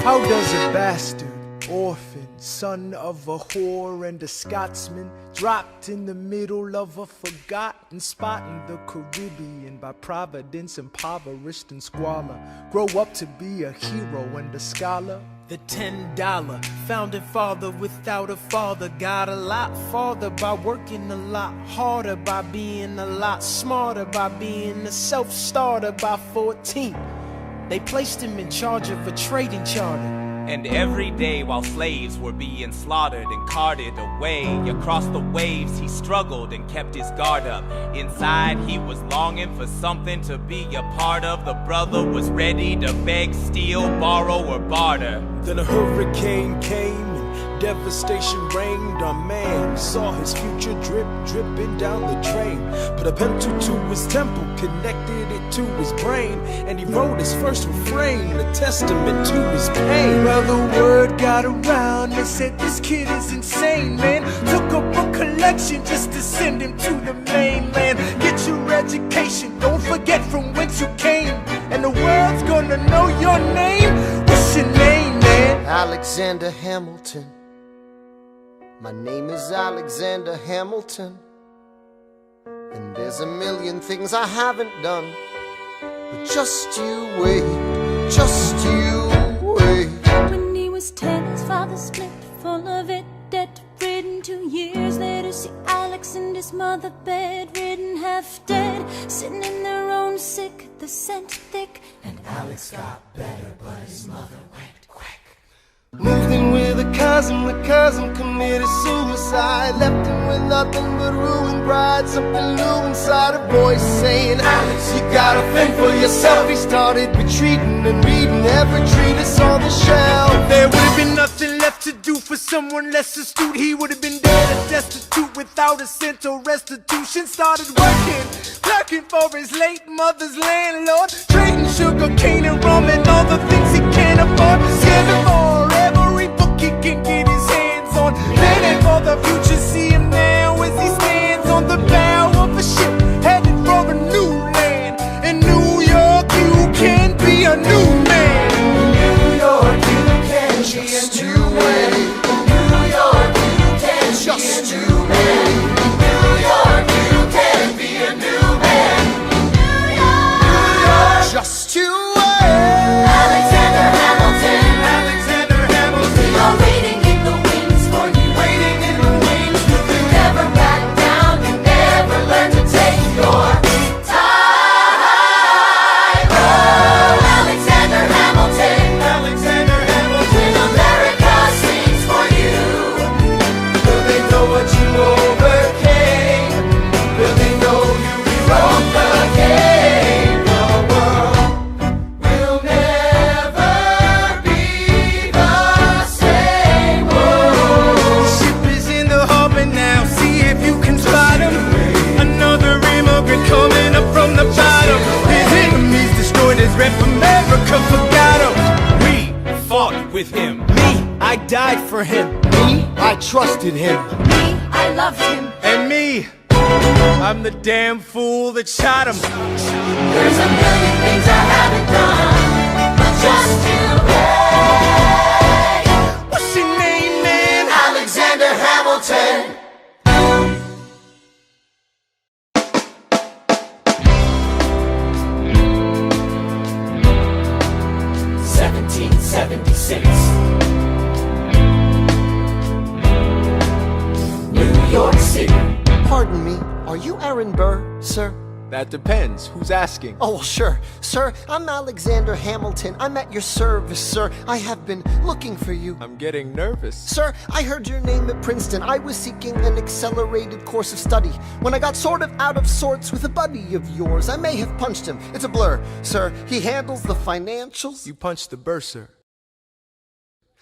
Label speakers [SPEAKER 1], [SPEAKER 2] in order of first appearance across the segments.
[SPEAKER 1] How does a bastard, orphan, son of a whore and a Scotsman, dropped in the middle of a forgotten spot in the Caribbean, by providence impoverished and squalor, grow up to be a hero and a scholar? The $10 founding father without a father got a lot farther by working a lot harder, by being a lot smarter, by being a self-starter. By 14, they placed him in charge of a trading charter.
[SPEAKER 2] And every day while slaves were being slaughtered and carted away across the waves, he struggled and kept his guard up. Inside he was longing for something to be a part of. The brother was ready to beg, steal, borrow, or barter.
[SPEAKER 1] Then a hurricane came and devastation reigned. Our man saw his future dripping down the drain. Put a pencil to his temple, connected it to his brain, and he wrote his first refrain, a testament to his pain. Well, the word got around, they said this kid is insane, man. Took up a collection just to send him to the mainland. Get your education, don't forget from whence you came, and the world's gonna know your name. What's your name, man?
[SPEAKER 3] Alexander Hamilton. My name is Alexander Hamilton, and there's a million things I haven't done, but just you wait, just you wait.
[SPEAKER 4] When he was 10, his father split, full of it, debt-ridden. 2 years later, see Alex and his mother bedridden, half dead, sitting in their own sick, the scent thick. And Alex got better, but his mother went quick.
[SPEAKER 3] Moved in with a cousin, the cousin committed suicide. Left him with nothing but ruined pride. Something new inside, a voice saying, Alex, you gotta fend for yourself. He started retreating and reading every treatise on the shelf.
[SPEAKER 1] There would have been nothing left to do for someone less astute. He would have been dead and destitute without a cent or restitution. Started working, clerking for his late mother's landlord, trading sugar cane and rum and all the things he can't afford. Scamming for every book he can get his hands on. Planning for the future, see him now as he stands on the bow of a ship, headed for a new land. In New York, you can be a new man.
[SPEAKER 3] In New York, you can be a new man. New York, you can just be a new man. New York, you can be a new man. New York, just you wait.
[SPEAKER 4] Alexander Hamilton,
[SPEAKER 1] Alexander Hamilton,
[SPEAKER 4] you're waiting in the wings for you.
[SPEAKER 1] waiting in the wings for
[SPEAKER 4] You
[SPEAKER 1] you.
[SPEAKER 4] never back down, you never learn to take your time. Oh, Alexander Hamilton,
[SPEAKER 1] Alexander Hamilton,
[SPEAKER 4] when America sings for you.
[SPEAKER 3] Will they know what you overcame? Will they know you rewrote the game? The world will never be the same.
[SPEAKER 1] the ship is in the harbor now. See if you can spot him. Another immigrant coming up from the bottom. His enemies destroyed his rep. America forgot him. We fought with him. Me, I died for him.
[SPEAKER 3] Me, I trusted him.
[SPEAKER 4] Me, I loved him.
[SPEAKER 1] And me, I'm the damn fool that shot him.
[SPEAKER 4] There's a million things I haven't done, but just you wait.
[SPEAKER 1] What's your name, man?
[SPEAKER 3] Alexander Hamilton.
[SPEAKER 4] New York City.
[SPEAKER 3] Pardon me, are you Aaron Burr, sir?
[SPEAKER 1] That depends. Who's asking?
[SPEAKER 3] Oh, well, sure. Sir, I'm Alexander Hamilton. I'm at your service, sir. I have been looking for you.
[SPEAKER 1] I'm getting nervous.
[SPEAKER 3] Sir, I heard your name at Princeton. I was seeking an accelerated course of study. When I got sort of out of sorts with a buddy of yours, I may have punched him. It's a blur. Sir, he handles the financials.
[SPEAKER 1] You punched the bursar.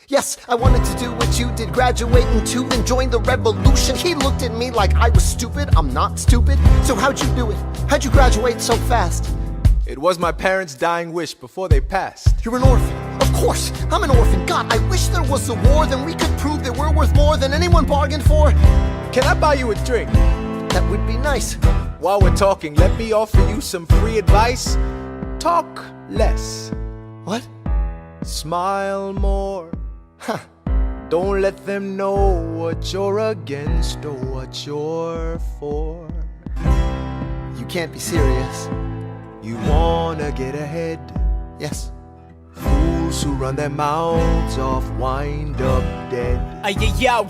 [SPEAKER 3] Yes, I wanted to do what you did, graduate into and join the revolution. He looked at me like I was stupid. I'm not stupid. So how'd you do it? How'd you graduate so fast?
[SPEAKER 1] It was my parents' dying wish before they passed.
[SPEAKER 3] You're an orphan. Of course, I'm an orphan. God, I wish there was a war, then we could prove that we're worth more than anyone bargained for.
[SPEAKER 1] Can I buy you a drink?
[SPEAKER 3] That would be nice.
[SPEAKER 1] While we're talking, let me offer you some free advice. Talk less.
[SPEAKER 3] What? Smile more. Don't let them know what you're against or what you're for. You can't be serious. You wanna get ahead. Yes. Fools who run their mouths off wind up dead.
[SPEAKER 1] Yo,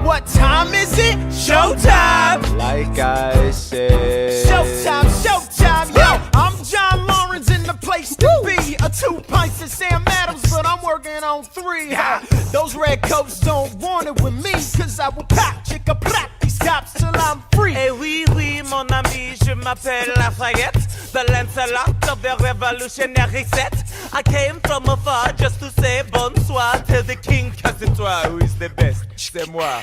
[SPEAKER 1] what time is it? Showtime!
[SPEAKER 3] Like I said.
[SPEAKER 1] Showtime, yo! I'm John Lawrence in the place to be. A 2 pints of Sam Adams, but I'm working on 3. Those red coats don't want it with me, cause I will pop, chicka plop these cops till I'm free.
[SPEAKER 2] Eh oui, mon ami, je m'appelle Lafayette, the Lancelot of the revolutionary set. I came from afar just to say bonsoir to the king, cause it's who is the best, c'est moi.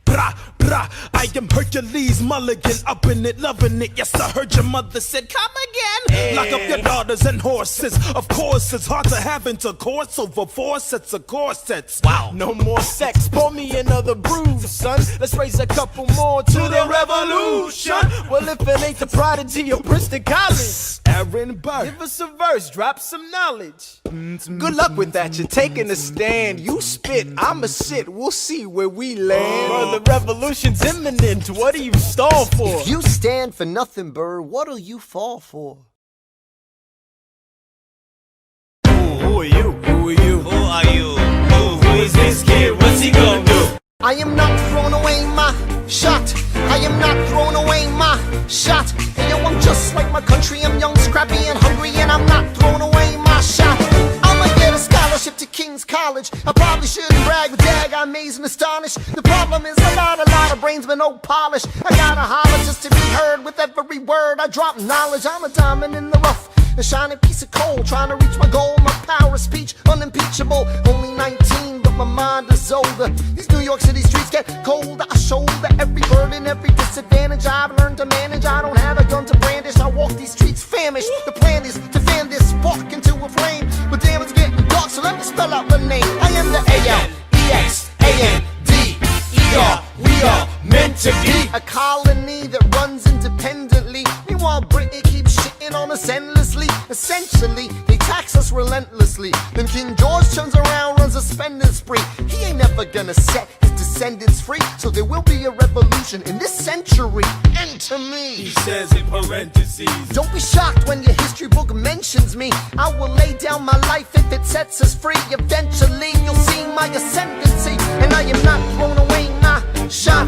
[SPEAKER 1] Brah, brah, I am Hercules Mulligan, up in it, loving it. Yes, I heard your mother said, come again. Lock up your daughters and horses. Of course, it's hard to have intercourse over 4 sets of corsets.
[SPEAKER 2] Wow.
[SPEAKER 1] No more sex, pour me another brew, son. Let's raise a couple more to the revolution. Well, if it ain't the prodigy of Princeton College, Aaron Burr, give us a verse, drop some knowledge.
[SPEAKER 3] Good luck with that, you're taking a stand. You spit, I'ma sit, we'll see where we land.
[SPEAKER 1] Bro, the revolution's imminent, what do you stall for?
[SPEAKER 3] If you stand for nothing, Burr, what'll you fall for?
[SPEAKER 1] Who are you? Who are you?
[SPEAKER 2] Who are you? Who is this kid? What's he gonna do?
[SPEAKER 3] I am not throwing away my shot. I am not throwing away my shot. And yo, I'm just like my country. I'm young, scrappy, and hungry, and I'm not throwing away my shot. I'ma get a scholarship to King's College. I probably shouldn't brag, but dag, I'm amazed and astonished. The problem is a lot of brains, but no polish. I gotta holler just to be heard with every word. I drop knowledge. I'm a diamond in the rough, a shining piece of coal, trying to reach my goal. My power of speech, unimpeachable. Only 19, but my mind is older. These New York City streets get colder. I shoulder every burden, every disadvantage I've learned to manage. I don't have a gun to brandish. I walk these streets famished. The plan is to fan this spark into a flame. But damn, it's getting dark, so let me spell out the name. I am the A-L-E-X-A-N-D-E-R. We are meant to be a colony that runs independently. Meanwhile, Britain keeps shitting on us endlessly. Essentially, they tax us relentlessly. Then King George turns around, runs a spending spree. He ain't never gonna set his descendants free. So there will be a revolution in this century. Enter me.
[SPEAKER 1] He says in parentheses.
[SPEAKER 3] Don't be shocked when your history book mentions me. I will lay down my life if it sets us free. Eventually, you'll see my ascendancy. And I am not throwing away my shot.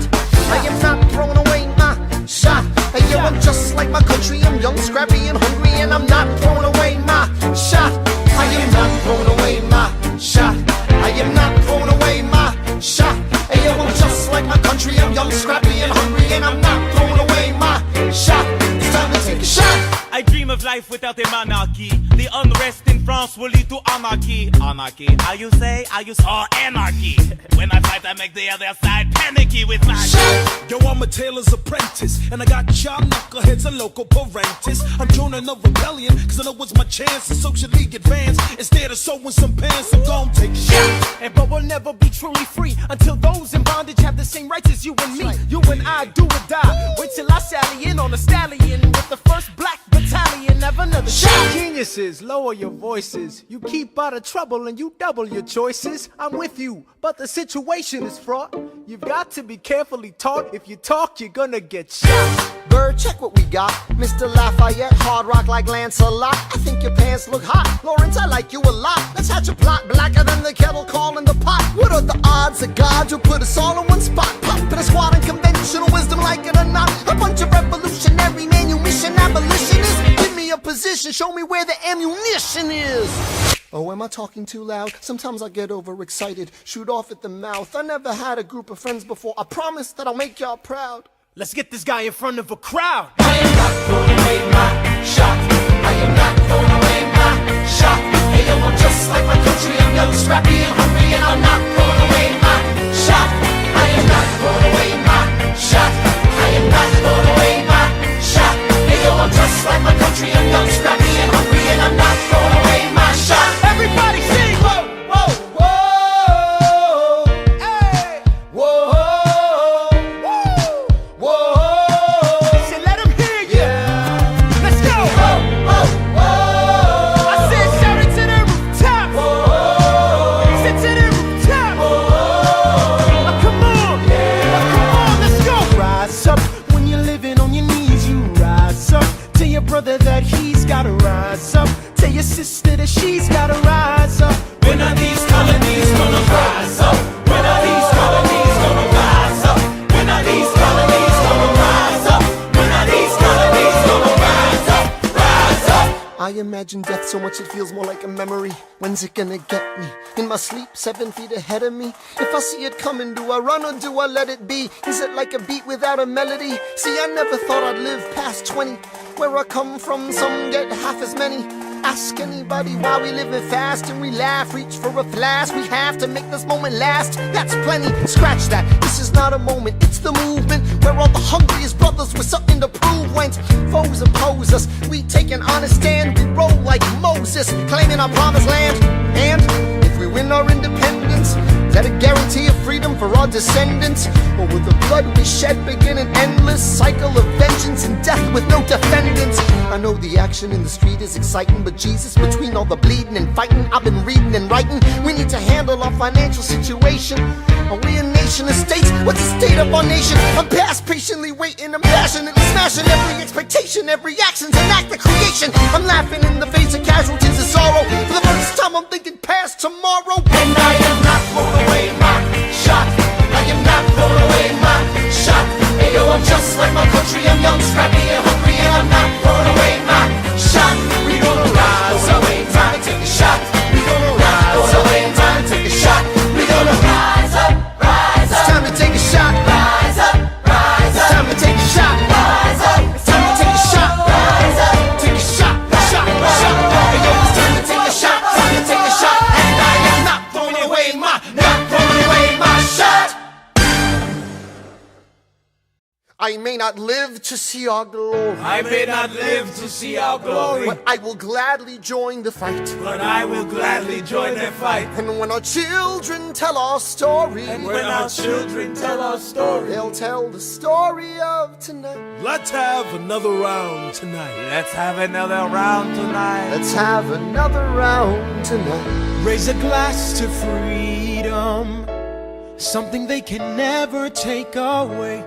[SPEAKER 3] I am not throwing away my shot. And yo, I'm just like my country. I'm young, scrappy, and hungry, and I'm not throwing away my shot. I am not throwing away my shot. I am not throwing away my shot. And yo, I'm just like my country. I'm young, scrappy, and hungry, and I'm not throwing away my shot. It's time to take a shot.
[SPEAKER 2] I dream of life without a monarchy. The unrest in France will lead to anarchy. Anarchy, how you say? Or anarchy. When I fight, I make the other side panicky with my
[SPEAKER 1] shot. Yo, I'm a tailor's apprentice, and I got y'all knuckleheads and local parentis. I'm joining a rebellion, cause I know it's my chance to socially advance. Instead of sewing some pants, I'm gon' take a shot.
[SPEAKER 5] But we'll never be truly free until those in bondage have the same rights as you and me. You and I do or die. Wait till I sally in on a stallion with the first black battalion. Have another shot.
[SPEAKER 3] Geniuses, lower your voices. You keep out of trouble and you double your choices. I'm with you, but the situation is fraught. You've got to be carefully taught. If you talk, you're gonna get shot. Bird, check what we got. Mr. Lafayette, hard rock like Lancelot. I think your pants look hot. Lawrence, I like you a lot. Let's hatch a plot blacker than the kettle calling the pot. What are the odds that God will put us all in one spot? Pop in a squad in conventional wisdom, like it or not. A bunch of revolutionary manumission abolitionists. Give me a position, show me where the ammunition is. Oh, am I talking too loud? Sometimes I get overexcited, shoot off at the mouth. I never had a group of friends before. I promise that I'll make y'all proud.
[SPEAKER 5] Let's get this guy in front of a crowd.
[SPEAKER 3] I am not throwing away my shot. I am not throwing away my shot. Hey yo, I'm just like my country. I'm young, scrappy, and hungry, and I'm not throwing away my shot. I am not throwing away my shot. I am not throwing away my shot. Hey yo, I'm just like my country. I'm young, scrappy, and hungry, and I'm not throwing away my shot.
[SPEAKER 5] Everybody sing!
[SPEAKER 3] Whoa, whoa, whoa, hey, whoa.
[SPEAKER 5] So let him hear you. Let's go. rise up. Tell your sister that she's gotta rise up.
[SPEAKER 1] When are these colonies gonna rise up? When are these colonies gonna rise up? When are these colonies gonna rise up? When are these colonies gonna rise up? Rise up!
[SPEAKER 3] I imagine death so much it feels more like a memory. When's it gonna get me? In my sleep, 7 feet ahead of me. If I see it coming, do I run or do I let it be? Is it like a beat without a melody? See, I never thought I'd live past 20. Where I come from, some get half as many. Ask anybody why we living fast and we laugh, reach for a flash. We have to make this moment last. That's plenty, scratch that. This is not a moment, it's the movement. Where all the hungriest brothers with something to prove went. Foes oppose us, we take an honest stand. We roll like Moses, claiming our promised land. And if we win our independence, is that a guarantee of freedom for our descendants? Or will the blood we shed begin an endless cycle of vengeance and death with no defendants? I know the action in the street is exciting, but Jesus, between all the bleeding and fighting I've been reading and writing, we need to handle our financial situation. Are we a nation of states? What's the state of our nation? I'm past patiently waiting, I'm passionately smashing every expectation, every action's an act of creation. I'm laughing in the face of casualties of sorrow. For the first time I'm thinking past tomorrow.
[SPEAKER 1] And I am not throwing away my shot. I am not throwing away my shot. Hey yo, I'm just like my country. I'm young, scrappy, and hungry, and I'm not throwing away my shot. We gonna rise up, time to take a shot. We gonna rise up, time to take a shot. We gonna rise up, rise up.
[SPEAKER 3] It's time to take a shot.
[SPEAKER 1] Rise up, rise up.
[SPEAKER 3] It's time to take a shot.
[SPEAKER 1] Rise up.
[SPEAKER 3] It's time to take a shot.
[SPEAKER 1] Rise up.
[SPEAKER 3] Take a shot, shot, shot.
[SPEAKER 1] Hey yo, it's time to take a shot. Time to take a shot. And I am not throwing away my shot.
[SPEAKER 3] I may not live to see our glory,
[SPEAKER 1] I may not live to see our glory,
[SPEAKER 3] but I will gladly join the fight.
[SPEAKER 1] but I will gladly join the fight.
[SPEAKER 3] And when our children tell our story,
[SPEAKER 1] And when our children tell our story,
[SPEAKER 3] they'll tell the story of tonight.
[SPEAKER 1] let's have another round tonight.
[SPEAKER 2] Let's have another round tonight.
[SPEAKER 3] Let's have another round tonight.
[SPEAKER 5] Raise a glass to freedom, something they can never take away,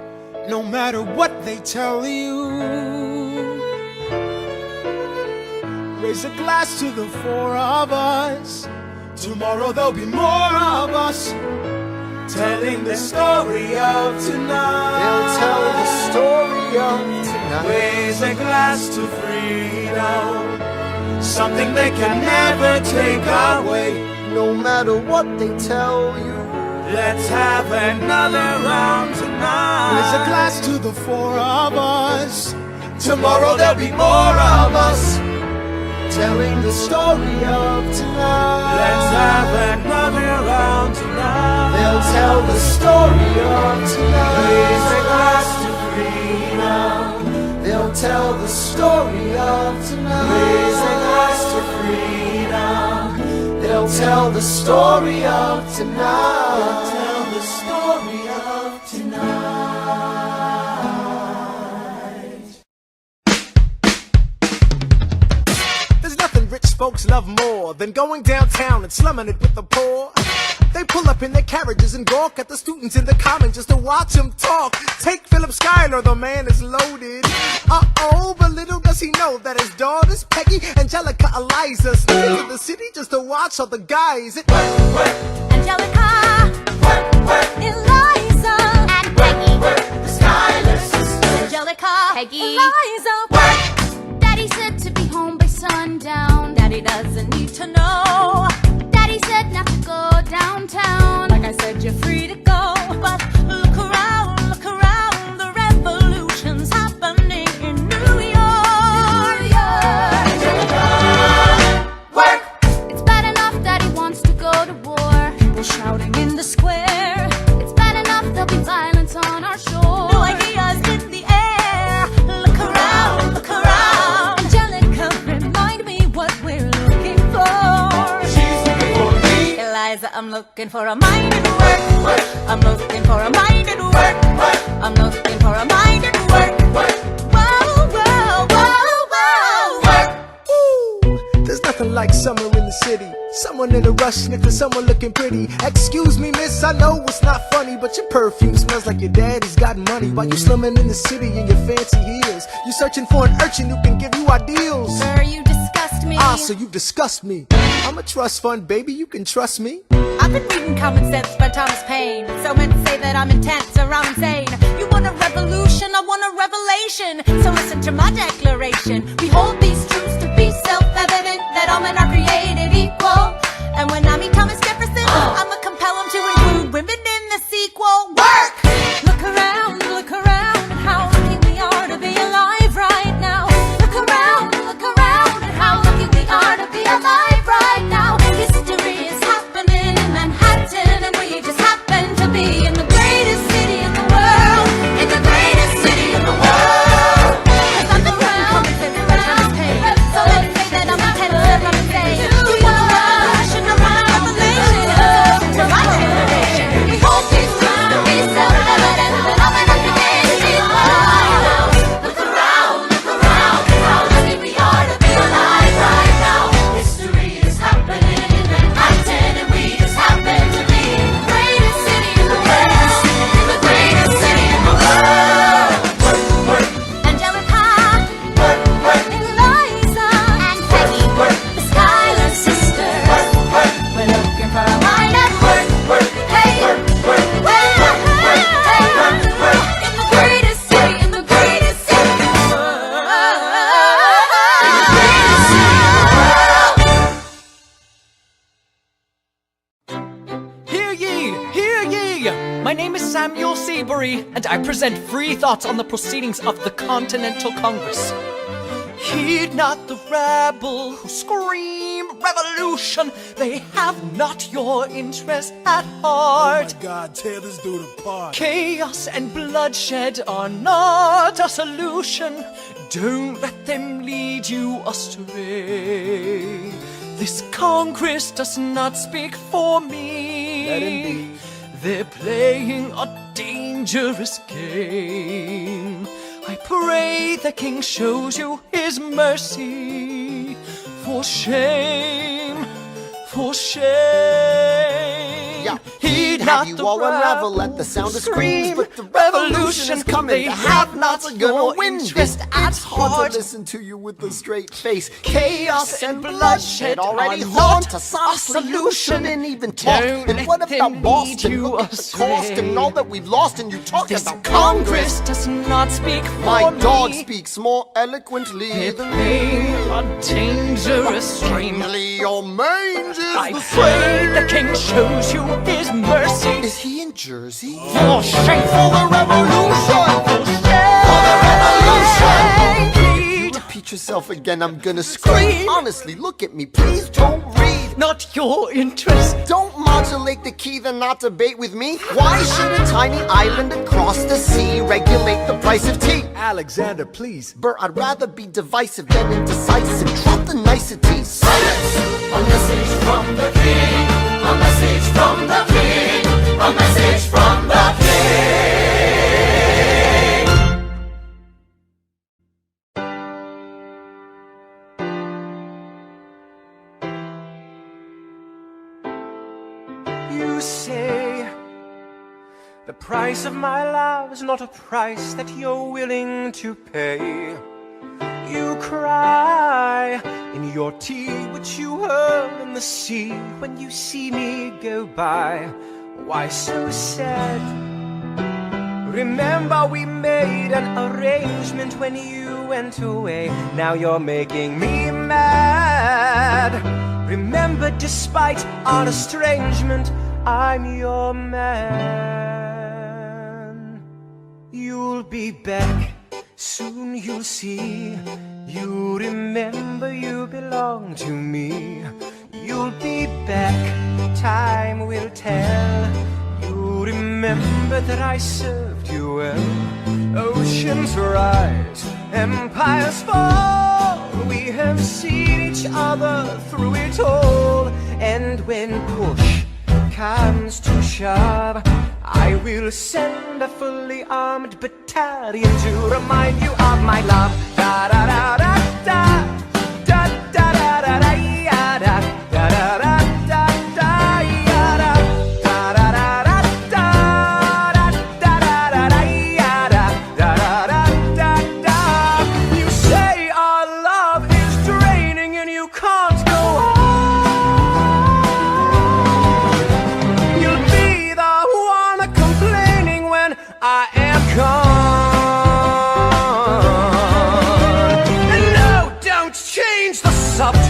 [SPEAKER 5] no matter what they tell you. Raise a glass to the four of us. Tomorrow there'll be more of us, telling the story of tonight.
[SPEAKER 3] They'll tell the story of tonight.
[SPEAKER 5] Raise a glass to freedom, something they can never take away.
[SPEAKER 3] No matter what they tell you.
[SPEAKER 5] Let's have another round tonight. Raise a glass to the four of us. Tomorrow there'll be more of us,
[SPEAKER 3] Telling the story of tonight.
[SPEAKER 5] let's have another round tonight.
[SPEAKER 3] They'll tell the story of tonight.
[SPEAKER 5] Raise a glass to freedom.
[SPEAKER 3] They'll tell the story of tonight.
[SPEAKER 5] Raise a glass to freedom.
[SPEAKER 3] They'll tell the story of tonight.
[SPEAKER 5] Tell the story of tonight. There's nothing rich folks love more than going downtown and slumming it with the poor. They pull up in their carriages and gawk at the students in the common just to watch them talk. Take Philip Schuyler, the man is loaded. Uh-oh, but little does he know that his daughters, Peggy, Angelica, Eliza, sneak into the city just to watch all the guys.
[SPEAKER 4] Angelica, Eliza, and Peggy,
[SPEAKER 1] The Schuyler sisters.
[SPEAKER 4] Angelica, Peggy, Eliza. Daddy said to be home by sundown. Daddy doesn't need to know. Daddy said not to go downtown. Like I said, you're free to go. But look around, the revolution's happening in New York.
[SPEAKER 1] Work.
[SPEAKER 4] It's bad enough that he wants to go to war. People shouting in the square. It's bad enough there'll be violence on our shore. No ideas in the air. Look around, Angelica, remind me what we're looking for.
[SPEAKER 1] She's looking for me.
[SPEAKER 4] Eliza, I'm looking for a mind at work. I'm looking for a mind at work. I'm looking for a mind at work. Whoa, whoa, whoa, whoa.
[SPEAKER 5] Ooh, there's nothing like summer in the city. Someone in a rush next to someone looking pretty. Excuse me, miss, I know it's not funny, but your perfume smells like your daddy's got money. While you slumming in the city in your fancy heels, you searching for an urchin who can give you ideals.
[SPEAKER 4] Sir, you disgust
[SPEAKER 5] so you disgust me. I'm a trust fund, baby, you can trust me.
[SPEAKER 6] I've been reading Common Sense by Thomas Paine. So meant to say that I'm intense or I'm insane. You want a revolution, I want a revelation. So listen to my declaration. We hold these truths to be self-evident, that all men are created equal. And when I meet Thomas Jefferson, I'ma compel him to include women in the sequel. Work! Look around at how lucky we are to be alive right now. Look around at how lucky we are to be alive right now. History is happening in Manhattan, and we just happen to be in the greatest city in the world. In the greatest city in the world. 'Cause I'm the ground, so let's say that I'm intense and I'm insane. You want a revolution, I want a revelation. To my generation, we hold these truths to be self-evident, that all men are created equal. Look around at how lucky we are to be alive right now. History is happening in Manhattan, and we just happen to be in the greatest city in the world. In the greatest city in the world. Angelica, Eliza, and Peggy, the Schuyler sisters. We're looking for a mind at work. Hey, in the greatest city, in the greatest city in the world. In the greatest city in the world.
[SPEAKER 7] Hear ye! My name is Samuel Seabury, and I present free thoughts on the proceedings of the Continental Congress. Heed not the rabble who scream revolution. They have not your interest at heart.
[SPEAKER 1] Oh my God, tear this dude apart.
[SPEAKER 7] Chaos and bloodshed are not a solution. Don't let them lead you astray. This Congress does not speak for me.
[SPEAKER 1] Let him be.
[SPEAKER 7] They're playing a dangerous game. I pray the King shows you his mercy. For shame, for shame.
[SPEAKER 3] Yeah.
[SPEAKER 7] Heed
[SPEAKER 3] Have
[SPEAKER 7] not
[SPEAKER 3] you
[SPEAKER 7] the
[SPEAKER 3] all unravel
[SPEAKER 7] rabble
[SPEAKER 3] at the sound
[SPEAKER 7] who
[SPEAKER 3] of screams,
[SPEAKER 7] scream
[SPEAKER 3] but the revolution is coming.
[SPEAKER 7] They
[SPEAKER 3] The
[SPEAKER 7] have not
[SPEAKER 3] have-nots are
[SPEAKER 7] your
[SPEAKER 3] gonna win.
[SPEAKER 7] interest at
[SPEAKER 3] It's hard
[SPEAKER 7] heart.
[SPEAKER 3] to listen to you with a straight face.
[SPEAKER 7] Chaos and bloodshed
[SPEAKER 3] already
[SPEAKER 7] are
[SPEAKER 3] haunt
[SPEAKER 7] not
[SPEAKER 3] us.
[SPEAKER 7] a
[SPEAKER 3] Honestly, you
[SPEAKER 7] solution.
[SPEAKER 3] shouldn't even talk.
[SPEAKER 7] Don't
[SPEAKER 3] And
[SPEAKER 7] let
[SPEAKER 3] what
[SPEAKER 7] them
[SPEAKER 3] about
[SPEAKER 7] lead
[SPEAKER 3] Boston?
[SPEAKER 7] you
[SPEAKER 3] Look at the
[SPEAKER 7] astray.
[SPEAKER 3] cost and all that we've lost, and you talk
[SPEAKER 7] This
[SPEAKER 3] about
[SPEAKER 7] Congress does not speak for
[SPEAKER 3] My
[SPEAKER 7] me.
[SPEAKER 3] dog speaks more eloquently
[SPEAKER 7] They're
[SPEAKER 3] than
[SPEAKER 7] playing
[SPEAKER 3] me.
[SPEAKER 7] a dangerous game.
[SPEAKER 3] Plainly, your mange is
[SPEAKER 7] I
[SPEAKER 3] the
[SPEAKER 7] pray the
[SPEAKER 3] same.
[SPEAKER 7] King shows you his mercy.
[SPEAKER 3] Is he in Jersey?
[SPEAKER 7] For shame,
[SPEAKER 3] For the revolution!
[SPEAKER 7] for the revolution.
[SPEAKER 3] You repeat yourself again, I'm gonna scream. Honestly, look at me, please don't read.
[SPEAKER 7] Not your interest.
[SPEAKER 3] Don't modulate the key, then not debate with me. Why should a tiny island across the sea regulate the price of tea?
[SPEAKER 5] Alexander, please.
[SPEAKER 3] Bert, I'd rather be divisive than indecisive. Drop the niceties. Silence!
[SPEAKER 8] A message from the king, a message from the king, a message from the king.
[SPEAKER 9] You say the price of my love is not a price that you're willing to pay. You cry in your tea, which you hurl in the sea when you see me go by. Why so sad? Remember we made an arrangement when you went away. Now you're making me mad. Remember, despite our estrangement, I'm your man. You'll be back, soon you'll see. You remember you belong to me. You'll be back, time will tell. You remember that I served you well. Oceans rise, empires fall. We have seen each other through it all. And when push comes to shove, I will send a fully armed battalion to remind you of my love. Da da da da da da da da da da ya da da da da da da ya da da da da da da da da da da ya da da da da da. You say our love is draining and you can't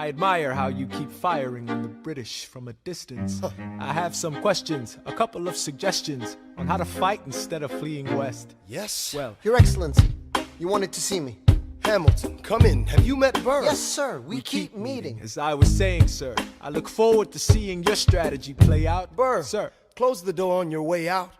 [SPEAKER 1] I admire how you keep firing on the British from a distance. I have some questions, a couple of suggestions on how to fight instead of fleeing west.
[SPEAKER 3] Yes?
[SPEAKER 1] Well,
[SPEAKER 3] Your Excellency, you wanted to see me. Hamilton, come in. Have you met Burr?
[SPEAKER 9] Yes, sir. We keep meeting.
[SPEAKER 1] as I was saying, sir, I look forward to seeing your strategy play out.
[SPEAKER 3] Burr,
[SPEAKER 1] Sir.
[SPEAKER 3] close the door on your way out.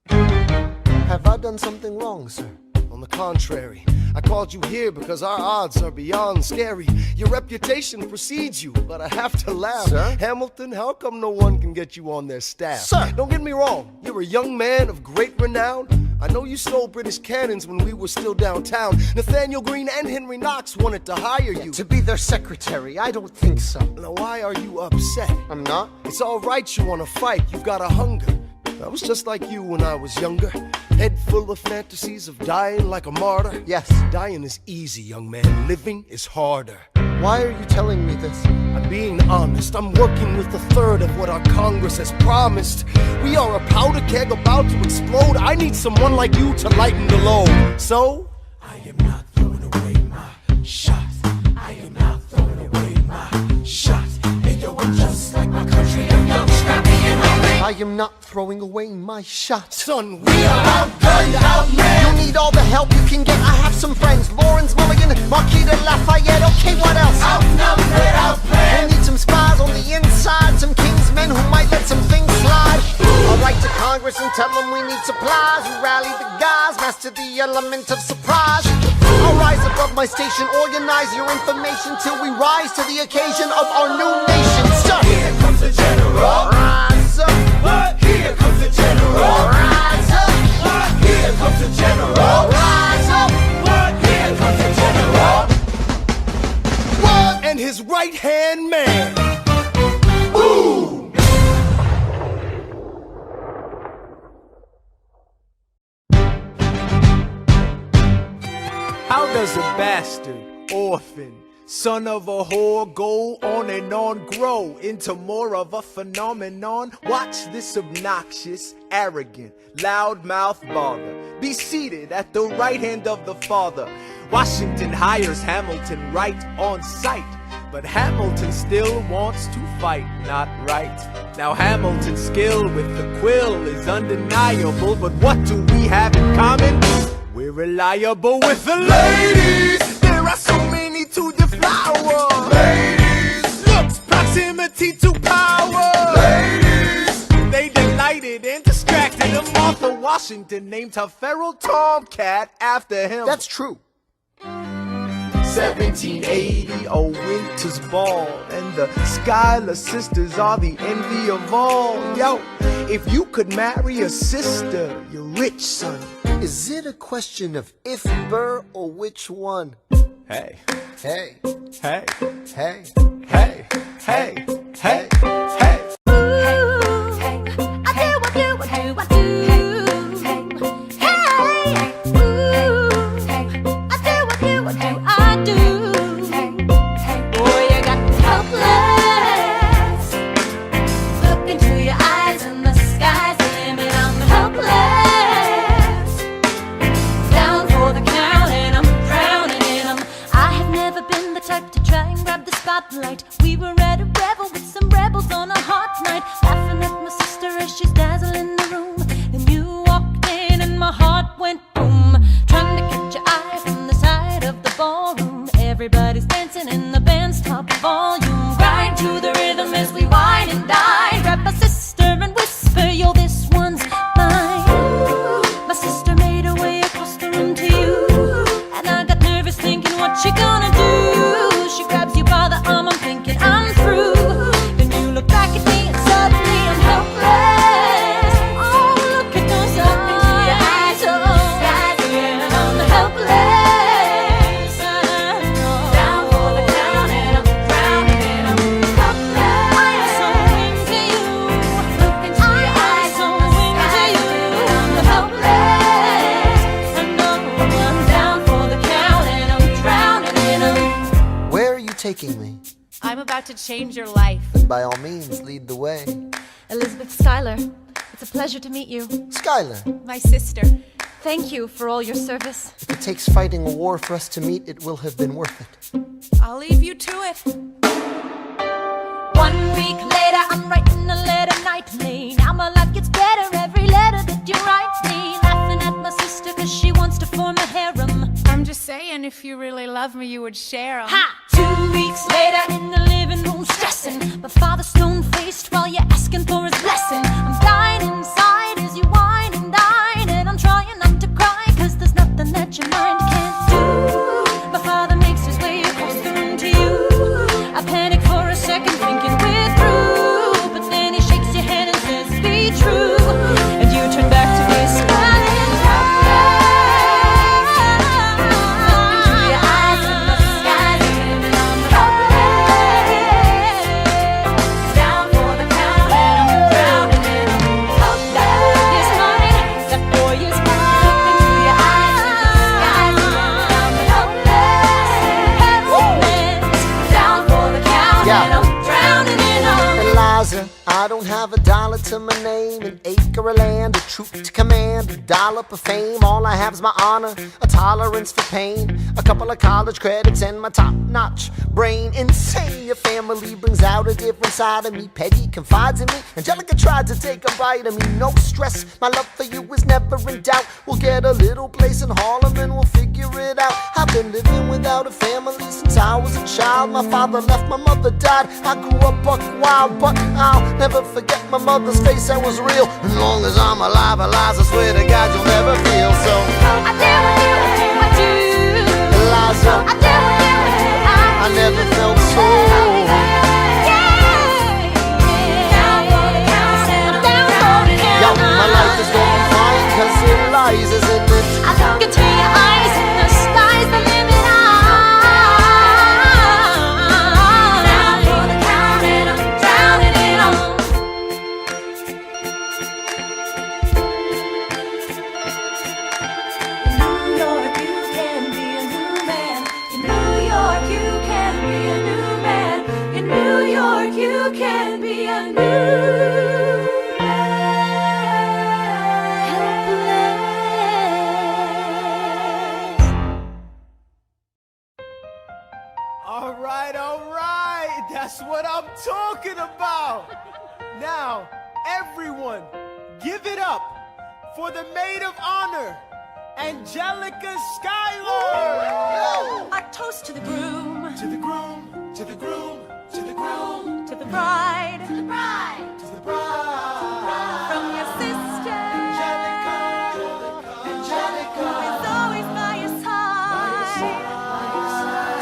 [SPEAKER 3] Have I done something wrong, sir? On the contrary, I called you here because our odds are beyond scary. Your reputation precedes you, but I have to laugh.
[SPEAKER 9] Sir?
[SPEAKER 3] Hamilton, how come no one can get you on their staff?
[SPEAKER 9] Sir!
[SPEAKER 3] Don't get me wrong, you're a young man of great renown. I know you stole British cannons when we were still downtown. Nathaniel Greene and Henry Knox wanted to hire you.
[SPEAKER 9] To be their secretary, I don't think so.
[SPEAKER 3] Now why are you upset?
[SPEAKER 9] I'm not.
[SPEAKER 3] It's all right you want to fight, you've got a hunger. I was just like you when I was younger. Head full of fantasies of dying like a martyr.
[SPEAKER 9] Yes.
[SPEAKER 3] Dying is easy, young man. Living is harder.
[SPEAKER 9] Why are you telling me this?
[SPEAKER 3] I'm being honest. I'm working with a third of what our Congress has promised. We are a powder keg about to explode. I need someone like you to lighten the load. So,
[SPEAKER 1] I am not throwing away my shot. I am not throwing away my shot. And yo, I'm just like my country. I'm young, scrappy, and hungry.
[SPEAKER 9] I am not throwing away my shot.
[SPEAKER 3] son, we are outgunned, outmanned.
[SPEAKER 9] You need all the help you can get. I have some friends. Lawrence Mulligan, Marquis de Lafayette. Okay, what else?
[SPEAKER 3] Outnumbered, outplanned.
[SPEAKER 9] We'll need some spies on the inside. Some kingsmen who might let some things slide. I'll write to Congress and tell them we need supplies. We rally the guys, master the element of surprise. I'll rise above my station, organize your information till we rise to the occasion of our new nation. So,
[SPEAKER 3] Here comes the general.
[SPEAKER 9] rise up.
[SPEAKER 3] What? Here comes the general.
[SPEAKER 9] Rise up.
[SPEAKER 3] What? Here comes the general.
[SPEAKER 9] Rise up.
[SPEAKER 3] What? Here comes the general. What? And his right-hand man. Boom!
[SPEAKER 1] How does a bastard, orphan, son of a whore go on and on, grow into more of a phenomenon? Watch this obnoxious, arrogant, loudmouth bother be seated at the right hand of the father. Washington hires Hamilton right on sight, but Hamilton still wants to fight, not right. Now Hamilton's skill with the quill is undeniable, but what do we have in common? We're reliable with the ladies. There are so many to deflower. Ladies. Looks, proximity to power. Ladies. They delighted and distracted. And Martha Washington named her feral tomcat after him.
[SPEAKER 9] That's true.
[SPEAKER 1] 1780, a winter's ball, and the Schuyler sisters are the envy of all. Yo, if you could marry a sister, you're rich, son.
[SPEAKER 9] Is it a question of if Burr or which one?
[SPEAKER 1] Hey,
[SPEAKER 9] Hey,
[SPEAKER 1] hey,
[SPEAKER 9] hey.
[SPEAKER 1] hey, hey, hey, hey.
[SPEAKER 4] We were at a revel with some rebels on a hot night, laughing at my sister as she's dazzling the room. Then you walked in and my heart went boom, trying to catch your eye from the side of the ballroom. Everybody's dancing and the band's top volume. Grind to the rhythm as we wine and dine. Grab my sister and whisper, yo, this one's mine. My sister made her way across the room to you, and I got nervous thinking, what you gonna do? She grabs you by the arm, I'm thinking I'm through. Then you look back at me and suddenly I'm helpless. Oh, look at those eyes, oh, yeah, I'm helpless. Down for the count and I'm drowning and I'm helpless. I'm so into you. Look into your eyes, so into you. I'm helpless. I know I'm down for the count and I'm drowning and I'm.
[SPEAKER 9] Where are you taking me?
[SPEAKER 6] I'm about to change your life.
[SPEAKER 9] Then by all means, lead the way.
[SPEAKER 6] Elizabeth Schuyler, it's a pleasure to meet you.
[SPEAKER 9] Schuyler,
[SPEAKER 6] My sister. Thank you for all your service.
[SPEAKER 9] if it takes fighting a war for us to meet, it will have been worth it.
[SPEAKER 6] I'll leave you to it. 1 week later, I'm writing a letter nightly. Now my life gets better every letter that you write me. Laughing at my sister cause she wants to form a harem. I'm just saying, if you really love me, you would share 'em. Ha! 2 weeks later, in the living room stressing. My father's stone-faced while you're asking for his blessing. I'm dying inside as you whine and dine, and I'm trying not to cry cause there's nothing that your mind can't do. My father makes his way across the room to you. I panic for a second thinking we're through, but then he shakes your hand and says be true, and you turn back to me smiling.
[SPEAKER 3] I don't have a dollar to my name, an acre of land, a troop to command, a dollop of fame. All I have is my honor, a tolerance for pain, a couple of college credits and my top-notch brain. Insane, your family brings out a different side of me. Peggy confides in me, Angelica tried to take a bite of me. No stress, my love for you is never in doubt. We'll get a little place in Harlem and we'll figure it out. I've been living without a family since I was a child. My father left, my mother died. I grew up buck wild, but I'll never forget my mother's face, that was real. As long as I'm alive, Eliza, I swear to God you'll never feel so.
[SPEAKER 6] I dare with you, I do.
[SPEAKER 3] Eliza,
[SPEAKER 6] I dare with you,
[SPEAKER 3] I never felt so. Yo, my life is going fine, cause Eliza's in it.
[SPEAKER 6] I look into your eyes and the sky's the limit. You can be a new
[SPEAKER 1] Alright, that's what I'm talking about. Now, everyone, give it up for the maid of honor, Angelica Schuyler.
[SPEAKER 6] Our toast to the groom,
[SPEAKER 1] To the groom, to the groom, to the groom,
[SPEAKER 6] to the bride,
[SPEAKER 1] to the bride, to the bride.
[SPEAKER 6] from your sister,
[SPEAKER 1] Angelica, Angelica,
[SPEAKER 6] is always by your side,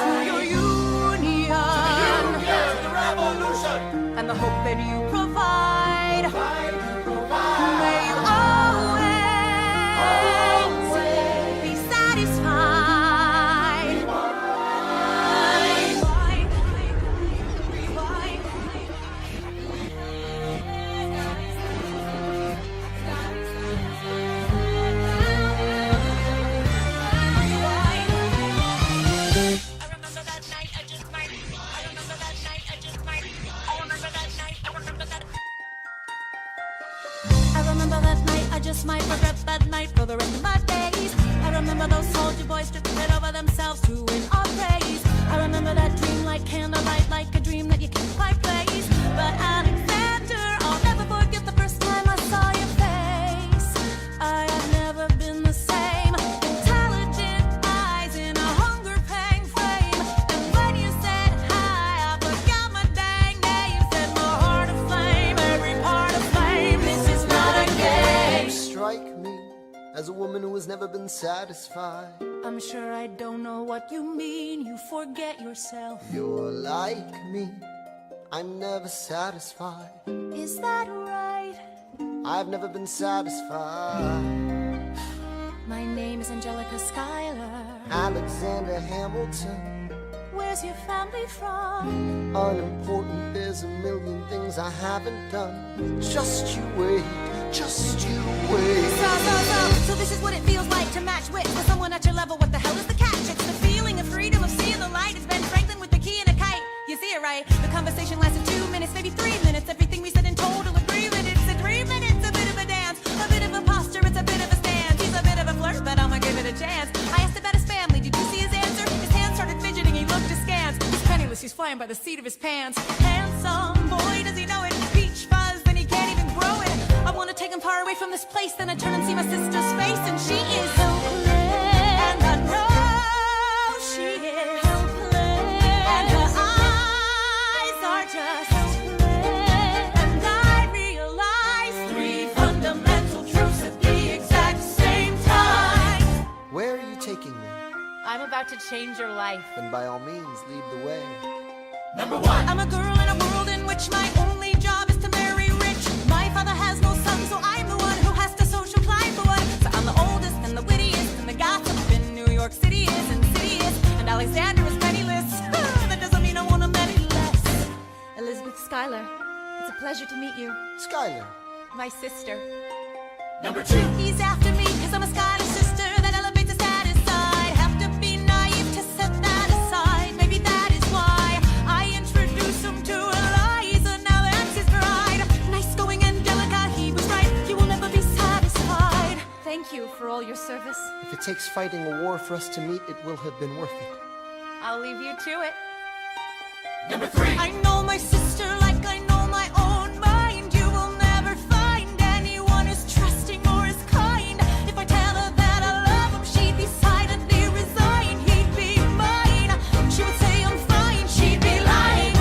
[SPEAKER 6] to your union,
[SPEAKER 1] to the revolution.
[SPEAKER 6] and the hope that you provide. May you always be satisfied. I remember that night, I just might regret that night for the rest of my days. I remember those soldier boys took it over themselves to win our praise. I remember that dream like candlelight, like a dream that you can't quite place. But Alexander, I'll never forget the first time I saw your face. I have never been the same. Intelligent eyes in a hunger-pang frame. And when you said hi, I forgot my dang name. Set my heart aflame, every part aflame. This is not a game.
[SPEAKER 3] You strike me as a woman who has never been satisfied.
[SPEAKER 6] I'm sure I don't know what you mean. You forget yourself.
[SPEAKER 3] You're like me, I'm never satisfied.
[SPEAKER 6] Is that right?
[SPEAKER 3] I've never been satisfied.
[SPEAKER 6] My name is Angelica Schuyler.
[SPEAKER 3] Alexander Hamilton,
[SPEAKER 6] Where's your family from?
[SPEAKER 3] unimportant, there's a million things I haven't done. Just you wait, just you wait.
[SPEAKER 6] So this is what it feels like to match wits with someone at your level. What the hell is the catch? It's the feeling of freedom, of seeing the light. It's Ben Franklin with the key and a kite. You see it right? The conversation lasted 2 minutes, maybe 3 minutes. Everything we said in total agreement. It's a 3 minutes, a bit of a dance, a bit of a posture, it's a bit of a stance. He's a bit of a flirt, but I'ma give it a chance. I asked about his family, did you see his answer? His hands started fidgeting, he looked askance. flying by the seat of his pants. Handsome boy, does he know it? Peach fuzz, then he can't even grow it. I wanna take him far away from this place, then I turn and see my sister's face, and she is helpless. And I know she is helpless. And her eyes are just helpless. And I realize 3 fundamental truths at the exact same time.
[SPEAKER 3] Where are you taking me?
[SPEAKER 6] I'm about to change your life.
[SPEAKER 3] Then by all means, lead the way.
[SPEAKER 8] Number 1.
[SPEAKER 6] I'm a girl in a world in which my only job is to marry rich. My father has no son, so I'm the one who has to social climb for one. So I'm the oldest and the wittiest, and the gossip in New York City is insidious. And Alexander is penniless. That doesn't mean I want him any less. Elizabeth Schuyler, it's a pleasure to meet you.
[SPEAKER 3] Skylar.
[SPEAKER 6] My sister.
[SPEAKER 8] Number 2.
[SPEAKER 6] He's after me, cause I'm a Schuyler sister that elevates his status side. Have to be naive to set that aside. Maybe that is why I introduce him to Eliza. Now that's his bride. Nice going and delicate, he was right. He will never be satisfied. Thank you for all your service.
[SPEAKER 3] If it takes fighting a war for us to meet, it will have been worth it.
[SPEAKER 6] I'll leave you to it.
[SPEAKER 8] Number 3.
[SPEAKER 6] I know my sister like I know my own mind. You will never find anyone as trusting or as kind. If I tell her that I love him, she'd decidedly resign. He'd be mine. She would say I'm fine, she'd be lying.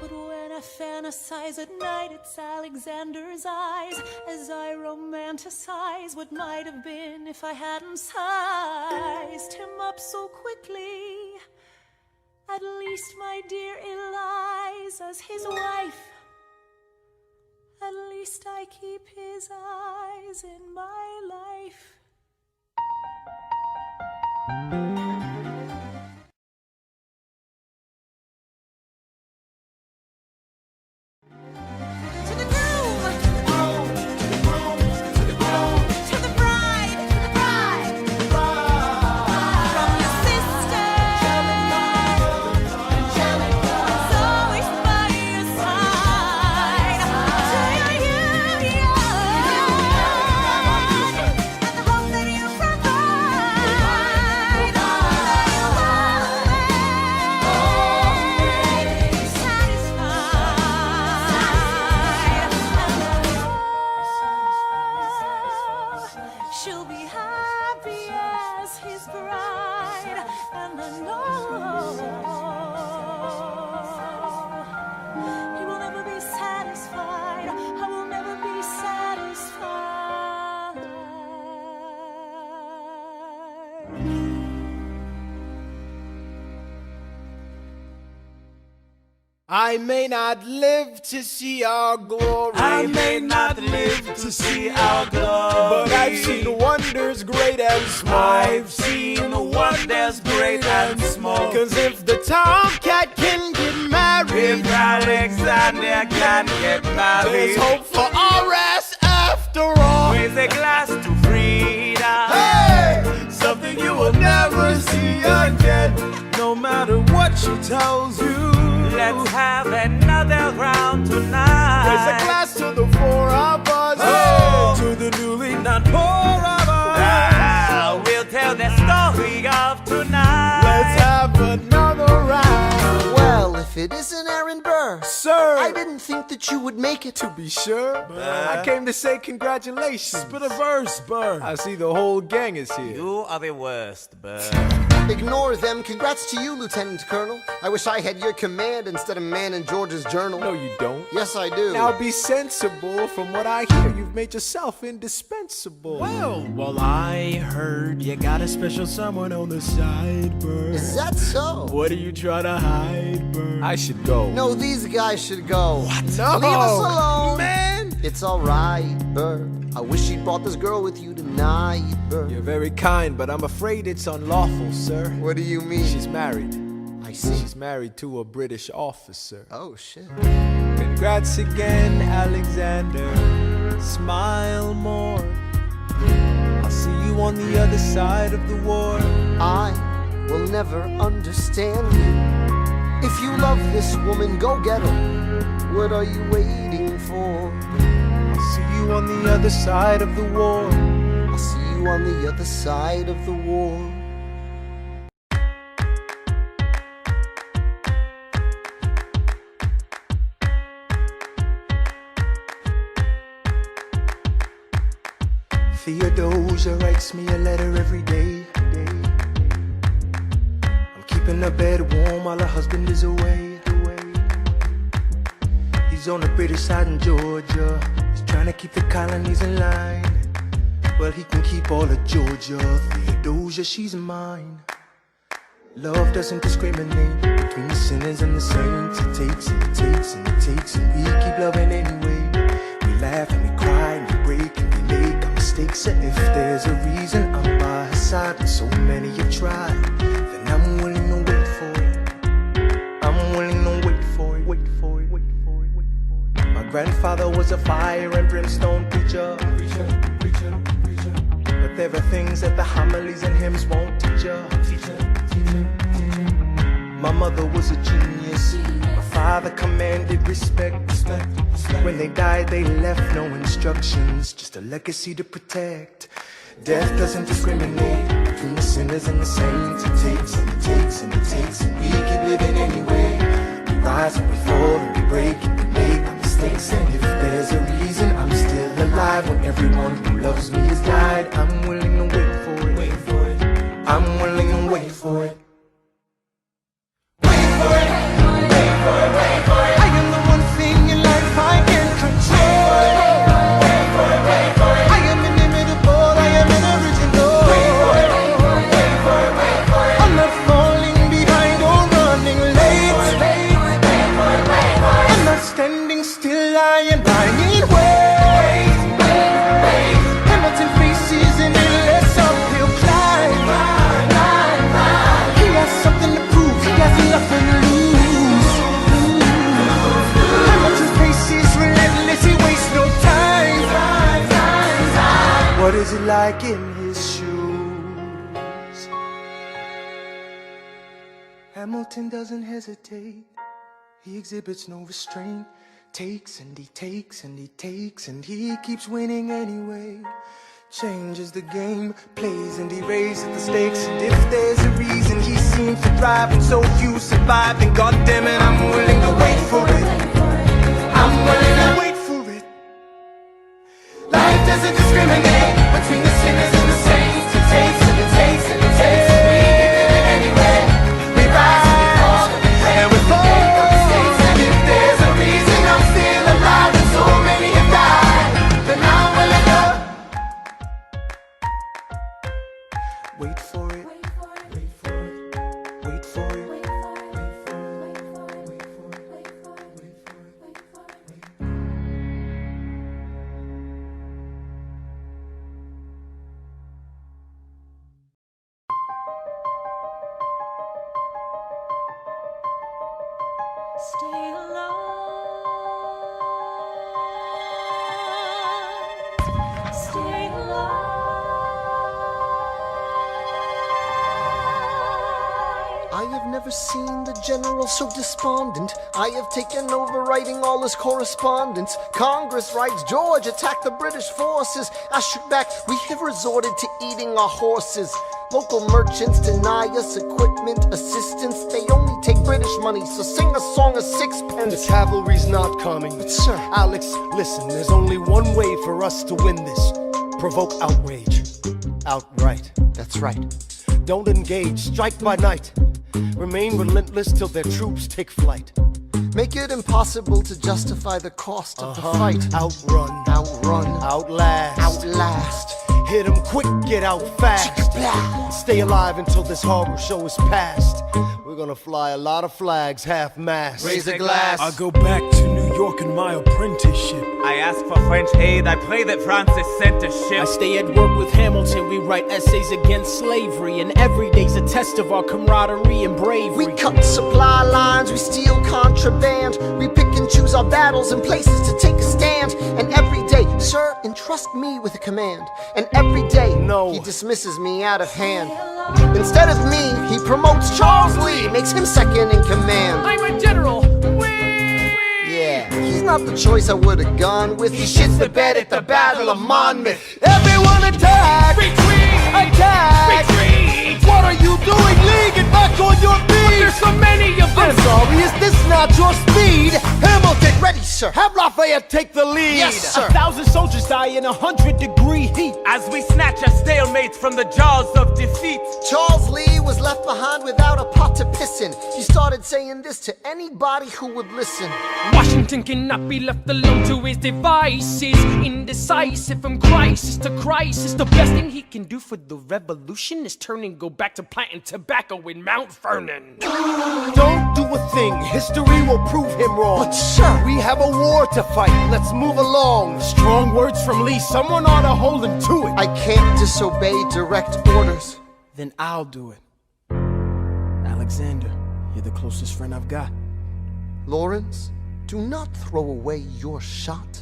[SPEAKER 6] But when I fantasize at night, it's Alexander's eyes as I romanticize what might have been if I hadn't sized him up so quickly. At least, my dear Eliza's his wife. At least I keep his eyes in my life. To the groom, to the bride, from your sister. Always by your side, to your union, and the hope that you provide. Satisfied, she'll be happy as his bride, and I know he will never be satisfied. I will never be satisfied.
[SPEAKER 5] I may not live to see our glory.
[SPEAKER 1] I may not live to see our glory,
[SPEAKER 5] but I've seen wonders great and small.
[SPEAKER 1] I've seen wonders great and small.
[SPEAKER 5] Cause if the tomcat can get married,
[SPEAKER 1] If Alexander can get married,
[SPEAKER 5] there's hope for RS after all.
[SPEAKER 1] raise a glass to freedom.
[SPEAKER 5] Hey!
[SPEAKER 1] Something you will never see again, no matter what she tells you. Let's have another round tonight.
[SPEAKER 5] Raise a glass to the 4 of us.
[SPEAKER 1] Oh, to the newly not poor of us. We'll tell the story of tonight.
[SPEAKER 5] Let's have another round.
[SPEAKER 3] Well, if it isn't Aaron Burr,
[SPEAKER 5] Sir,
[SPEAKER 3] I didn't think that you would make it.
[SPEAKER 5] to be sure, I came to say congratulations.
[SPEAKER 1] Spit a verse, Burr.
[SPEAKER 5] I see the whole gang is here.
[SPEAKER 2] You are the worst, Burr.
[SPEAKER 3] Ignore them. Congrats to you, Lieutenant Colonel. I wish I had your command instead of man in George's journal.
[SPEAKER 5] No, you don't.
[SPEAKER 3] Yes, I do.
[SPEAKER 5] Now be sensible. From what I hear, you've made yourself indispensable.
[SPEAKER 1] Well, I heard you got a special someone on the side, Burr.
[SPEAKER 3] Is that so?
[SPEAKER 1] What are you trying to hide, Burr?
[SPEAKER 5] I should go.
[SPEAKER 3] No, these guys should go. What?
[SPEAKER 5] No.
[SPEAKER 3] Leave us alone.
[SPEAKER 5] Man!
[SPEAKER 3] It's alright, Burr. I wish you'd brought this girl with you tonight, Burr.
[SPEAKER 5] You're very kind, but I'm afraid it's unlawful, sir.
[SPEAKER 3] What do you mean?
[SPEAKER 5] She's married.
[SPEAKER 3] I see.
[SPEAKER 5] She's married to a British officer.
[SPEAKER 3] Oh, shit.
[SPEAKER 5] Congrats again, Alexander. Smile more. I'll see you on the other side of the war.
[SPEAKER 3] I will never understand you. If you love this woman, go get her. What are you waiting for?
[SPEAKER 5] I'll see you on the other side of the war.
[SPEAKER 3] I'll see you on the other side of the war.
[SPEAKER 5] Theodosia writes me a letter every day. I'm keeping her bed warm while her husband is away. He's on the British side in Georgia. He's trying to keep the colonies in line. Well, he can keep all of Georgia. Theodosia, she's mine. Love doesn't discriminate between the sinners and the saints. It takes and it takes and it takes, and we keep loving anyway. We laugh and we cry and we break and we make our mistakes. And if there's a reason I'm by her side, and so many have tried, then I'm willing to wait for it. I'm willing to wait for it. Wait for it. Wait for it. Wait for it. My grandfather was a fire and brimstone preacher. But there are things that the homilies and hymns won't teach ya. My mother was a genius. My father commanded respect. When they died, they left no instructions, just a legacy to protect. Death doesn't discriminate between the sinners and the saints. It takes and it takes and it takes, and we keep living anyway. We rise and we fall and we break and we make our mistakes. And if there's a reason I'm still alive when everyone who loves me has died, I'm willing to wait for it. Wait for it. I'm willing to wait for it. I am the one thing in life I can control. I am inimitable, I am an original. I'm not falling behind or running late. I'm not standing still, I am lying wait. Hamilton faces an endless uphill climb. He has something to prove, he has nothing to lose. What is it like in his shoes? Hamilton doesn't hesitate. He exhibits no restraint. Takes and he takes and he takes, and he keeps winning anyway. Changes the game, plays and he raises the stakes. And if there's a reason he seems to thrive and so few survive, then goddammit, I'm willing to wait for it. I'm willing to wait for it. Life doesn't discriminate between the sinners and the saints. It takes and it takes and it takes, and we keep living anyway. We rise and we fall and we make our mistakes. And if there's a reason I'm still alive and so many have died, then I'm willing to wait for it. Wait for it. Wait for it. Wait for
[SPEAKER 4] Stay alive. Stay alive.
[SPEAKER 3] I have never seen the general so despondent. I have taken over writing all his correspondence. Congress writes, George attacked the British forces. I shoot back, we have resorted to eating our horses. Local merchants deny us equipment, assistance. They only take British money, so sing a song of sixpence.
[SPEAKER 10] The cavalry's not coming.
[SPEAKER 3] But sir,
[SPEAKER 10] Alex, listen, there's only one way for us to win this. Provoke outrage. Outright.
[SPEAKER 3] that's right.
[SPEAKER 10] Don't engage, strike by night. Remain relentless till their troops take flight.
[SPEAKER 3] Make it impossible to justify the cost of the fight.
[SPEAKER 10] Outrun.
[SPEAKER 3] Outrun.
[SPEAKER 10] Outlast.
[SPEAKER 3] Outlast.
[SPEAKER 10] Hit 'em quick, get out fast. Stay alive until this horror show is past. We're gonna fly a lot of flags, half-mast.
[SPEAKER 3] Raise a glass.
[SPEAKER 1] I go back to New York in my apprenticeship.
[SPEAKER 2] I ask for French aid, I pray that Francis sent a ship.
[SPEAKER 11] I stay at work with Hamilton, we write essays against slavery, and every day's a test of our camaraderie and bravery.
[SPEAKER 3] We cut supply lines, we steal contraband. We pick and choose our battles and places to take a stand. And every day, sir, entrust me with a command. And every day,
[SPEAKER 10] no,
[SPEAKER 3] he dismisses me out of hand. Instead of me, he promotes Charles Lee, makes him second in command.
[SPEAKER 11] I'm a general.
[SPEAKER 3] Yeah, he's not the choice I would've gone with. He shits the bed at the Battle of Monmouth.
[SPEAKER 10] Everyone attack!
[SPEAKER 11] Retreat!
[SPEAKER 10] Attack!
[SPEAKER 11] Retreat!
[SPEAKER 10] What are you doing, Lee? Get back on your feet!
[SPEAKER 11] There's so many of them!
[SPEAKER 10] I'm sorry, is this not your speed? Hamilton,
[SPEAKER 3] Ready, sir.
[SPEAKER 10] Have Lafayette take the lead.
[SPEAKER 3] Yes, sir.
[SPEAKER 11] 1,000 soldiers die in 100-degree heat.
[SPEAKER 2] As we snatch our stalemates from the jaws of defeat.
[SPEAKER 3] Charles Lee was left behind without a pot to piss in. He started saying this to anybody who would listen.
[SPEAKER 7] Washington cannot be left alone to his devices. Indecisive from crisis to crisis. The best thing he can do for the revolution is turn and go back to planting tobacco in Mount Vernon.
[SPEAKER 10] Don't do a thing, history will prove him wrong.
[SPEAKER 3] But sir,
[SPEAKER 10] we have a war to fight, let's move along.
[SPEAKER 11] Strong words from Lee, someone ought to hold him to it.
[SPEAKER 3] I can't disobey direct orders.
[SPEAKER 11] Then I'll do it. Alexander, you're the closest friend I've got.
[SPEAKER 3] Lawrence, do not throw away your shot.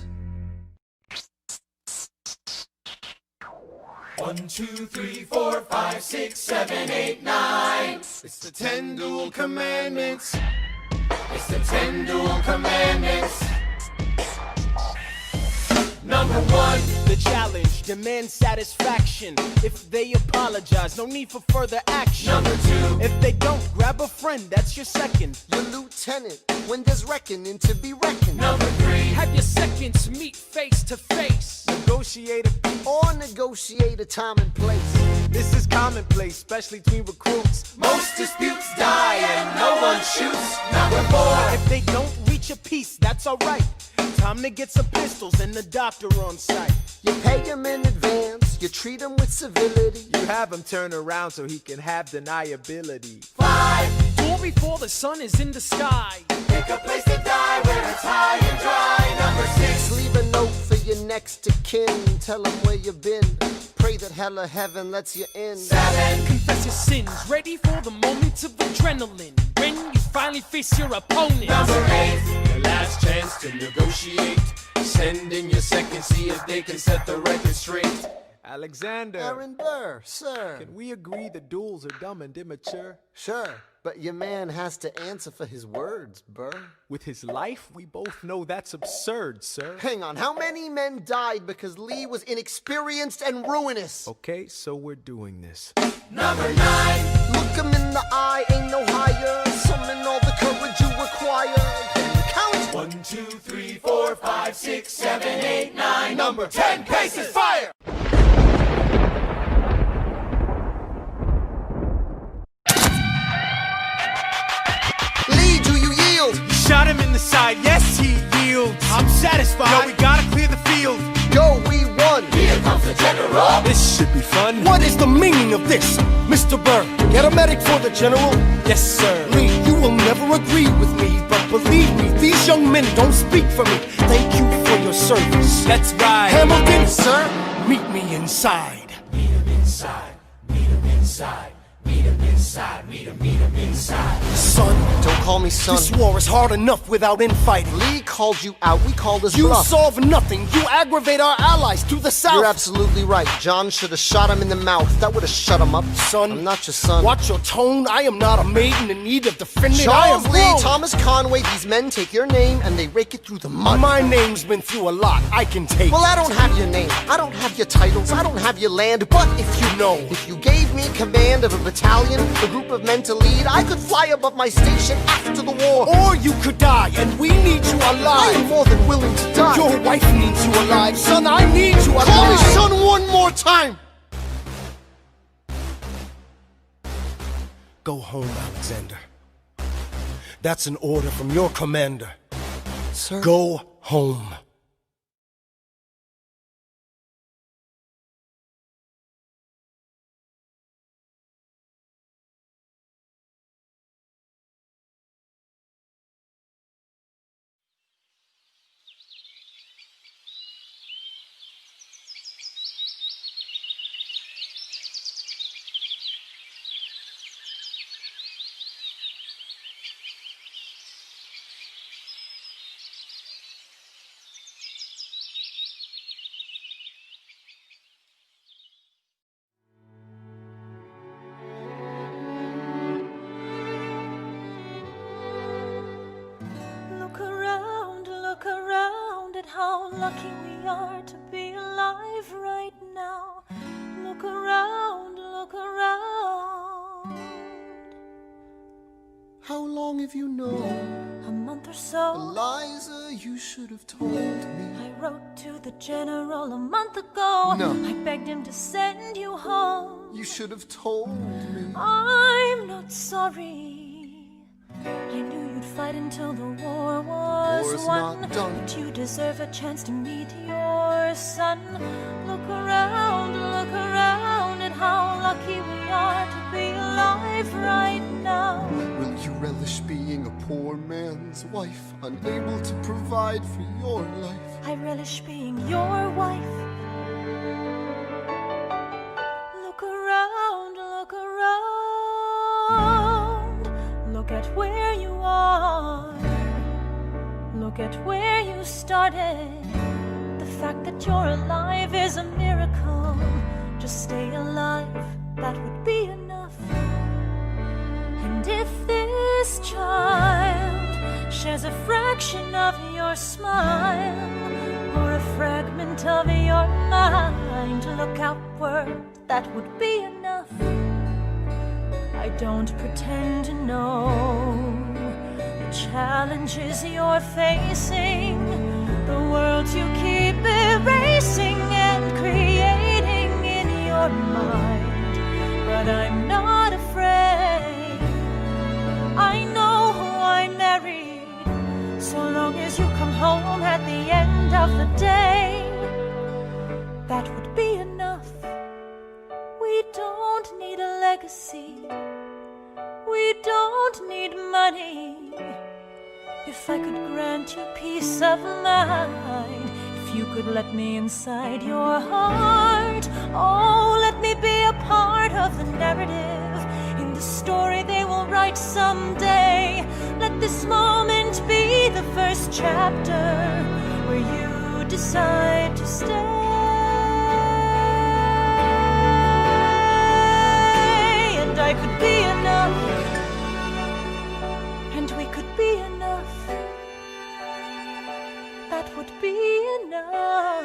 [SPEAKER 8] 1, 2, 3, 4, 5, 6, 7, 8, 9.
[SPEAKER 10] It's the 10 dual commandments.
[SPEAKER 8] It's the 10 dual commandments. Number 1.
[SPEAKER 11] The challenge, demand satisfaction. If they apologize, no need for further action.
[SPEAKER 8] Number 2.
[SPEAKER 11] If they don't, grab a friend, that's your second.
[SPEAKER 3] Your lieutenant, when there's reckoning to be reckoned.
[SPEAKER 8] Number 3.
[SPEAKER 7] Have your seconds meet face to face.
[SPEAKER 11] Negotiate a peace.
[SPEAKER 3] Or negotiate a time and place.
[SPEAKER 11] This is commonplace, especially between recruits.
[SPEAKER 8] Most disputes die and no one shoots. Number 4.
[SPEAKER 11] If they don't reach a peace, that's alright. Time to get some pistols and the doctor on site.
[SPEAKER 3] You pay him in advance, you treat him with civility.
[SPEAKER 11] You have him turn around so he can have deniability.
[SPEAKER 8] 5.
[SPEAKER 7] Or before the sun is in the sky.
[SPEAKER 8] Pick a place to die where it's high and dry. Number 6.
[SPEAKER 3] Leave a note for your next of kin. Tell him where you've been. Pray that hell or heaven lets you in.
[SPEAKER 8] 7.
[SPEAKER 7] Confess your sins, ready for the moments of adrenaline. When you finally face your opponent.
[SPEAKER 8] Number 8.
[SPEAKER 1] Your last chance to negotiate. Send in your second, see if they can set the record straight.
[SPEAKER 11] Alexander,
[SPEAKER 3] Aaron Burr, sir.
[SPEAKER 11] can we agree the duels are dumb and immature?
[SPEAKER 3] Sure, but your man has to answer for his words, Burr.
[SPEAKER 11] With his life, we both know that's absurd, sir.
[SPEAKER 3] Hang on, how many men died because Lee was inexperienced and ruinous?
[SPEAKER 11] Okay, so we're doing this.
[SPEAKER 8] Number 9.
[SPEAKER 3] Look him in the eye, ain't no higher. Summon all the courage you require. Then count.
[SPEAKER 8] 1, 2, 3, 4, 5, 6, 7, 8, 9. Number 10. Paces. Fire.
[SPEAKER 3] Lee, do you yield?
[SPEAKER 11] Shot him in the side, yes, he yields. I'm satisfied. Yo, we gotta clear the field.
[SPEAKER 3] Go, we won.
[SPEAKER 8] Here comes the general.
[SPEAKER 11] This should be fun.
[SPEAKER 10] What is the meaning of this, Mr. Burr? Get a medic for the general.
[SPEAKER 11] Yes, sir.
[SPEAKER 10] Lee, you will never agree with me, but believe me, these young men don't speak for me. Thank you for your service.
[SPEAKER 11] That's right.
[SPEAKER 10] Hamilton,
[SPEAKER 3] Sir?
[SPEAKER 10] meet me inside.
[SPEAKER 8] Meet him inside. Meet him inside. Meet him inside. Meet him inside.
[SPEAKER 10] Son,
[SPEAKER 3] Don't call me son.
[SPEAKER 10] this war is hard enough without infighting.
[SPEAKER 3] Lee called you out, we called his
[SPEAKER 10] You
[SPEAKER 3] bluff.
[SPEAKER 10] solve nothing. You aggravate our allies to the south.
[SPEAKER 3] You're absolutely right. John should have shot him in the mouth. That would have shut him up.
[SPEAKER 10] Son,
[SPEAKER 3] I'm not your son.
[SPEAKER 10] Watch your tone. I am not a maiden in need of defending. I am
[SPEAKER 3] Charles Lee,
[SPEAKER 10] wrong.
[SPEAKER 3] Thomas Conway, these men take your name and they rake it through the mud.
[SPEAKER 10] My name's been through a lot. I can take.
[SPEAKER 3] Well, I don't have your name. I don't have your titles. I don't have your land. But if you
[SPEAKER 10] know,
[SPEAKER 3] if you gave me command of a battalion, a group of men to lead, I could fly above my station after the war.
[SPEAKER 10] Or you could die, and we need you
[SPEAKER 3] I am
[SPEAKER 10] alive.
[SPEAKER 3] more than willing to die.
[SPEAKER 10] Your wife needs you alive. Son, I need you alive.
[SPEAKER 3] Call me son one more time.
[SPEAKER 10] Go home, Alexander. That's an order from your commander.
[SPEAKER 3] Sir?
[SPEAKER 10] Go home.
[SPEAKER 4] Look around at how lucky we are to be alive right now. Look around, look around.
[SPEAKER 3] How long have you known
[SPEAKER 4] A month or so.
[SPEAKER 3] Eliza you should have told me.
[SPEAKER 4] I wrote to the general a month ago.
[SPEAKER 3] No.
[SPEAKER 4] I begged him to send you home.
[SPEAKER 3] You should have told me.
[SPEAKER 4] I'm not sorry. I knew you'd fight until the war was
[SPEAKER 3] War's
[SPEAKER 4] won.
[SPEAKER 3] not done.
[SPEAKER 4] But you deserve a chance to meet your son. Look around at how lucky we are to be alive right now.
[SPEAKER 3] Will you relish being a poor man's wife, unable to provide for your life?
[SPEAKER 4] I relish being your wife. Look around, look at where you are. Look at where you started. The fact that you're alive is a miracle. Just stay alive, that would be enough. And if this child shares a fraction of your smile, or a fragment of your mind, look outward, that would be enough. I don't pretend to know the challenges you're facing, the world you keep erasing and creating in your mind. But I'm not afraid. I know who I married. So long as you come home at the end of the day, that would be enough. We don't need a legacy. We don't need money. If I could grant you peace of mind, if you could let me inside your heart, oh, let me be a part of the narrative in the story they will write someday. Let this moment be the first chapter where you decide to stay. And I could be enough, and we could be enough. That would be enough.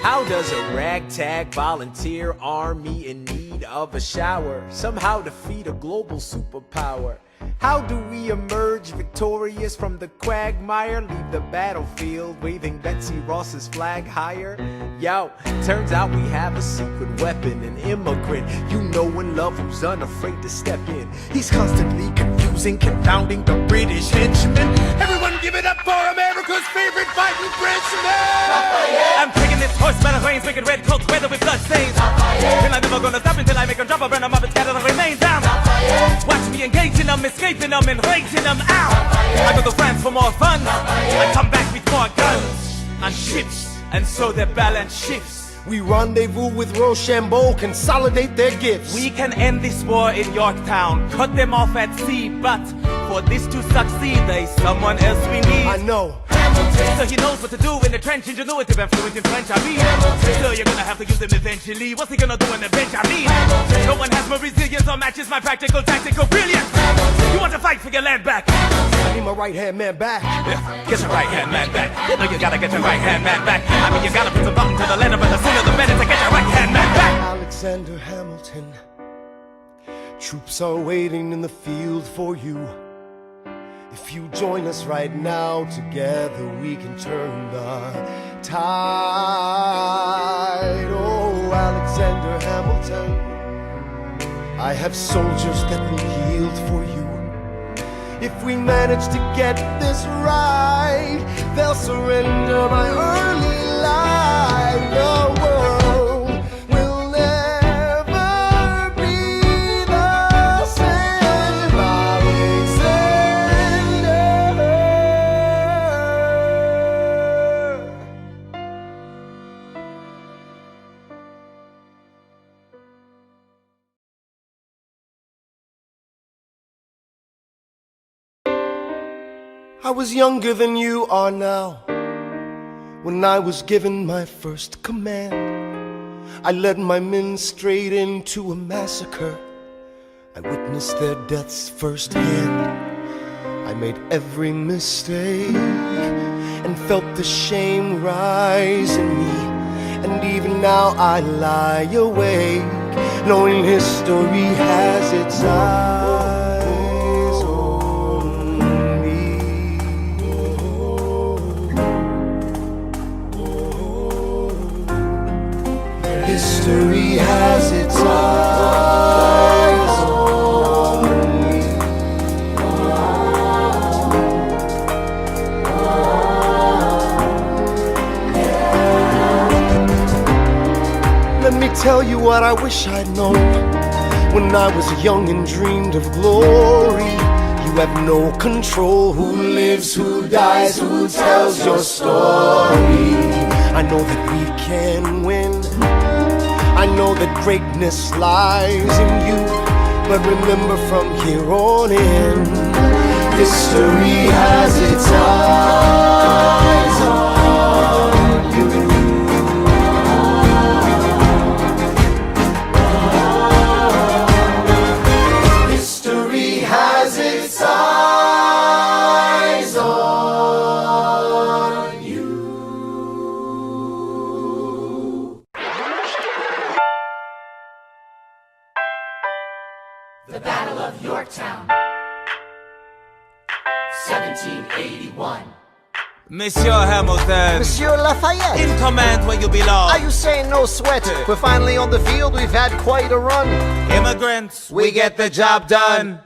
[SPEAKER 1] How does a ragtag volunteer army in need of a shower somehow defeat a global superpower? How do we emerge victorious from the quagmire? Leave the battlefield waving Betsy Ross's flag higher? Yo, turns out we have a secret weapon, an immigrant you know and love who's unafraid to step in. He's constantly confusing, confounding the British henchmen. Everyone give it up for America's favorite fighting Frenchman!
[SPEAKER 2] I'm taking this horse by the reins, making red coats weather with blood stains. And I'm never gonna stop until I make them drop, burn them up and scatter the remains down. Watch me engaging them, escaping them, and raising them out. I go to France for more fun. I come back with more guns and ships, and so their balance shifts.
[SPEAKER 10] We rendezvous with Rochambeau, consolidate their gifts.
[SPEAKER 2] We can end this war in Yorktown, cut them off at sea, but for this to succeed, there's someone else we need.
[SPEAKER 10] I know.
[SPEAKER 2] So he knows what to do in the trench, ingenuitive and fluent in French, I mean. So you're gonna have to use him eventually. What's he gonna do in the bench, I mean? No one has more resilience or matches my practical, tactical brilliance. You want to fight for your land back?
[SPEAKER 10] I need my right-hand man back.
[SPEAKER 2] Yeah, get your right-hand man back. You know you gotta get your right-hand man back. I mean, you gotta put some thought into the letter, but the sooner the better to get your right-hand man back.
[SPEAKER 10] Alexander Hamilton, troops are waiting in the field for you. If you join us right now, together we can turn the tide. Oh, Alexander Hamilton, I have soldiers that will yield for you. If we manage to get this right, they'll surrender my early life. The world will never be the same. I was younger than you are now when I was given my first command. I led my men straight into a massacre. I witnessed their deaths firsthand. I made every mistake and felt the shame rise in me. And even now I lie awake, knowing history has its eyes on me. History has its eyes on me. Let me tell you what I wish I'd known when I was young and dreamed of glory. You have no control who lives, who dies, who tells your story. I know that we can win, I know that greatness lies in you, but remember from here on in, history has its eyes on you. History has its eyes on you.
[SPEAKER 8] The Battle of Yorktown, 1781.
[SPEAKER 2] Monsieur Hamilton,
[SPEAKER 9] Monsieur Lafayette,
[SPEAKER 2] in command where you belong.
[SPEAKER 9] are you saying no sweat? We're finally on the field, we've had quite a run.
[SPEAKER 2] Immigrants, we get the job done.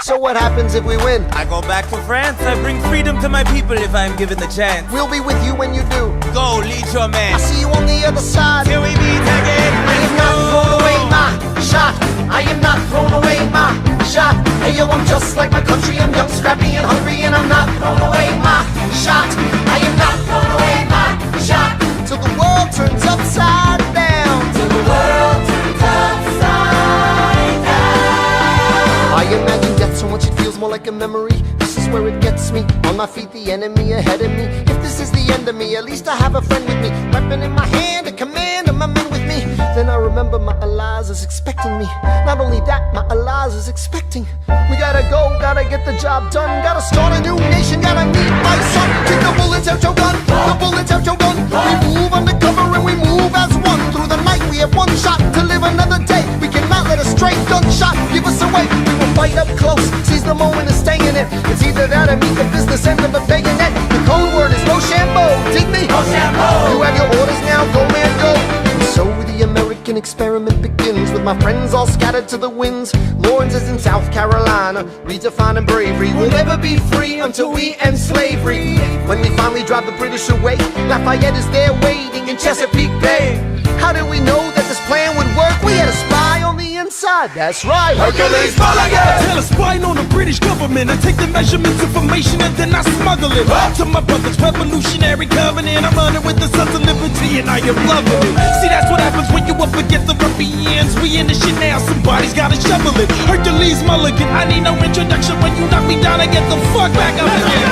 [SPEAKER 9] So what happens if we win?
[SPEAKER 2] I go back to France, I bring freedom to my people if I'm given the chance.
[SPEAKER 9] We'll be with you when you do.
[SPEAKER 2] Go, lead your man.
[SPEAKER 9] I'll see you on the other side.
[SPEAKER 2] Till we meet again.
[SPEAKER 9] I am not thrown away my shot. I am not thrown away my shot. Hey yo, I'm just like my country. I'm young, scrappy, and hungry, and I'm not thrown away my shot. I am not thrown away my shot. Till the world turns upside down.
[SPEAKER 8] Till the world turns upside down.
[SPEAKER 9] I imagine death so much it feels more like a memory. This is where it gets me. On my feet, the enemy ahead of me. If this is the end of me, at least I have a friend with me. Weapon in my hand, a command of my men with me. Then I remember my Eliza is expecting me. Not only that, my Eliza is expecting. We gotta go, gotta get the job done. Gotta start a new nation, gotta meet my son. Take the bullets out your gun, the bullets out your gun. We move undercover and we move as one. Through the night we have one shot to live another day. We cannot let a stray gunshot give us away. We will fight up close, seize the moment and stay in it. It's either that or meet the business end of a bayonet. The code word is Rochambeau, dig me? Rochambeau. You have your orders now, go man go. And so the American experiment begins, with my friends all scattered to the winds. Lawrence is in South Carolina, redefining bravery. We'll never be free until we end slavery. When we finally drive the British away, Lafayette is there waiting in Chesapeake Bay. How did we know that this plan would work? We had a spy on the inside, that's right.
[SPEAKER 8] Hercules Mulligan!
[SPEAKER 1] Tell a spying on the British government. I take the measurements, information, and then I smuggle it to my brother's revolutionary covenant. I'm running with the Sons of Liberty, and I am loving it. See, that's what happens when you up against the ruffians. We in the shit now, somebody's gotta shovel it. Hercules Mulligan, I need no introduction. When you knock me down, I get the fuck back up again.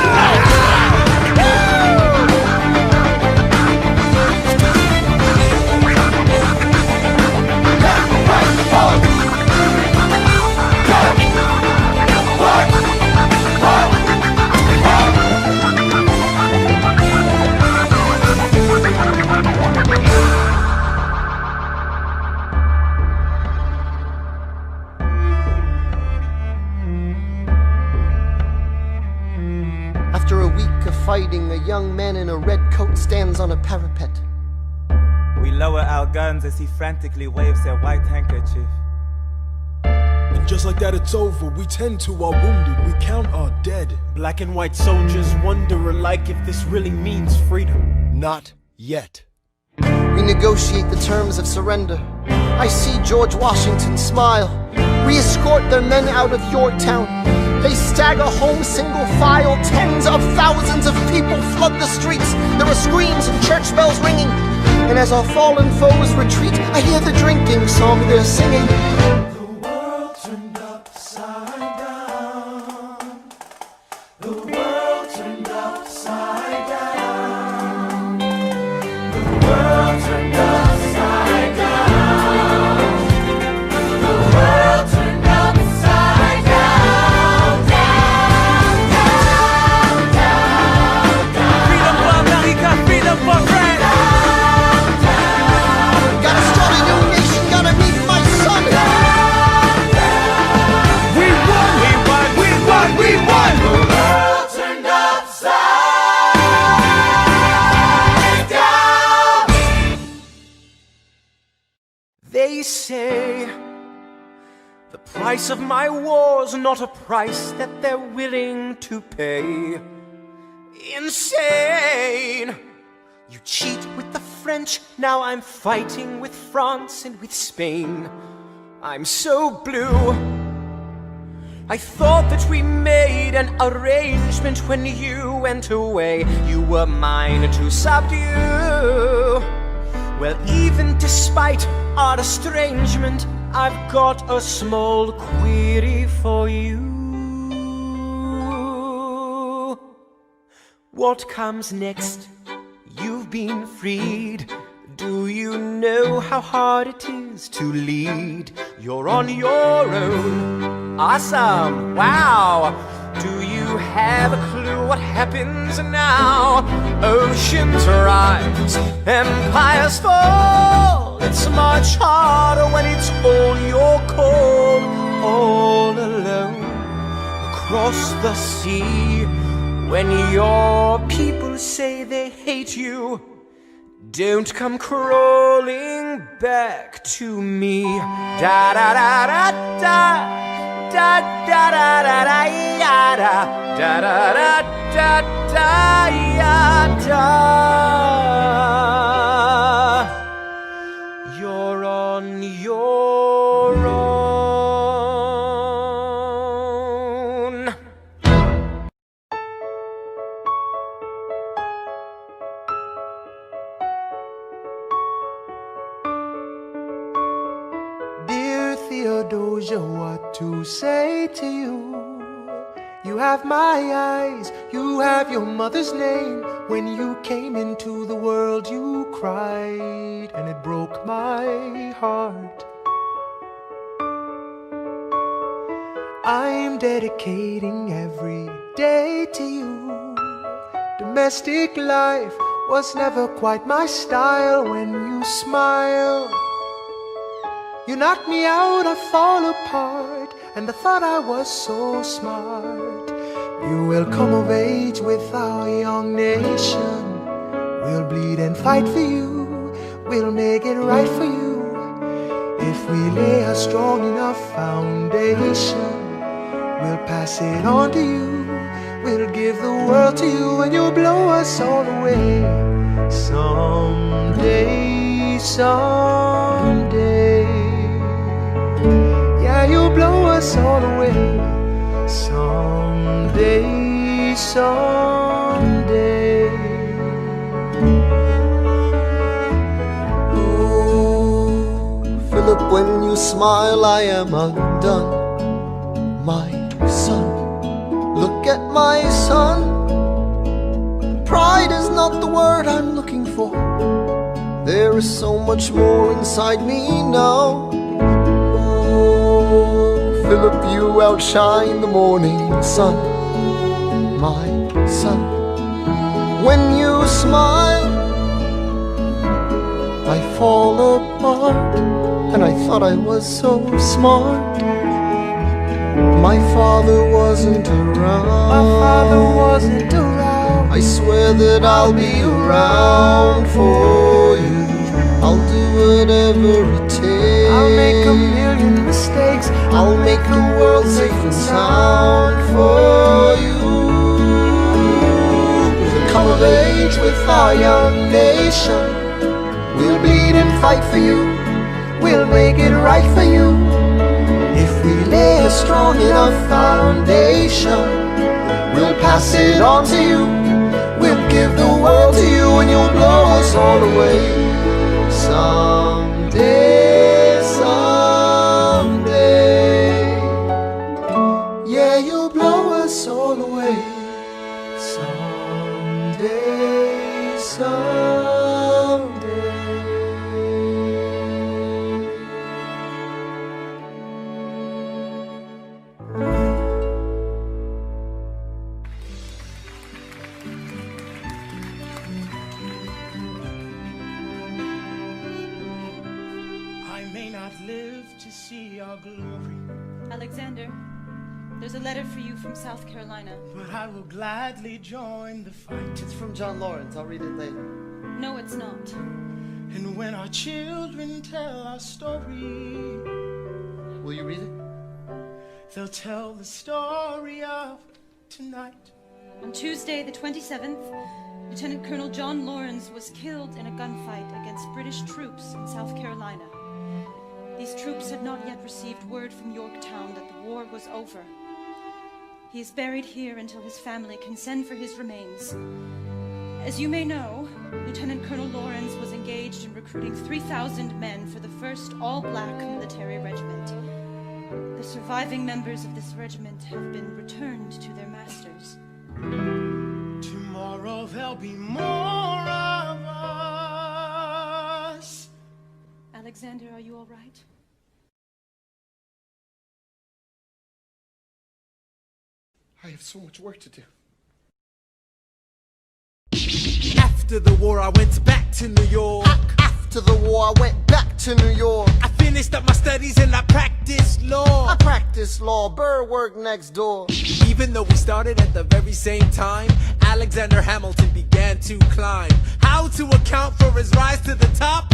[SPEAKER 9] After a week of fighting, a young man in a red coat stands on a parapet.
[SPEAKER 2] We lower our guns as he frantically waves their white handkerchief.
[SPEAKER 1] And just like that, it's over. We tend to our wounded, we count our dead.
[SPEAKER 11] Black and white soldiers wonder alike if this really means freedom.
[SPEAKER 1] Not yet.
[SPEAKER 9] We negotiate the terms of surrender. I see George Washington smile. We escort their men out of Yorktown. They stagger home single file. Tens of thousands of people flood the streets. There are screams and church bells ringing. And as our fallen foes retreat, I hear the drinking song they're singing.
[SPEAKER 8] The world turned upside down. The world turned upside down. The world turned upside down. The world turned upside down, down,
[SPEAKER 9] They say the price of my war's not a price that they're willing to pay. Insane! You cheat with the French, now I'm fighting with France and with Spain. I'm so blue. I thought that we made an arrangement when you went away. You were mine to subdue. Well, even despite our estrangement, I've got a small query for you. What comes next? You've been freed. Do you know how hard it is to lead? You're on your own. Awesome! Wow! Do you have a clue what happens now? Oceans rise, empires fall. It's much harder when it's all your call. All alone across the sea. When your people say they hate you, don't come crawling back to me. Da da da da da. Da da da da da ya da da da da da ya da. You're on your own.
[SPEAKER 3] Dear Theodosia, what to say to you? You have my eyes, you have your mother's name. When you came into the world you cried, and it broke my heart. I'm dedicating every day to you. Domestic life was never quite my style. When you smile, you knock me out, I fall apart, and I thought I was so smart. You will come of age with our young nation. We'll bleed and fight for you. We'll make it right for you. If we lay a strong enough foundation, we'll pass it on to you. We'll give the world to you, and you'll blow us all away. Someday, someday. Yeah, you'll blow us all away. Someday, someday.
[SPEAKER 10] Oh, Philip, when you smile, I am undone. My son, look at my son. Pride is not the word I'm looking for. There is so much more inside me now. Philip, you outshine the morning sun, my son. When you smile, I fall apart, and I thought I was so smart. My father wasn't around.
[SPEAKER 3] My father wasn't around.
[SPEAKER 10] I swear that I'll be around for you. I'll do whatever it takes.
[SPEAKER 3] I'll make a million mistakes.
[SPEAKER 10] I'll make the world safe and sound for you. We'll come of age with our young nation. We'll bleed and fight for you. We'll make it right for you. If we lay a strong enough foundation, we'll pass it on to you. We'll give the world to you, and you'll blow us all away. Someday, someday. Yeah, you'll blow us all away. Someday, someday.
[SPEAKER 11] Your glory.
[SPEAKER 6] Alexander, there's a letter for you from South Carolina.
[SPEAKER 11] But I will gladly join the fight.
[SPEAKER 10] It's from John Lawrence. I'll read it later.
[SPEAKER 6] No, it's not.
[SPEAKER 3] And when our children tell our story, will you read it? They'll tell the story of tonight.
[SPEAKER 6] On Tuesday, the 27th, Lieutenant Colonel John Lawrence was killed in a gunfight against British troops in South Carolina. These troops had not yet received word from Yorktown that the war was over. He is buried here until his family can send for his remains. As you may know, Lieutenant Colonel Lawrence was engaged in recruiting 3,000 men for the 1st all-black military regiment. The surviving members of this regiment have been returned to their masters.
[SPEAKER 3] Tomorrow there'll be more of us.
[SPEAKER 6] Alexander, are you all right?
[SPEAKER 3] I have so much work to do.
[SPEAKER 1] After the war, I went back to New York.
[SPEAKER 3] After the war, I went back to New York.
[SPEAKER 1] I finished up my studies and I practiced law.
[SPEAKER 3] I practiced law, Burr worked next door.
[SPEAKER 1] Even though we started at the very same time, Alexander Hamilton began to climb. How to account for his rise to the top?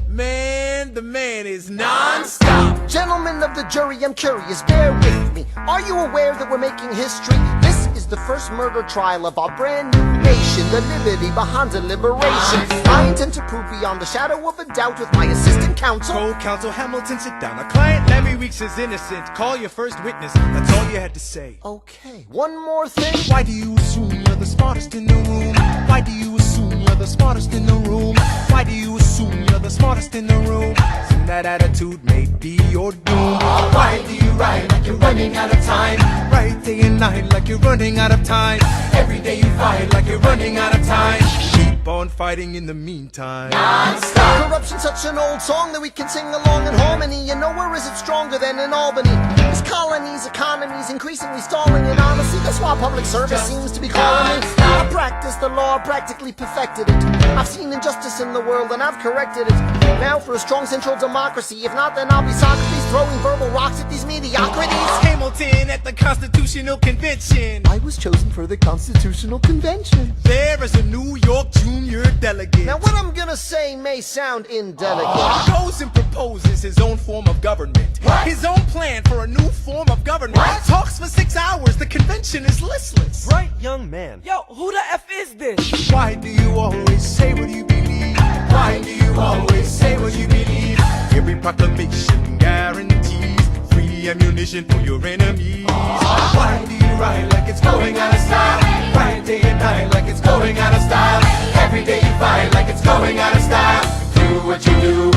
[SPEAKER 1] Man, the man is non-stop.
[SPEAKER 3] Gentlemen of the jury, I'm curious, bear with me. Are you aware that we're making history? This is the first murder trial of our brand new nation, the liberty behind deliberation. I intend to prove beyond the shadow of a doubt with my assistant counsel.
[SPEAKER 1] Co-counsel Hamilton, sit down. Our client Lemmy Weeks is innocent. Call your first witness. That's all you had to say.
[SPEAKER 3] Okay, one more thing.
[SPEAKER 1] Why do you assume you're the smartest in the room? Why do you assume you're the smartest in the room? Why do you assume you're the smartest in the room? Soon that attitude may be your doom.
[SPEAKER 8] Why do you write like you're running out of time?
[SPEAKER 1] Right day and night like you're running out of time.
[SPEAKER 8] Every day you fight like you're running out of time.
[SPEAKER 1] Keep on fighting in the meantime.
[SPEAKER 8] Non-stop.
[SPEAKER 3] Corruption's such an old song that we can sing along in harmony. You know, where is it stronger than in Albany? This colony's economy's increasingly stalling, and honestly, that's why public service seems to be calling me. I practiced the law, practically perfected it. I've seen injustice in the world and I've corrected it. Now for a strong central democracy. If not, then I'll be Socrates throwing verbal rocks at these mediocrities.
[SPEAKER 1] Hamilton at the Constitutional Convention.
[SPEAKER 3] I was chosen for the Constitutional Convention.
[SPEAKER 1] There is a New York junior delegate.
[SPEAKER 3] Now what I'm gonna say may sound indelicate.
[SPEAKER 1] He goes and proposes his own form of government. His own plan for a new form of government. Talks for 6 hours, the convention is listless.
[SPEAKER 9] Right, young man.
[SPEAKER 7] Yo, who the F is this?
[SPEAKER 1] Why do you always say what you believe? Why do you always say what you believe? Every proclamation guarantees free ammunition for your enemies.
[SPEAKER 8] Why do you write like it's going out of style? Write day and night like it's going out of style. Every day you fight like it's going out of style. Do what you do.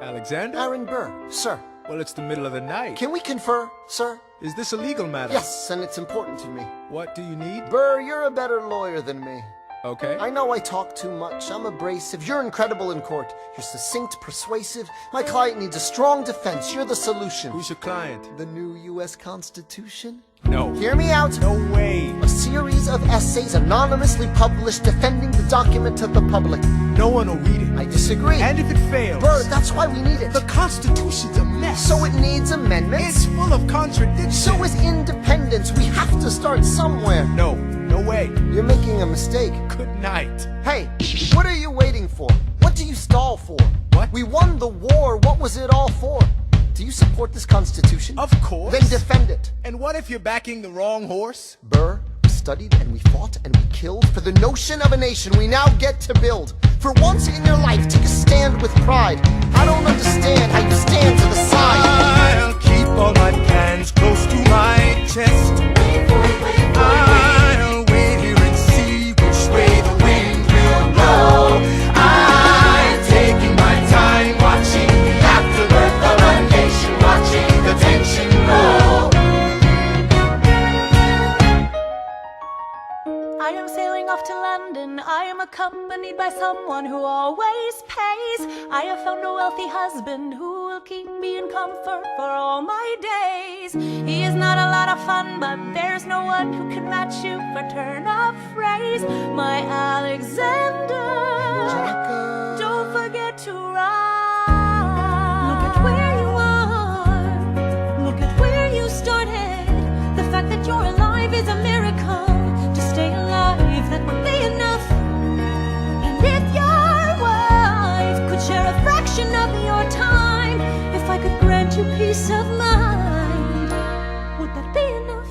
[SPEAKER 1] Alexander?
[SPEAKER 3] Aaron Burr, sir.
[SPEAKER 1] Well, it's the middle of the night.
[SPEAKER 3] Can we confer, sir?
[SPEAKER 1] Is this a legal matter?
[SPEAKER 3] Yes, and it's important to me.
[SPEAKER 1] What do you need?
[SPEAKER 3] Burr, you're a better lawyer than me.
[SPEAKER 1] Okay.
[SPEAKER 3] I know I talk too much. I'm abrasive. You're incredible in court. You're succinct, persuasive. My client needs a strong defense. You're the solution.
[SPEAKER 1] Who's your client?
[SPEAKER 3] The new U.S. Constitution?
[SPEAKER 1] No.
[SPEAKER 3] Hear me out.
[SPEAKER 1] No way.
[SPEAKER 3] A series of essays anonymously published defending the document to the public.
[SPEAKER 1] No one will read it.
[SPEAKER 3] I disagree.
[SPEAKER 1] And if it fails?
[SPEAKER 3] Burr, that's why we need it.
[SPEAKER 1] The Constitution's a mess.
[SPEAKER 3] So it needs amendments.
[SPEAKER 1] It's full of contradictions.
[SPEAKER 3] So is independence. We have to start somewhere.
[SPEAKER 1] No. No way.
[SPEAKER 3] You're making a mistake.
[SPEAKER 1] Good night.
[SPEAKER 3] Hey, what are you waiting for? What do you stall for?
[SPEAKER 1] What?
[SPEAKER 3] We won the war. What was it all for? Do you support this Constitution?
[SPEAKER 1] Of course.
[SPEAKER 3] Then defend it.
[SPEAKER 1] And what if you're backing the wrong horse?
[SPEAKER 3] Burr, we studied and we fought and we killed for the notion of a nation we now get to build. For once in your life, take a stand with pride. I don't understand how you stand to the side.
[SPEAKER 1] I'll keep all my plans close to my chest. I'll wait here and see which way the wind will blow. I'm taking my time watching the afterbirth of a nation, watching the tension grow.
[SPEAKER 6] I am sailing off to London. I am accompanied by someone who always pays. I have found a wealthy husband who will keep me in comfort for all my days. He is not a lot of fun, but there's no one who can match you for turn of phrase. My Alexander, don't forget to ride. Look at where you are. Look at where you started. The fact that you're alive is a miracle. To stay alive, that would be enough. And if you're
[SPEAKER 4] of your time. If I could grant you peace of mind, would that be enough?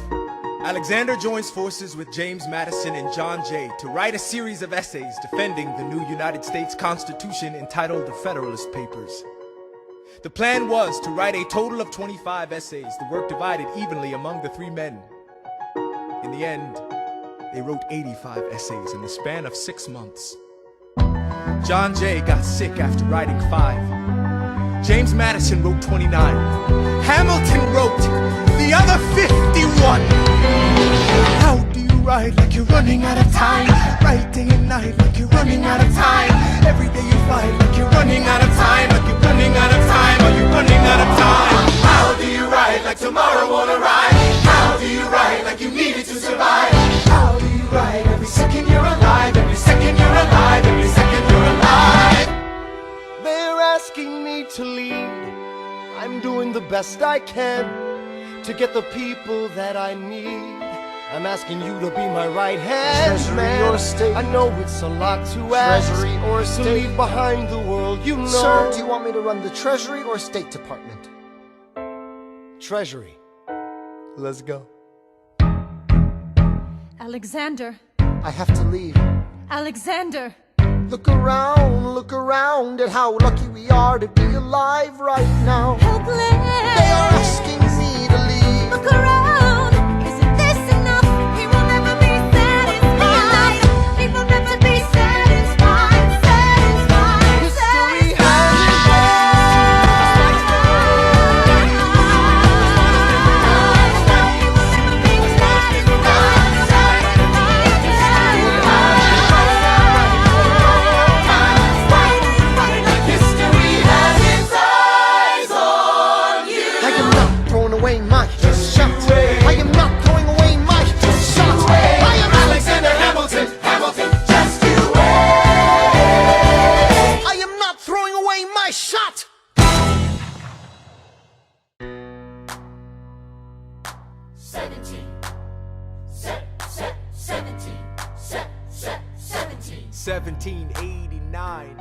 [SPEAKER 1] Alexander joins forces with James Madison and John Jay to write a series of essays defending the new United States Constitution entitled the Federalist Papers. The plan was to write a total of 25 essays, the work divided evenly among the three men. In the end, they wrote 85 essays in the span of 6 months. John Jay got sick after writing 5. James Madison wrote 29. Hamilton wrote the other 51. How do you write like you're running out of time? Write day and night like you're running out of time. Every day you fight like you're running out of time. Like you're running out of time. Are you running out of time?
[SPEAKER 8] How do you write like tomorrow won't arrive? How do you write like you need it to survive? How do you write every second you're alive? Every second you're alive. Every second you're alive.
[SPEAKER 10] They're asking me to lead. I'm doing the best I can to get the people that I need. I'm asking you to be my right hand,
[SPEAKER 3] Treasury
[SPEAKER 10] man.
[SPEAKER 3] or state?
[SPEAKER 10] I know it's a lot to ask.
[SPEAKER 3] Treasury or
[SPEAKER 10] to
[SPEAKER 3] state?
[SPEAKER 10] leave behind the world, you know.
[SPEAKER 3] Sir, do you want me to run the Treasury or State Department?
[SPEAKER 10] Treasury. Let's go.
[SPEAKER 4] Alexander,
[SPEAKER 3] I have to leave.
[SPEAKER 4] Alexander.
[SPEAKER 3] Look around at how lucky we are to be alive right now.
[SPEAKER 4] Helpless.
[SPEAKER 3] They are asking me to leave.
[SPEAKER 4] Look around. Isn't this enough? He will never be satisfied. He will never be satisfied. Satisfied.
[SPEAKER 3] History
[SPEAKER 1] Set. 1789.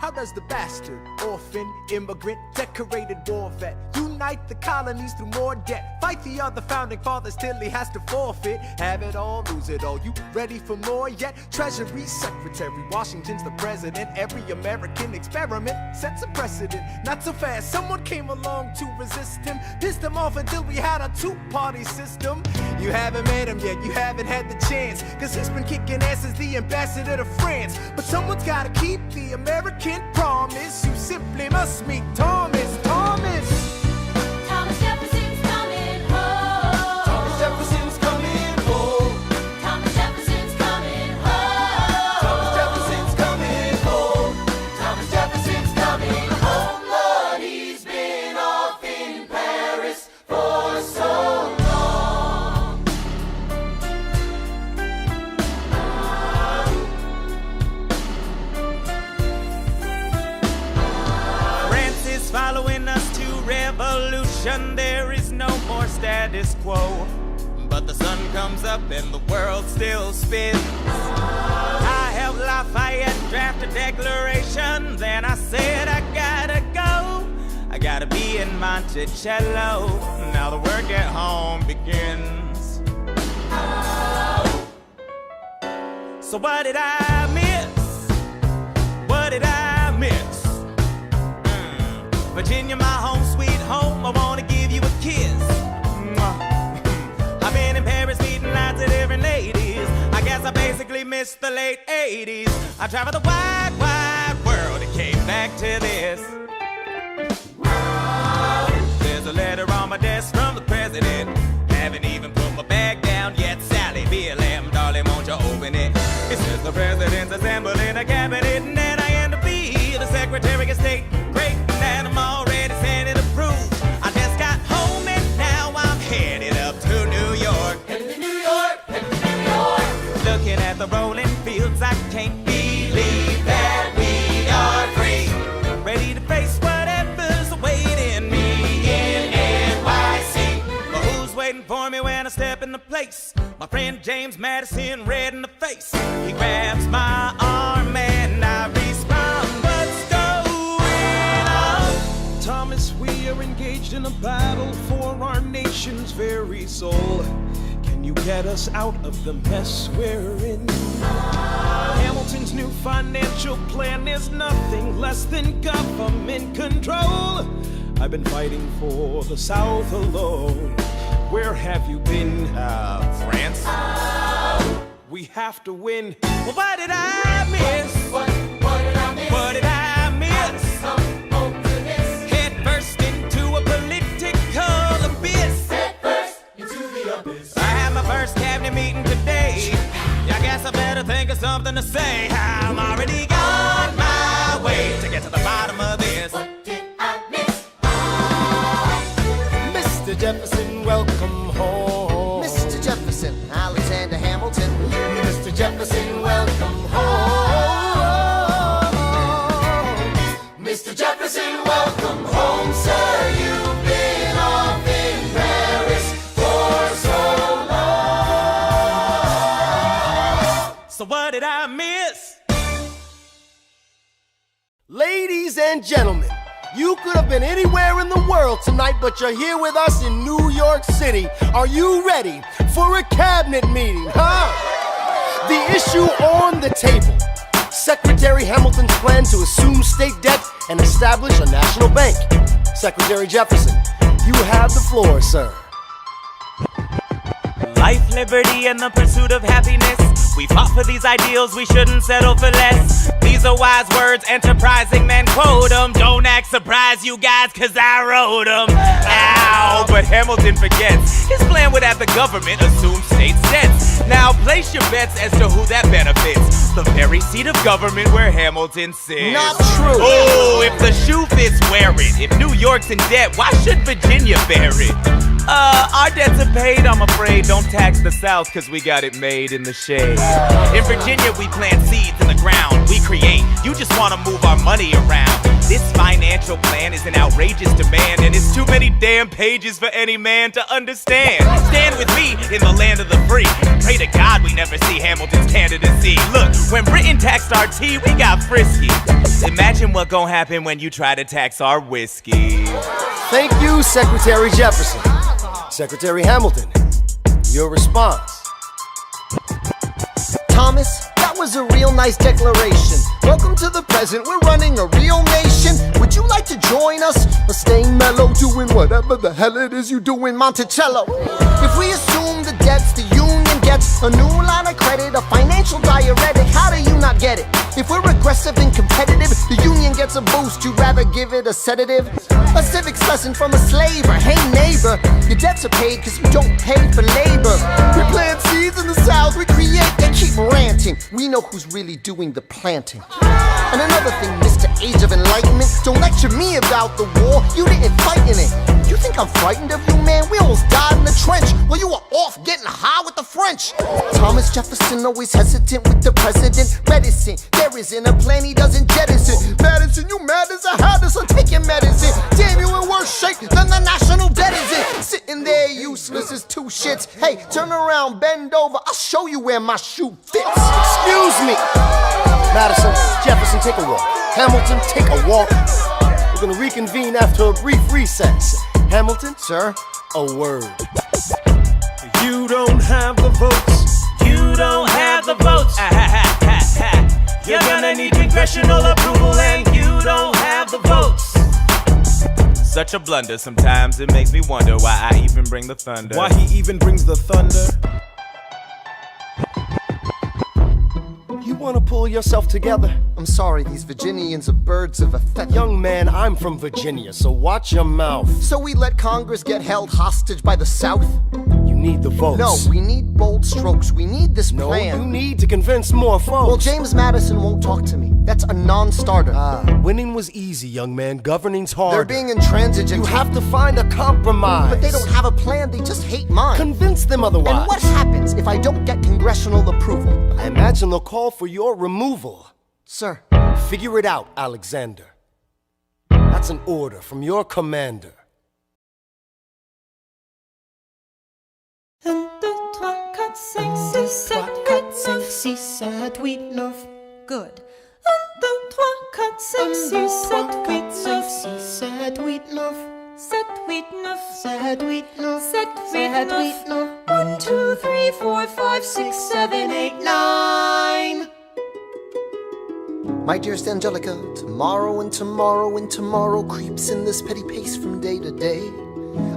[SPEAKER 1] How does the bastard, orphan, immigrant, decorated war vet unite the colonies through more debt? Fight the other founding fathers till he has to forfeit. Have it all, lose it all. You ready for more yet? Treasury Secretary, Washington's the president. Every American experiment sets a precedent. Not so fast, someone came along to resist him. Pissed him off until we had a two-party system. You haven't met him yet, you haven't had the chance, cause he's been kicking ass as the ambassador to France. But someone's gotta keep the American promise. You simply must meet Thomas.
[SPEAKER 4] Thomas Jefferson's coming home.
[SPEAKER 8] Thomas Jefferson's coming home.
[SPEAKER 4] Thomas Jefferson's coming home.
[SPEAKER 8] Thomas Jefferson's coming home. Thomas Jefferson's coming home. Lord, he's been off in Paris for so long.
[SPEAKER 2] France is following us to revolution. There is no more status quo. But the sun comes up and the world still spins. I helped Lafayette draft a declaration. Then I said I gotta go. I gotta be in Monticello. Now the work at home begins. So what did I miss? What did I miss? Virginia, my home sweet home, I wanna give you a kiss. I've been in Paris meeting lots of different ladies. I guess I basically missed the late 80s. I traveled the wide, wide world and came back to this. There's a letter on my desk from the president. Haven't even put my bag down yet. Sally, BLM, darling, won't you open it? It says the president's assembling a cabinet, and then I end up being the Secretary of State. Great, and I'm already sending approved. I just got home and now I'm headed up to New York.
[SPEAKER 8] Headed to New York, headed to New York.
[SPEAKER 2] Looking at the rolling fields, I can't believe that we are free. Ready to face whatever's awaiting me in NYC. But who's waiting for me when I step into place? My friend James Madison, red in the face. He grabs my arm and I respond, what's going on?
[SPEAKER 1] engaged in a battle for our nation's very soul. Can you get us out of the mess we're in? Hamilton's new financial plan is nothing less than government control. I've been fighting for the South alone. Where have you been?
[SPEAKER 2] France?
[SPEAKER 1] We have to win. Well, what did I miss?
[SPEAKER 8] What did I miss?
[SPEAKER 1] What did I miss? Head first into a political abyss.
[SPEAKER 8] Head first into the abyss.
[SPEAKER 2] I had my first cabinet meeting today. I guess I better think of something to say. I'm already on my way to get to the bottom of this.
[SPEAKER 8] What did I miss?
[SPEAKER 10] Mr. Jefferson, welcome home.
[SPEAKER 3] Mr. Jefferson, Alexander Hamilton.
[SPEAKER 10] Mr. Jefferson, welcome home.
[SPEAKER 8] Mr. Jefferson, welcome home, sir. You've been off in Paris for so long.
[SPEAKER 2] So what did I miss?
[SPEAKER 10] Ladies and gentlemen, you could have been anywhere in the world tonight, but you're here with us in New York City. Are you ready for a cabinet meeting, huh? The issue on the table: Secretary Hamilton's plan to assume state debt and establish a national bank. Secretary Jefferson, you have the floor, sir.
[SPEAKER 2] Life, liberty, and the pursuit of happiness. We fought for these ideals, we shouldn't settle for less. These are wise words, enterprising men quote them. Don't act surprised, you guys, cause I wrote them. Ow, but Hamilton forgets. His plan would have the government assume state debts. Now place your bets as to who that benefits. The very seat of government where Hamilton sits.
[SPEAKER 3] Not true.
[SPEAKER 2] Oh, if the shoe fits, wear it. If New York's in debt, why should Virginia bear it? Our debts are paid, I'm afraid. Don't tax the South, cause we got it made in the shade. In Virginia, we plant seeds in the ground. We create, you just wanna move our money around. This financial plan is an outrageous demand, and it's too many damn pages for any man to understand. Stand with me in the land of the free. Pray to God we never see Hamilton's candidacy. Look, when Britain taxed our tea, we got frisky. Imagine what gon' happen when you try to tax our whiskey.
[SPEAKER 10] Thank you, Secretary Jefferson. Secretary Hamilton, your response.
[SPEAKER 3] Thomas, that was a real nice declaration. Welcome to the present, we're running a real nation. Would you like to join us? Or stay mellow, doing whatever the hell it is you do in Monticello? If we assume the debts the union gets, a new line of credit, a financial diuretic, how do you not get it? If we're aggressive and competitive, the union gets a boost, you'd rather give it a sedative? A civics lesson from a slaver. Hey neighbor, your debts are paid cause you don't pay for labor. We plant seeds in the South, we create, they keep ranting. We know who's really doing the planting. And another thing, Mr. Age of Enlightenment, don't lecture me about the war, you didn't fight in it. You think I'm frightened of you, man? We almost died in the trench while you were off getting high with the French. Thomas Jefferson always hesitant with the president, reticent. There isn't a plan he doesn't jettison. Madison, you mad as a hatter, so take your medicine. Damn, you in worse shape than the national debt is in. Sitting there useless as two shits. Hey, turn around, bend over, I'll show you where my shoe fits.
[SPEAKER 10] Excuse me. Madison, Jefferson, take a walk. Hamilton, take a walk. We're gonna reconvene after a brief recess. Hamilton,
[SPEAKER 3] Sir?
[SPEAKER 10] a word.
[SPEAKER 1] You don't have the votes.
[SPEAKER 2] You don't have the votes. You're gonna need congressional approval, and you don't have the votes. Such a blunder, sometimes it makes me wonder why I even bring the thunder.
[SPEAKER 1] Why he even brings the thunder?
[SPEAKER 10] You wanna pull yourself together?
[SPEAKER 3] I'm sorry, these Virginians are birds of a feather.
[SPEAKER 10] Young man, I'm from Virginia, so watch your mouth.
[SPEAKER 3] So we let Congress get held hostage by the South?
[SPEAKER 10] You need the votes.
[SPEAKER 3] No, we need bold strokes. We need this
[SPEAKER 10] No,
[SPEAKER 3] plan.
[SPEAKER 10] you need to convince more folks.
[SPEAKER 3] Well, James Madison won't talk to me. That's a non-starter.
[SPEAKER 10] Winning was easy, young man. Governing's hard.
[SPEAKER 3] They're being intransigent.
[SPEAKER 10] You have to find a compromise.
[SPEAKER 3] But they don't have a plan. They just hate mine.
[SPEAKER 10] Convince them otherwise.
[SPEAKER 3] And what happens if I don't get congressional approval?
[SPEAKER 10] I imagine they'll call for your removal.
[SPEAKER 3] Sir.
[SPEAKER 10] Figure it out, Alexander. That's an order from your commander.
[SPEAKER 4] 1, 2, 3, 4, 5, 6, 7, 8, 9. Good. 1, 2, 3, 4, 5, 6, 7, 8, 9. 7, 8,
[SPEAKER 9] that we know. 1, 2, 3, 4, 5, 6, 7, 8, 9.
[SPEAKER 3] My dearest Angelica, tomorrow and tomorrow and tomorrow creeps in this petty pace from day to day.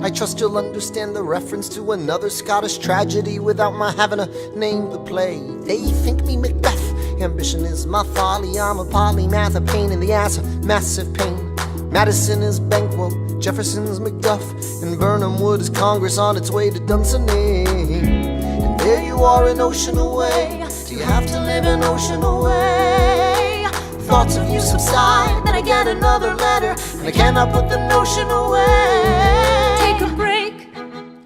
[SPEAKER 3] I trust you'll understand the reference to another Scottish tragedy without my having a name to play. They think me Macbeth, ambition is my folly. I'm a polymath, a pain in the ass, a massive pain. Madison is Banquo, Jefferson's Macduff, and Burnham Wood is Congress on its way to Dunsinane. And there you are an ocean away. Do you have to live an ocean away? Thoughts of you subside, then I get another letter, and I cannot put the notion away.
[SPEAKER 4] Take a break.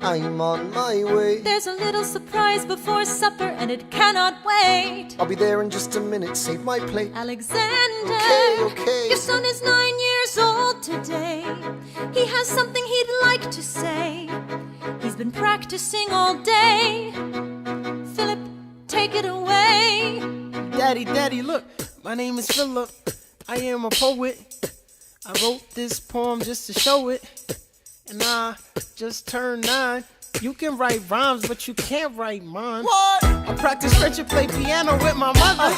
[SPEAKER 3] I'm on my way.
[SPEAKER 4] There's a little surprise before supper, and it cannot wait.
[SPEAKER 3] I'll be there in just a minute, save my plate.
[SPEAKER 4] Alexander,
[SPEAKER 3] Okay.
[SPEAKER 4] your son is 9 years old today. He has something he'd like to say. He's been practicing all day. Philip, take it away.
[SPEAKER 11] Daddy, look, my name is Philip. I am a poet. I wrote this poem just to show it. And I just turned 9. You can write rhymes, but you can't write mine.
[SPEAKER 3] What?
[SPEAKER 11] I practice French and play piano with my mother.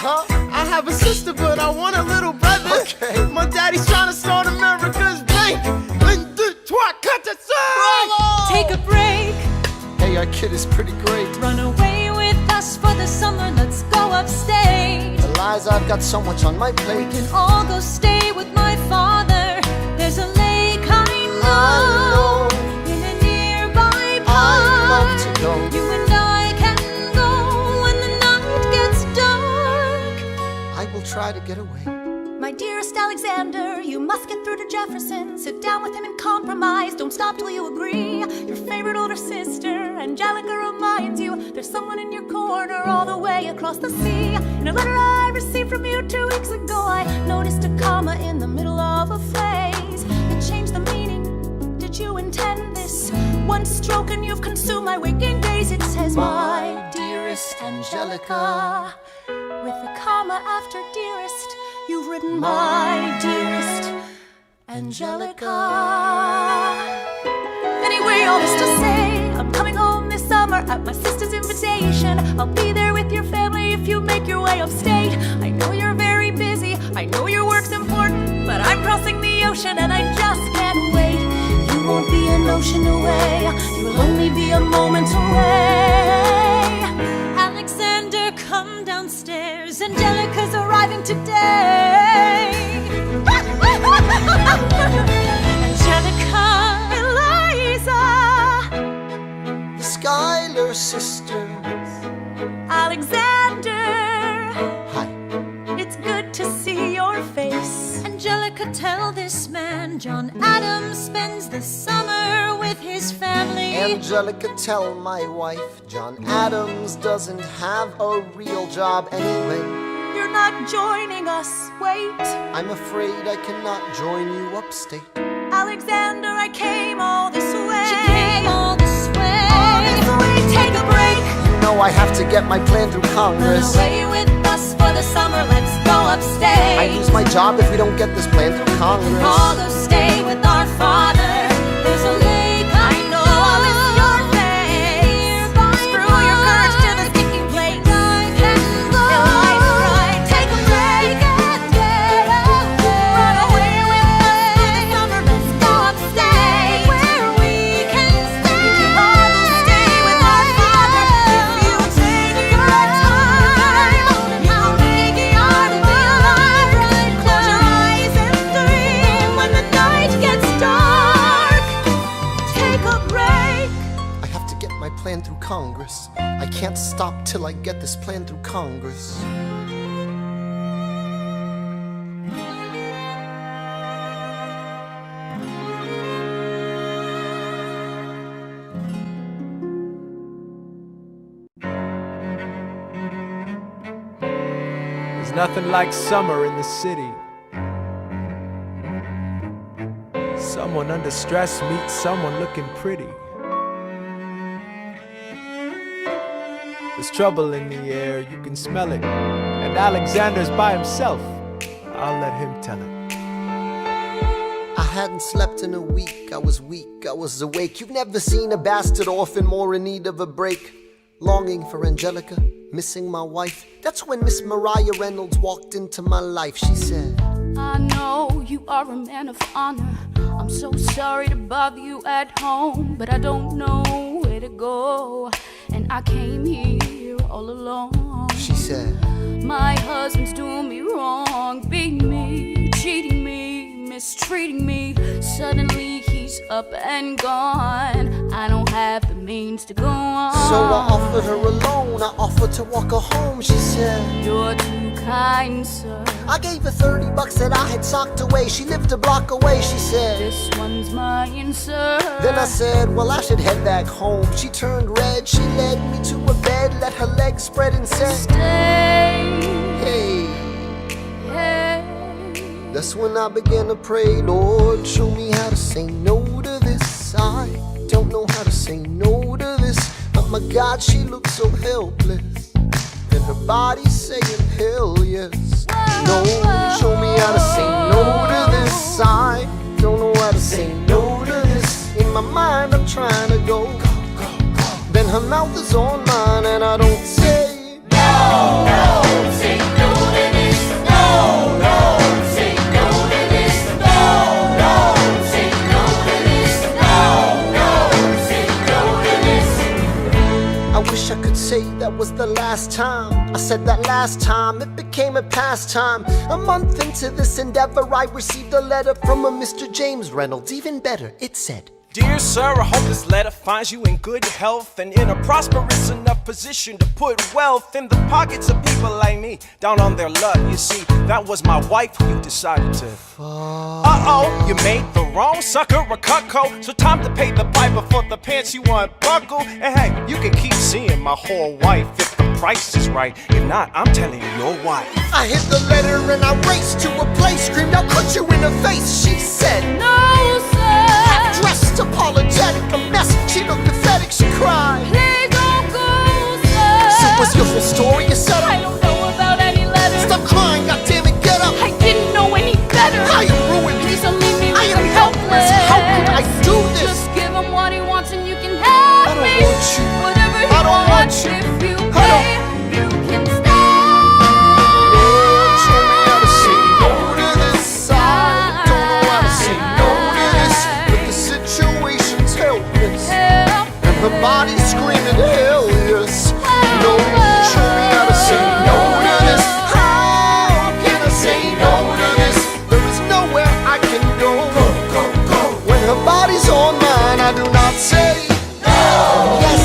[SPEAKER 11] I have a sister, but I want a little brother.
[SPEAKER 3] Okay.
[SPEAKER 11] My daddy's trying to start America's bank. 1, 2, 3, 4, 5.
[SPEAKER 4] Take a break.
[SPEAKER 3] Hey, our kid is pretty great.
[SPEAKER 4] Run away with us for the summer. Let's go upstate.
[SPEAKER 3] Lies, I've got so much on my plate.
[SPEAKER 4] We can all go stay with my father. There's a lake I know in a nearby park.
[SPEAKER 3] I'd love to go.
[SPEAKER 4] You and I can go when the night gets dark.
[SPEAKER 3] I will try to get away.
[SPEAKER 6] My dearest Alexander, you must get through to Jefferson. Sit down with him and compromise. Don't stop till you agree. Your favorite older sister, Angelica, reminds you there's someone in your corner all the way across the sea. In a letter I received from you 2 weeks ago, I noticed a comma in the middle of a phrase. It changed the meaning. Did you intend this? One stroke and you've consumed my waking days. It says, my dearest Angelica, with a comma after dearest. You've written my dearest Angelica. Anyway, all this to say, I'm coming home this summer at my sister's invitation. I'll be there with your family if you make your way upstate. I know you're very busy, I know your work's important, but I'm crossing the ocean and I just can't wait. You won't be an ocean away, you will only be a moment away.
[SPEAKER 4] Alexander, come downstairs. Angelica's arriving today. Angelica, Eliza,
[SPEAKER 3] The Schuyler sisters.
[SPEAKER 4] Alexander,
[SPEAKER 3] Hi.
[SPEAKER 4] it's good to see your face. Angelica, tell this man John Adams spends the summer with his family.
[SPEAKER 3] Angelica, tell my wife John Adams doesn't have a real job anyway.
[SPEAKER 6] You're not joining us, wait.
[SPEAKER 3] I'm afraid I cannot join you upstate.
[SPEAKER 6] Alexander, I came all this way.
[SPEAKER 4] She came all this way.
[SPEAKER 6] All this way, take a break.
[SPEAKER 3] You know I have to get my plan through
[SPEAKER 6] Run
[SPEAKER 3] Congress.
[SPEAKER 6] away with us for the summer, let's go upstate.
[SPEAKER 3] I lose my job if we don't get this plan through Congress.
[SPEAKER 6] All go stay with our father. There's a lake I know. I'll miss your face. Screw your courage to the stinking place. Eliza, right, take a break. Run away with us for the summer, let's go upstate. Where we can stay. All go stay with our father. If you take your time, you'll make it hard to be alive. Close your eyes and dream when the night gets dark. Take a break.
[SPEAKER 3] I have to get my plan through Congress. I can't stop till I get this plan through Congress.
[SPEAKER 1] There's nothing like summer in the city. Someone under stress meets someone looking pretty. There's trouble in the air, you can smell it. And Alexander's by himself. I'll let him tell it.
[SPEAKER 3] I hadn't slept in a week. I was weak, I was awake. You've never seen a bastard orphan more in need of a break. Longing for Angelica, missing my wife. That's when Miss Mariah Reynolds walked into my life. She said,
[SPEAKER 4] I know you are a man of honor. I'm so sorry to bother you at home, but I don't know where to go, and I came here all alone.
[SPEAKER 3] She said,
[SPEAKER 4] my husband's doing me wrong, beating me, cheating me, mistreating me. Suddenly he's up and gone. I don't have the means to go on.
[SPEAKER 3] So I offered her a loan, I offered to walk her home. She said,
[SPEAKER 4] you're too kind, sir.
[SPEAKER 3] I gave her $30 that I had socked away. She lived a block away. She said,
[SPEAKER 4] this one's mine, sir.
[SPEAKER 3] Then I said, well, I should head back home. She turned red, she led me to a bed, let her legs spread and said,
[SPEAKER 4] stay.
[SPEAKER 3] Hey.
[SPEAKER 4] Hey.
[SPEAKER 3] That's when I began to pray, Lord, show me how to say no to this. I don't know how to say no to this. Oh my God, she looks so helpless, and her body saying hell yes. No, show me how to say no to this. I don't know how to say no to this. In my mind I'm trying to go. Then her mouth is on mine and I don't say no, no, say no to this. No, no, say no to this. No, no, say no to this. No, no, say no to this. I wish I could say that was the last time I said that last time. It became a pastime. A month into this endeavor, I received a letter from a Mr. James Reynolds. Even better, it said,
[SPEAKER 1] Dear sir, I hope this letter finds you in good health and in a prosperous enough position to put wealth in the pockets of people like me, down on their luck. You see, that was my wife who you decided to uh-oh, you made the wrong sucker a cuckold. So time to pay the piper for the pants you unbuckle. And hey, you can keep seeing my whole wife if the price is right. If not, I'm telling you, your wife.
[SPEAKER 3] I hit the letter and I raced to a place, screamed, I'll cut you in the face. She said,
[SPEAKER 4] no, sir.
[SPEAKER 3] Dressed apologetic, a mess. She looked pathetic, she cried.
[SPEAKER 4] Please don't go, sir.
[SPEAKER 3] So what's your full story? You said
[SPEAKER 4] I don't know about any letters.
[SPEAKER 3] Stop crying, goddammit, get up.
[SPEAKER 4] I didn't know any better.
[SPEAKER 3] I am ruined.
[SPEAKER 4] Please don't leave me
[SPEAKER 3] I
[SPEAKER 4] with
[SPEAKER 3] am helpless. How could I do this?
[SPEAKER 4] Just give him what he wants and you can have me.
[SPEAKER 3] I don't want you.
[SPEAKER 4] Whatever he
[SPEAKER 3] I don't want
[SPEAKER 4] wants,
[SPEAKER 3] you.
[SPEAKER 4] if you
[SPEAKER 3] I don't.
[SPEAKER 4] pay, you can stay.
[SPEAKER 3] Lord, show me how to say no to this. I don't know how to say no to this, but the situation's helpless, and her body's screaming hell yes. No, show me how to say no to this. How can I say no to this? There is nowhere I can go. When her body's on mine, I do not say no. Yes.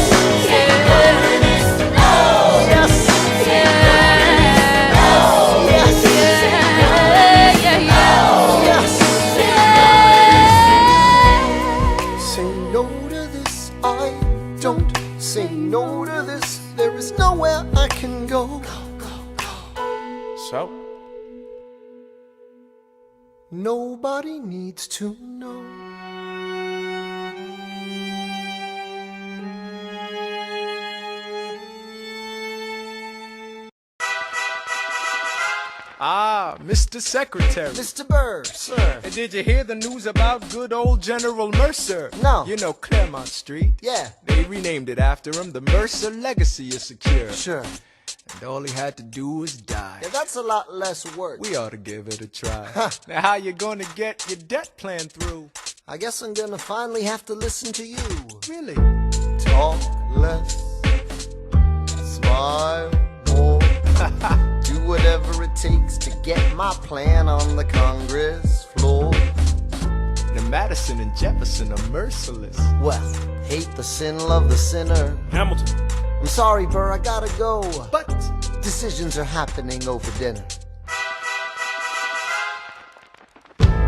[SPEAKER 3] Say no to this. There is nowhere I can go.
[SPEAKER 1] So?
[SPEAKER 3] Nobody needs to know.
[SPEAKER 1] Ah, Mr. Secretary.
[SPEAKER 3] Mr. Bird.
[SPEAKER 1] Sir. And did you hear the news about good old General Mercer?
[SPEAKER 3] No.
[SPEAKER 1] You know Claremont Street?
[SPEAKER 3] Yeah.
[SPEAKER 1] They renamed it after him. The Mercer legacy is secure.
[SPEAKER 3] Sure.
[SPEAKER 1] And all he had to do was die.
[SPEAKER 3] Yeah, that's a lot less work.
[SPEAKER 1] We ought to give it a try. Now how you gonna get your debt plan through?
[SPEAKER 3] I guess I'm gonna finally have to listen to you.
[SPEAKER 1] Really?
[SPEAKER 3] Talk less, smile more. Do whatever it takes to get my plan on the Congress floor.
[SPEAKER 1] Now Madison and Jefferson are merciless.
[SPEAKER 3] Well, hate the sin, love the sinner.
[SPEAKER 1] Hamilton.
[SPEAKER 3] I'm sorry, Burr, I gotta go.
[SPEAKER 1] But
[SPEAKER 3] decisions are happening over dinner.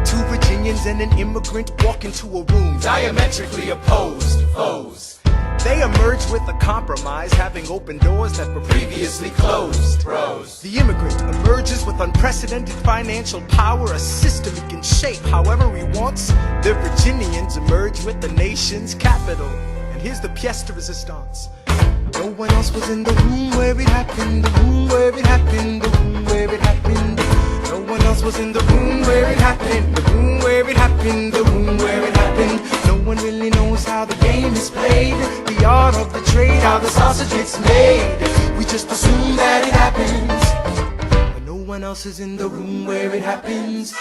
[SPEAKER 1] Two Virginians and an immigrant walk into a room diametrically opposed foes. They emerged with a compromise, having opened doors that were previously closed. Bros. The immigrant emerges with unprecedented financial power, a system he can shape however he wants. The Virginians emerge with the nation's capital. And here's the pièce de résistance. No one else was in the room where it happened, the room where it happened, the room where it happened. No one else was in the room where it happened, the room where it happened.
[SPEAKER 9] in the room where it happened. No one really knows how the game is played, the art of the trade, how the sausage gets made. We just assume that it happens, but no one else is in the room where it happens.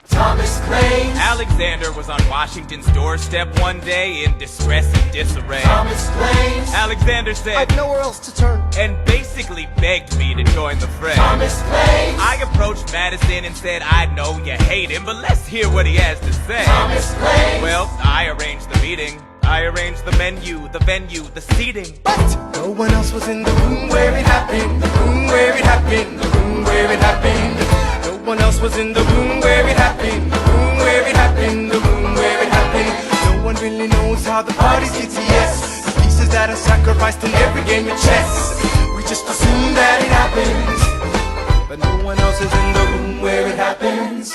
[SPEAKER 2] Thomas claims Alexander was on Washington's doorstep one day in distress and disarray.
[SPEAKER 3] Thomas claims
[SPEAKER 2] Alexander said,
[SPEAKER 3] I've nowhere else to turn.
[SPEAKER 2] and basically begged me to join the fray.
[SPEAKER 3] Thomas claims
[SPEAKER 2] I approached Madison and said, I know you hate him, but let's hear what he has to say.
[SPEAKER 3] Thomas claims
[SPEAKER 2] Well, I arranged the meeting. I arranged the menu, the venue, the seating.
[SPEAKER 9] But no one else was in the room where it happened, the room where it happened, the room where it happened. No one else was in the room where it happened, the room where it happened, the room where it happened. No one really knows how the parties get to yes, the pieces that are sacrificed in every game of chess. We just assume that it happens, but no one else is in the room where it happens.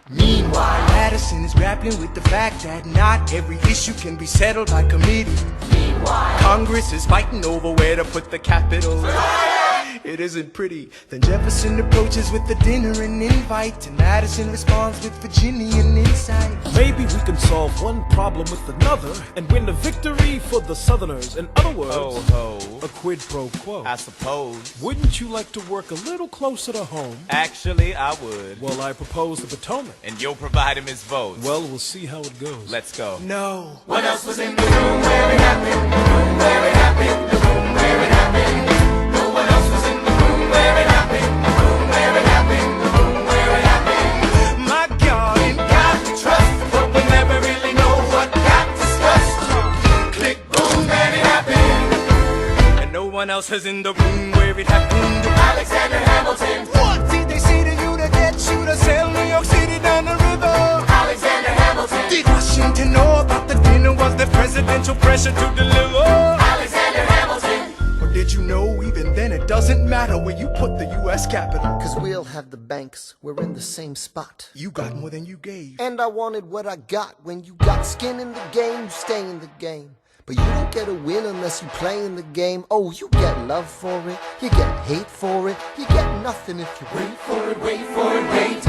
[SPEAKER 9] Meanwhile, Madison is grappling with the fact that not every issue can be settled by committee.
[SPEAKER 3] Meanwhile,
[SPEAKER 9] Congress is fighting over where to put the Capitol. It isn't pretty. Then Jefferson approaches with the dinner and invite, and Madison responds with Virginian insight.
[SPEAKER 1] Maybe we can solve one problem with another and win a victory for the Southerners. In other words,
[SPEAKER 2] Ho,
[SPEAKER 1] a quid pro quo.
[SPEAKER 2] I suppose.
[SPEAKER 1] Wouldn't you like to work a little closer to home?
[SPEAKER 2] Actually, I would.
[SPEAKER 1] Well, I propose the Potomac.
[SPEAKER 2] And you'll provide him his votes.
[SPEAKER 1] Well, we'll see how it goes.
[SPEAKER 2] Let's go.
[SPEAKER 9] No.
[SPEAKER 3] what else was in the room where it happened? The room where it happened, the room where it happened. No one else was in the room where it happened. The room where it happened, the room where it happened.
[SPEAKER 9] My God, in God we trust, but we never really know what got discussed. Click, boom, and it happened. And no one else is in the room where it happened.
[SPEAKER 3] Alexander Hamilton.
[SPEAKER 9] What did they say to you to get you to sail New York City down the river?
[SPEAKER 3] Alexander Hamilton.
[SPEAKER 9] Did Washington know about the dinner? Was there presidential pressure to deliver?
[SPEAKER 3] Alexander Hamilton.
[SPEAKER 9] Or did you know even then it doesn't matter where you put the U.S. Capitol?
[SPEAKER 3] Cause we'll have the banks, we're in the same spot.
[SPEAKER 9] You got more than you gave.
[SPEAKER 3] And I wanted what I got. When you got skin in the game, you stay in the game. But you don't get a win unless you play in the game. Oh, you get love for it, you get hate for it, you get nothing if you wait for it, wait for it, wait.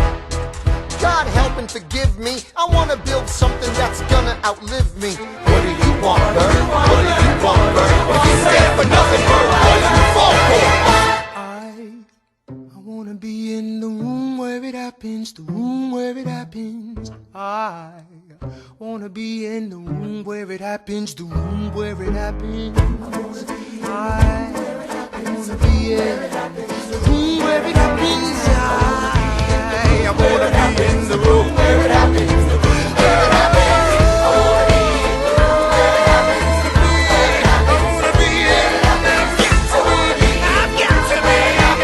[SPEAKER 3] God help and forgive me, I wanna build something that's gonna outlive me. What do you want, Bird? What do you want, Bird? If you stand for nothing, Bird, what do you fall for?
[SPEAKER 9] I wanna be in the room where it happens, the room where it happens. I wanna be in the room where it happens, the room where it happens. I wanna be in the room where it happens. I wanna be in the room where it happens, the room where it happens. I wanna be in the room where it happens, the room where it happens. I wanna be in the room where it happens. I've got to be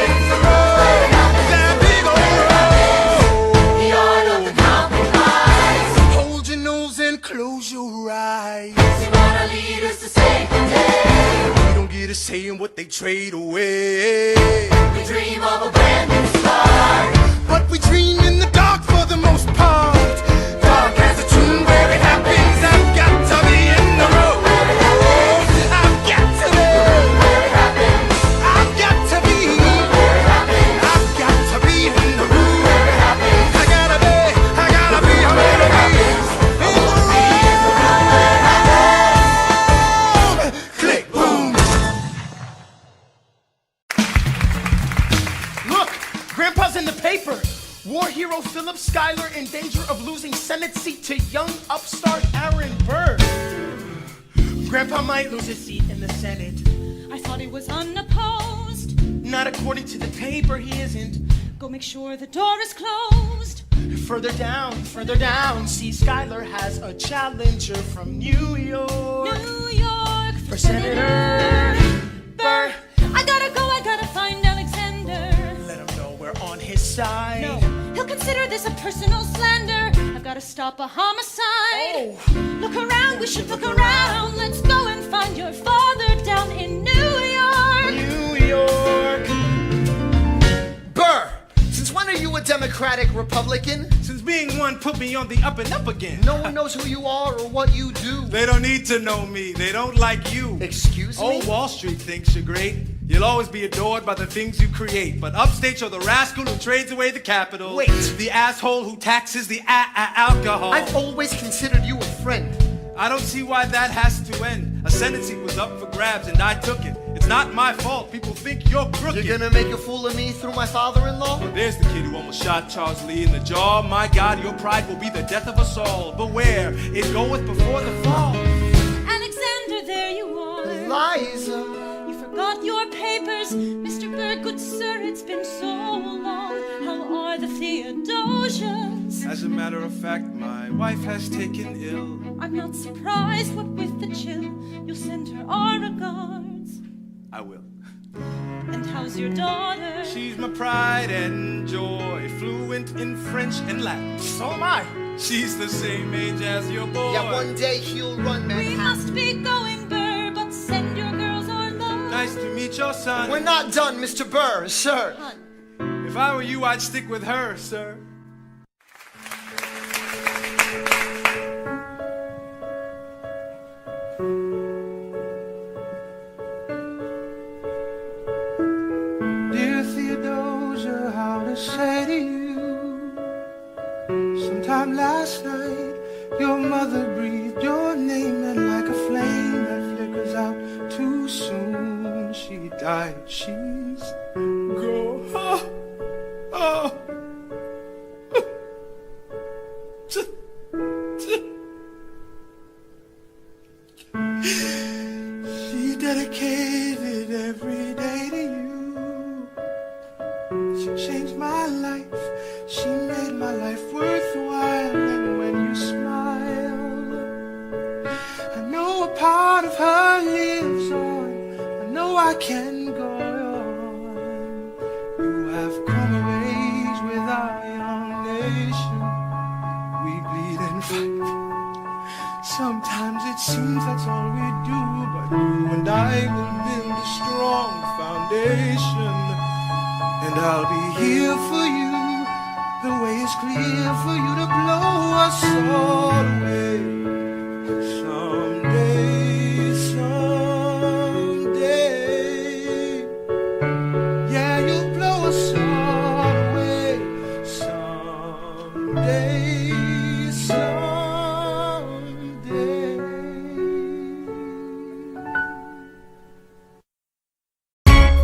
[SPEAKER 9] in the room where it happens. That big old road.
[SPEAKER 3] The art of the compromise.
[SPEAKER 9] Hold your nose and close your eyes.
[SPEAKER 3] We want our leaders to save the day.
[SPEAKER 9] We don't get a say in what they trade away.
[SPEAKER 3] We dream of a brand new start.
[SPEAKER 9] But we dream in the dark for the most part. Dark as a tomb where it happens. I've got to be in the room. I've got to be
[SPEAKER 3] Where it happens,
[SPEAKER 9] I've got to be
[SPEAKER 3] where it happens,
[SPEAKER 9] I've got to be in the room.
[SPEAKER 3] where it happens.
[SPEAKER 9] I gotta be in the room. Click, boom.
[SPEAKER 11] Look, Grandpa's in the paper. War hero Philip Schuyler in danger of losing Senate seat to young upstart Aaron Burr. Grandpa might lose his seat in the Senate.
[SPEAKER 6] I thought he was unopposed.
[SPEAKER 11] Not according to the paper, he isn't.
[SPEAKER 6] Go make sure the door is closed.
[SPEAKER 11] Further down, see Schuyler has a challenger from New York.
[SPEAKER 6] New York
[SPEAKER 11] For Senator Burr.
[SPEAKER 6] I gotta find Alexander.
[SPEAKER 11] Let him know we're on his side.
[SPEAKER 6] No, he'll consider this a personal slander. I've gotta stop a homicide.
[SPEAKER 11] Oh.
[SPEAKER 6] Look around, we should look around. Let's go and find your father down in New York.
[SPEAKER 11] New York.
[SPEAKER 3] Burr, since when are you a Democratic Republican?
[SPEAKER 11] Since being one put me on the up and up again.
[SPEAKER 3] No one knows who you are or what you do.
[SPEAKER 12] They don't need to know me. They don't like you.
[SPEAKER 3] Excuse me?
[SPEAKER 12] Oh, Wall Street thinks you're great. You'll always be adored by the things you create. But upstate, you're the rascal who trades away the capital.
[SPEAKER 9] Wait.
[SPEAKER 12] The asshole who taxes the alcohol.
[SPEAKER 9] I've always considered you a friend.
[SPEAKER 12] I don't see why that has to end. A sentencing was up for grabs and I took it. It's not my fault. People think you're crooked.
[SPEAKER 9] You're gonna make a fool of me through my father-in-law?
[SPEAKER 12] Well, there's the kid who almost shot Charles Lee in the jaw. My God, your pride will be the death of us all. Beware, it goeth before the fall.
[SPEAKER 4] Alexander, there you are.
[SPEAKER 9] Eliza.
[SPEAKER 4] You forgot your papers. Mr. Bird, good sir, it's been so long. How are the Theodosians?
[SPEAKER 12] As a matter of fact, my wife has taken ill.
[SPEAKER 4] I'm not surprised, what with the chill. You'll send her our regards.
[SPEAKER 12] I will.
[SPEAKER 4] And how's your daughter?
[SPEAKER 12] She's my pride and joy, fluent in French and Latin.
[SPEAKER 9] So am I.
[SPEAKER 12] She's the same age as your boy.
[SPEAKER 9] Yeah, one day he'll run Manhattan.
[SPEAKER 4] We must be going, Burr, but send your girls our love.
[SPEAKER 12] Nice to meet your son.
[SPEAKER 9] We're not done, Mr. Burr, sir.
[SPEAKER 12] If I were you, I'd stick with her, sir. Dear Theodosia, how to say to you? Sometime last night, your mother breathed your name, and like a flame that flickers out too soon, she died. She's gone. Oh. She dedicated every day to you. She changed my life. She made my life worthwhile. And when you smile, I know a part of her lives on. I know I can go on. You have come of age with our young nation. We bleed and fight. Sometimes it seems that's all we do, but you and I will build a strong foundation. And I'll be here for you. The way is clear for you to blow us all away. Someday, someday. Yeah, you'll blow us all away. Someday, someday.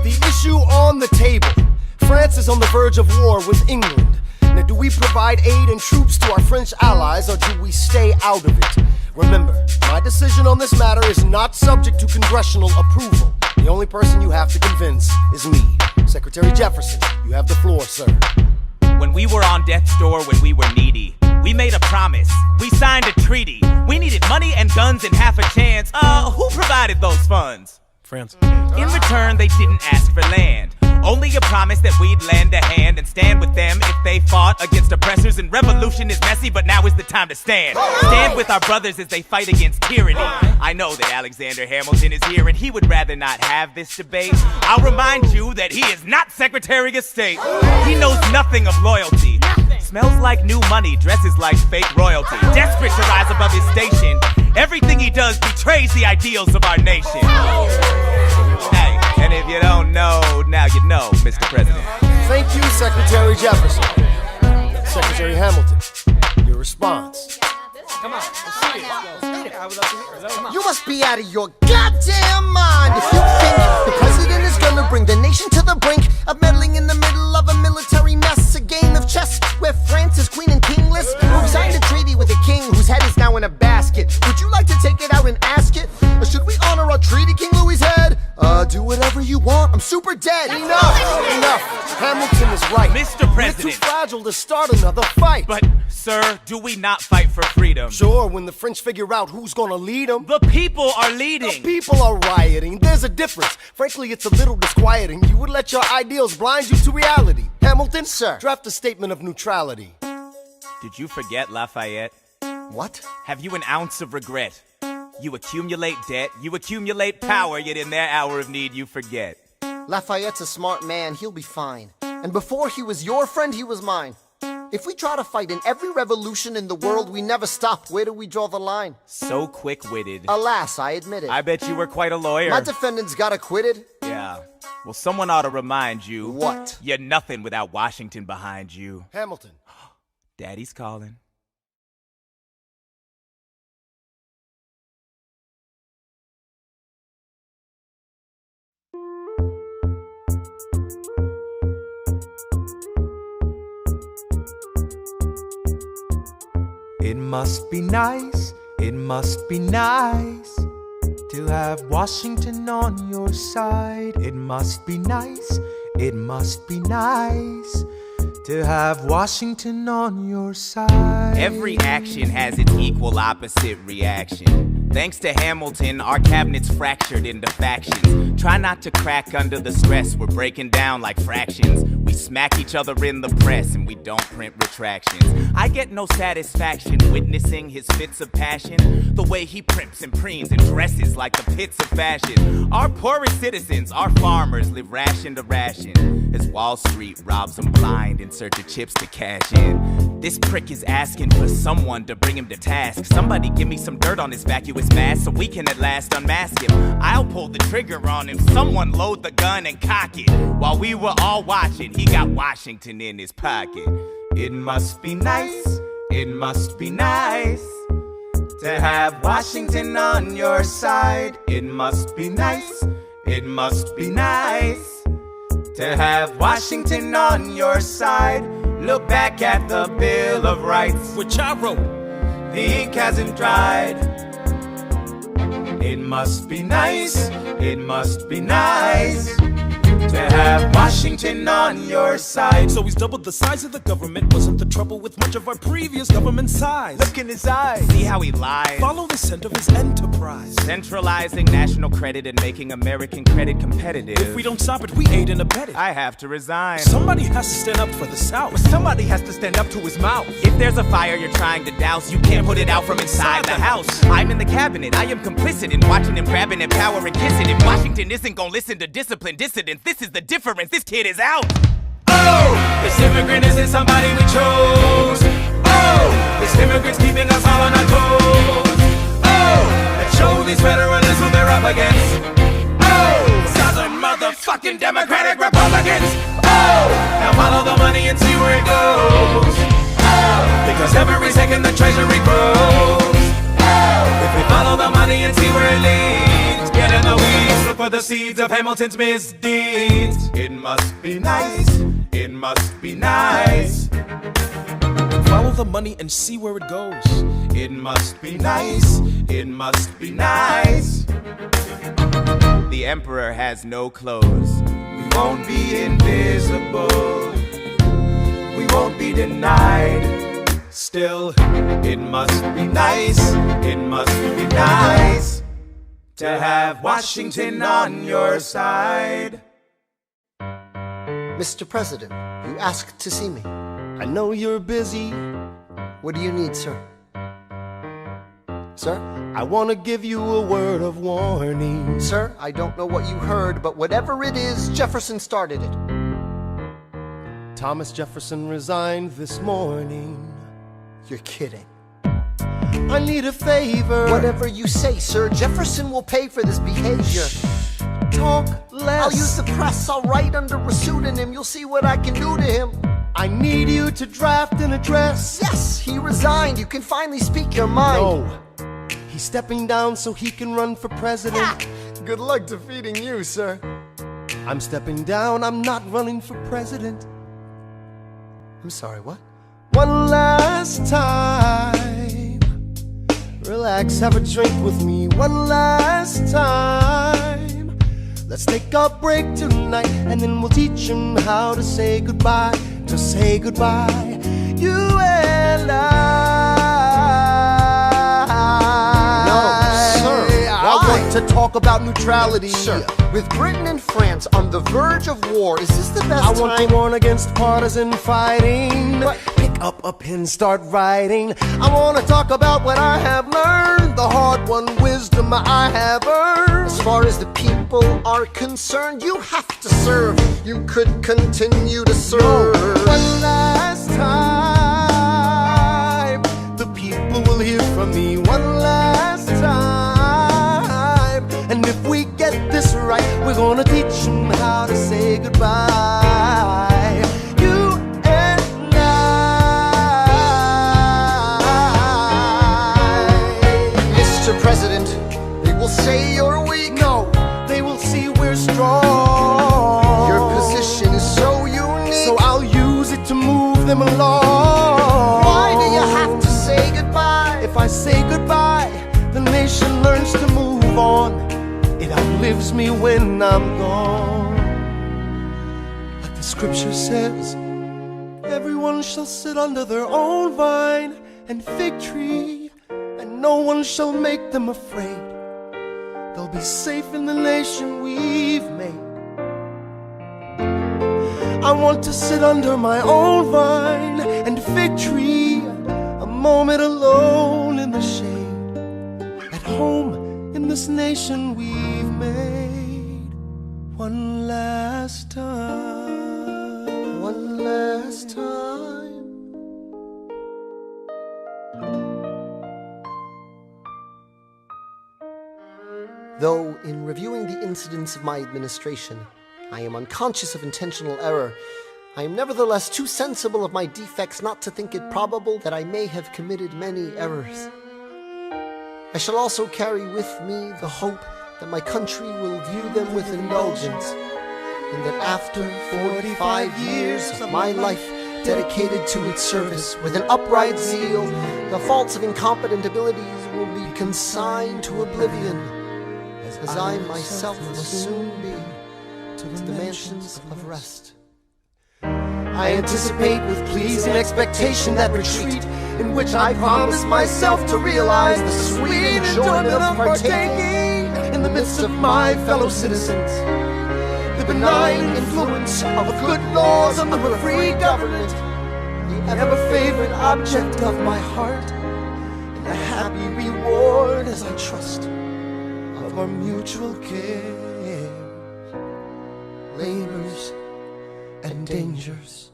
[SPEAKER 10] The issue on the table. France is on the verge of war with England. Now, do we provide aid and troops to our French allies, or do we stay out of it? Remember, my decision on this matter is not subject to congressional approval. The only person you have to convince is me. Secretary Jefferson, you have the floor, sir.
[SPEAKER 2] When we were on death's door, when we were needy, we made a promise, we signed a treaty. We needed money and guns and half a chance. Who provided those funds?
[SPEAKER 5] France.
[SPEAKER 2] In return, they didn't ask for land. Only a promise that we'd lend a hand and stand with them if they fought against oppressors. And revolution is messy, but now is the time to stand. Stand with our brothers as they fight against tyranny. I know that Alexander Hamilton is here and he would rather not have this debate. I'll remind you that he is not Secretary of State. He knows nothing of loyalty. Smells like new money, dresses like fake royalty. Desperate to rise above his station. Everything he does betrays the ideals of our nation. Hey, and if you don't know, now you know, Mr. President.
[SPEAKER 10] Thank you, Secretary Jefferson. Secretary Hamilton, your response.
[SPEAKER 11] Come on, let's see it. I would love to hear it. Come on.
[SPEAKER 9] You must be out of your goddamn mind if you think the president is gonna bring the nation to the brink of meddling in the middle of a military mess. A game of chess where France is queen and kingless. Who signed a treaty with a king whose head is now in a basket? Would you like to take it out and ask it? Or should we honor our treaty, King Louis's head? Do whatever you want, I'm super dead.
[SPEAKER 10] Enough! Hamilton is right.
[SPEAKER 2] Mr. President.
[SPEAKER 10] We're too fragile to start another fight.
[SPEAKER 2] But, sir, do we not fight for freedom?
[SPEAKER 10] Sure, when the French figure out who's gonna lead them.
[SPEAKER 2] The people are leading.
[SPEAKER 10] The people are rioting. There's a difference. Frankly, it's a little disquieting. You would let your ideals blind you to reality. Hamilton,
[SPEAKER 9] sir,
[SPEAKER 10] draft a statement of neutrality.
[SPEAKER 2] Did you forget Lafayette?
[SPEAKER 9] What?
[SPEAKER 2] Have you an ounce of regret? You accumulate debt, you accumulate power, yet in their hour of need you forget.
[SPEAKER 9] Lafayette's a smart man, he'll be fine. And before he was your friend, he was mine. If we try to fight in every revolution in the world, we never stop. Where do we draw the line?
[SPEAKER 2] So quick-witted.
[SPEAKER 9] Alas, I admit it.
[SPEAKER 2] I bet you were quite a lawyer.
[SPEAKER 9] My defendants got acquitted.
[SPEAKER 2] Yeah. Well, someone ought to remind you.
[SPEAKER 10] What?
[SPEAKER 2] You're nothing without Washington behind you.
[SPEAKER 10] Hamilton.
[SPEAKER 2] Daddy's calling.
[SPEAKER 9] It must be nice, it must be nice to have Washington on your side. It must be nice, it must be nice to have Washington on your side.
[SPEAKER 2] Every action has its equal opposite reaction. Thanks to Hamilton, our cabinet's fractured into factions. Try not to crack under the stress, we're breaking down like fractions. We smack each other in the press and we don't print retractions. I get no satisfaction witnessing his fits of passion. The way he primps and preens and dresses like the pits of fashion. Our poorest citizens, our farmers, live ration to ration as Wall Street robs them blind in search of chips to cash in. This prick is asking for someone to bring him to task. Somebody give me some dirt on his vacuous mask so we can at last unmask him. I'll pull the trigger on him. Someone load the gun and cock it. While we were all watching, he got Washington in his pocket.
[SPEAKER 9] It must be nice, it must be nice to have Washington on your side. It must be nice, it must be nice to have Washington on your side. Look back at the Bill of Rights,
[SPEAKER 1] which I wrote.
[SPEAKER 9] The ink hasn't dried. It must be nice, it must be nice to have Washington on your side.
[SPEAKER 1] So he's doubled the size of the government. Wasn't the trouble with much of our previous government size?
[SPEAKER 9] Look in his eyes.
[SPEAKER 2] See how he lies.
[SPEAKER 1] Follow the scent of his enterprise.
[SPEAKER 2] Centralizing national credit and making American credit competitive.
[SPEAKER 1] If we don't stop it, we aid and abet it.
[SPEAKER 2] I have to resign.
[SPEAKER 1] Somebody has to stand up for the South.
[SPEAKER 9] But somebody has to stand up to his mouth.
[SPEAKER 2] If there's a fire you're trying to douse, you can't put it out from inside the house. I'm in the cabinet, I am complicit in watching him grabbing at power and kissing. If Washington isn't gonna listen to disciplined dissidents, this is the difference, this kid is out.
[SPEAKER 9] Oh, this immigrant isn't somebody we chose. Oh, this immigrant's keeping us all on our toes. Oh, let's show these federalists who they're up against. Oh, Southern motherfucking Democratic Republicans. Oh, now follow the money and see where it goes. Oh, because every second the treasury grows. Oh, if we follow the money and see where it leads, get in the weeds, look for the seeds of Hamilton's misdeeds. It must be nice, it must be nice.
[SPEAKER 1] Follow the money and see where it goes.
[SPEAKER 9] It must be nice, it must be nice.
[SPEAKER 2] The emperor has no clothes.
[SPEAKER 9] We won't be invisible, we won't be denied. Still, it must be nice, it must be nice to have Washington on your side.
[SPEAKER 10] Mr. President, you asked to see me. I know you're busy. What do you need, sir? Sir, I want to give you a word of warning. Sir, I don't know what you heard, but whatever it is, Jefferson started it. Thomas Jefferson resigned this morning. You're kidding. I need a favor. Whatever you say, sir. Jefferson will pay for this behavior. Talk less. I'll use the press. I'll write under a pseudonym. You'll see what I can do to him. I need you to draft an address. Yes, he resigned. You can finally speak your mind. No, he's stepping down so he can run for president. Yeah. Good luck defeating you, sir. I'm stepping down. I'm not running for president. I'm sorry, what? One last time. Relax, have a drink with me. One last time. Let's take a break tonight, and then we'll teach him how to say goodbye. To say goodbye, you and I. No, sir. I want to talk about neutrality. Sir. With Britain and France on the verge of war, is this the best time? I want to warn against partisan fighting. But pick up a pen, start writing. I want to talk about what I have learned, the hard-won wisdom I have earned. As far as the people are concerned, you have to serve. You could continue to serve. No. One last time, the people will hear from me. One last time. And if we get this right, we're gonna teach them how
[SPEAKER 3] long. Why do you have to say goodbye? If I say goodbye, the nation learns to move on. It outlives me when I'm gone. Like the scripture says, everyone shall sit under their own vine and fig tree, and no one shall make them afraid. They'll be safe in the nation we've made. I want to sit under my own vine and fig tree, a moment alone in the shade, at home in this nation we've made. One last time, one last time. Though in reviewing the incidents of my administration, I am unconscious of intentional error, I am nevertheless too sensible of my defects not to think it probable that I may have committed many errors. I shall also carry with me the hope that my country will view them with indulgence, and that after 45 years of my life dedicated to its service with an upright zeal, the faults of incompetent abilities will be consigned to oblivion, as I myself will soon be to the mansions of rest. I anticipate with pleasing expectation that retreat in which I promise myself to realize the sweet enjoyment of partaking in the midst of my fellow citizens, the benign influence of good laws and of a free government, the ever-favorite object of my heart, and a happy reward as I trust of our mutual care, labors and dangers.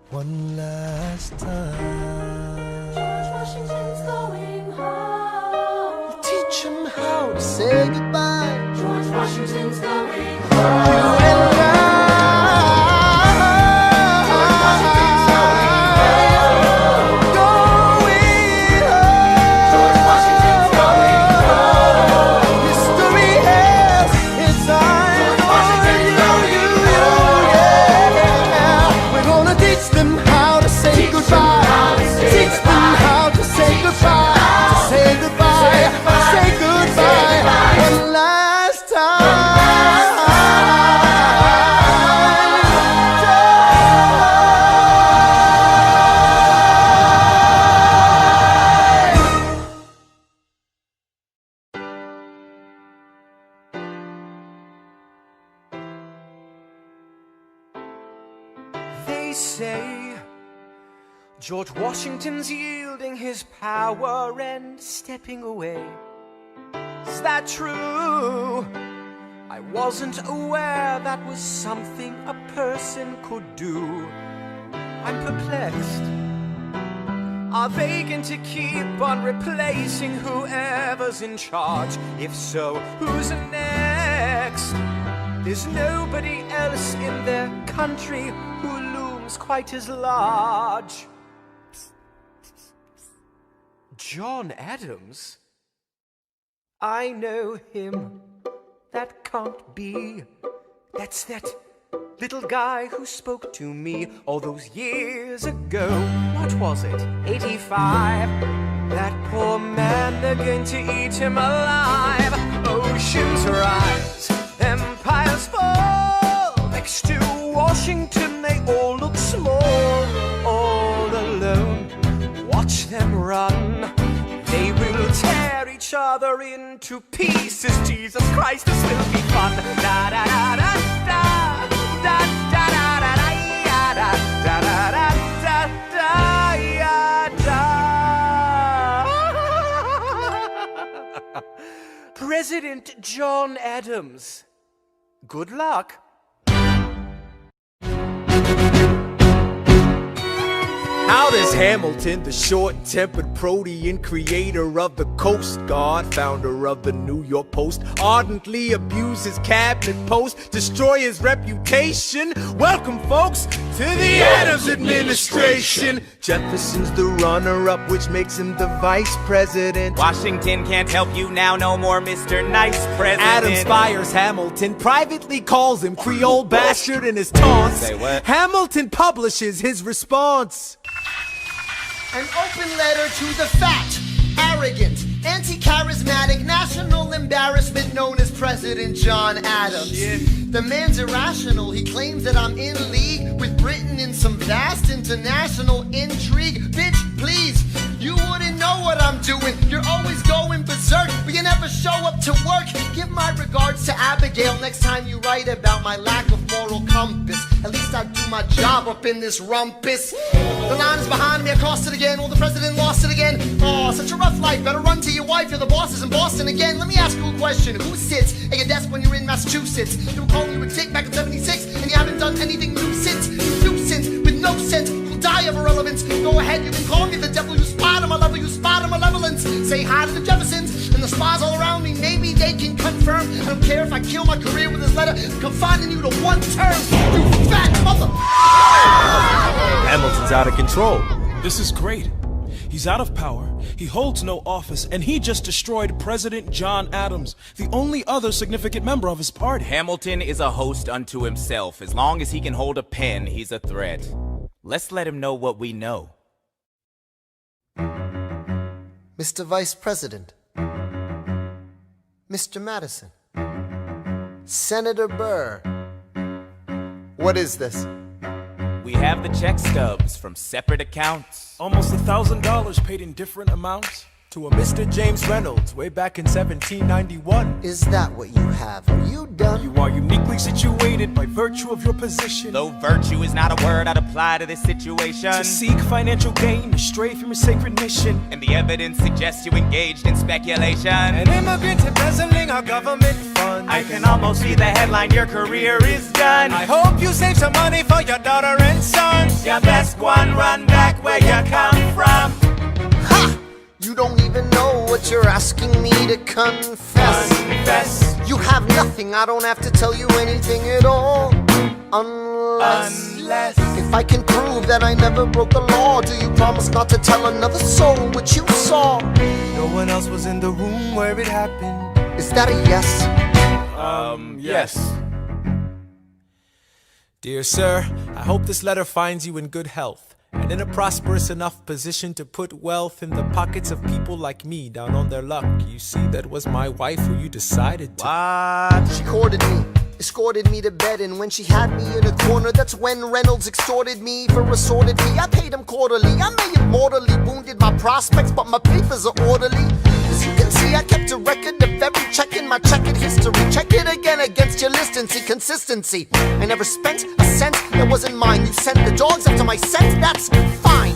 [SPEAKER 3] One last time.
[SPEAKER 4] George Washington's going home.
[SPEAKER 3] Teach him how to say goodbye.
[SPEAKER 4] George Washington's going
[SPEAKER 3] You
[SPEAKER 4] home.
[SPEAKER 3] and I.
[SPEAKER 9] They say George Washington's yielding his power and stepping away. Is that true? I wasn't aware that was something a person could do. I'm perplexed. Are they going to keep on replacing whoever's in charge? If so, who's next? There's nobody else in their country who looms quite as large. John Adams? I know him. That can't be. That's that little guy who spoke to me all those years ago. What was it? 85. That poor man, they're going to eat him alive. Oceans rise, empires fall. Next to Washington, they all look small. All alone, watch them run. They will tear each other into pieces. Jesus Christ, this will be fun. Da da da da da da da da da da da da da da. President John Adams. Good luck.
[SPEAKER 1] How does Hamilton, the short-tempered protean creator of the Coast Guard, founder of the New York Post, ardently abuse his cabinet post, destroy his reputation? Welcome, folks, to the Adams
[SPEAKER 3] Jeff's administration.
[SPEAKER 9] Jefferson's the runner-up, which makes him the vice president.
[SPEAKER 2] Washington can't help you now, no more Mr. Nice President.
[SPEAKER 5] Adams fires Hamilton, privately calls him Creole bastard in his taunts.
[SPEAKER 2] Say what?
[SPEAKER 5] Hamilton publishes his response.
[SPEAKER 3] An open letter to the fat, arrogant, anti-charismatic, national embarrassment known as President John Adams. The man's irrational. He claims that I'm in league with Britain in some vast international intrigue. Bitch, please, you wouldn't know what I'm doing. You're always going berserk, but you never show up to work. Give my regards to Abigail next time you write about my lack of moral compass. At least I do my job up in this rumpus. The line is behind me, I crossed it again. Well, the president lost it again. Oh, such a rough life. Better run to your wife. You're the bosses in Boston again. Let me ask you a question. Who sits at your desk when you're in Massachusetts? They were calling you a dick back in '76, and you haven't done anything new since. You nuisance with no sense. You'll die of irrelevance. Go ahead, you can call me the devil. You spot him, I love you. Spot him, malevolence. Say hi to the Jeffersons and the spies all around me. Maybe they can confirm. I don't care if I kill my career with this letter. Confining you to one term. You fat mother.
[SPEAKER 9] Hamilton's out of control.
[SPEAKER 1] This is great. He's out of power, he holds no office, and he just destroyed President John Adams, the only other significant member of his party.
[SPEAKER 2] Hamilton is a host unto himself. As long as he can hold a pen, he's a threat. Let's let him know what we know.
[SPEAKER 3] Mr. Vice President, Mr. Madison, Senator Burr, what is this?
[SPEAKER 2] We have the check stubs from separate accounts.
[SPEAKER 1] Almost $1,000 paid in different amounts
[SPEAKER 5] To a Mr. James Reynolds way back in 1791.
[SPEAKER 3] Is that what you have? Are you done?
[SPEAKER 1] You are uniquely situated by virtue of your position.
[SPEAKER 2] Though virtue is not a word I'd apply to this situation.
[SPEAKER 1] To seek financial gain, to stray from your sacred mission.
[SPEAKER 2] And the evidence suggests you engaged in speculation.
[SPEAKER 5] An immigrant embezzling our government funds.
[SPEAKER 2] I can almost see the headline, your career is done.
[SPEAKER 5] I hope you save some money for your daughter and son.
[SPEAKER 2] You best one run back where you come from.
[SPEAKER 3] Ha! You don't even know what you're asking me to confess.
[SPEAKER 2] Confess.
[SPEAKER 3] You have nothing, I don't have to tell you anything at all. Unless if I can prove that I never broke the law, do you promise not to tell another soul what you saw?
[SPEAKER 9] No one else was in the room where it happened.
[SPEAKER 3] Is that a yes?
[SPEAKER 2] Yes.
[SPEAKER 5] Dear sir, I hope this letter finds you in good health and in a prosperous enough position to put wealth in the pockets of people like me down on their luck. You see, that was my wife who you decided to.
[SPEAKER 2] What?
[SPEAKER 3] She courted me, escorted me to bed, and when she had me in a corner, that's when Reynolds extorted me for assorted fee. I paid him quarterly. I may have mortally wounded my prospects, but my papers are orderly. As you can see, I kept a record of every check in my checkered history. Check it again against your list and see consistency. I never spent a cent that wasn't mine. You sent the dogs after my scent, that's fine.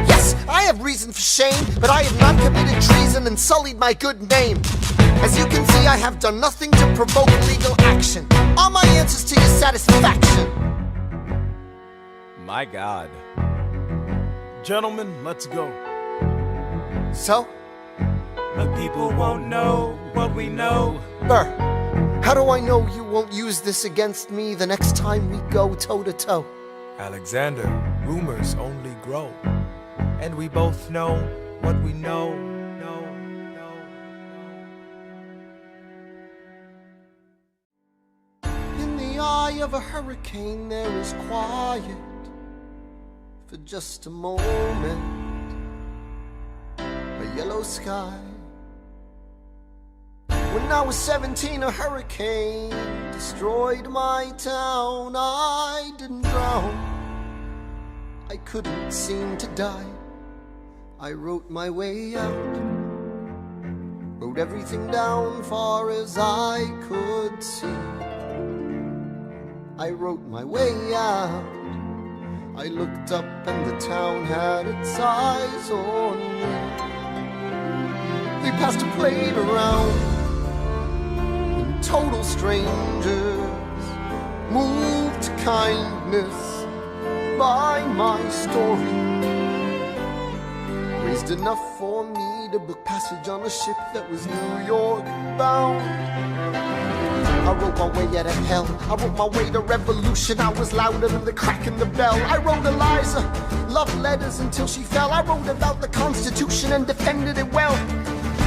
[SPEAKER 3] Yes, I have reason for shame, but I have not committed treason and sullied my good name. As you can see, I have done nothing to provoke legal action. All my answers to your satisfaction.
[SPEAKER 2] My God.
[SPEAKER 1] Gentlemen, let's go.
[SPEAKER 3] So?
[SPEAKER 2] The people won't know what we know.
[SPEAKER 3] Burr, how do I know you won't use this against me the next time we go toe-to-toe?
[SPEAKER 5] Alexander, rumors only grow, and we both know what we know.
[SPEAKER 3] In the eye of a hurricane there is quiet for just a moment. A yellow sky. When I was 17, a hurricane destroyed my town. I didn't drown, I couldn't seem to die. I wrote my way out, wrote everything down far as I could see. I wrote my way out. I looked up and the town had its eyes on me. They passed a plate around. Total strangers, moved to kindness by my story, raised enough for me to book passage on a ship that was New York bound. I wrote my way out of hell. I wrote my way to revolution. I was louder than the crack in the bell. I wrote Eliza love letters until she fell. I wrote about the Constitution and defended it well.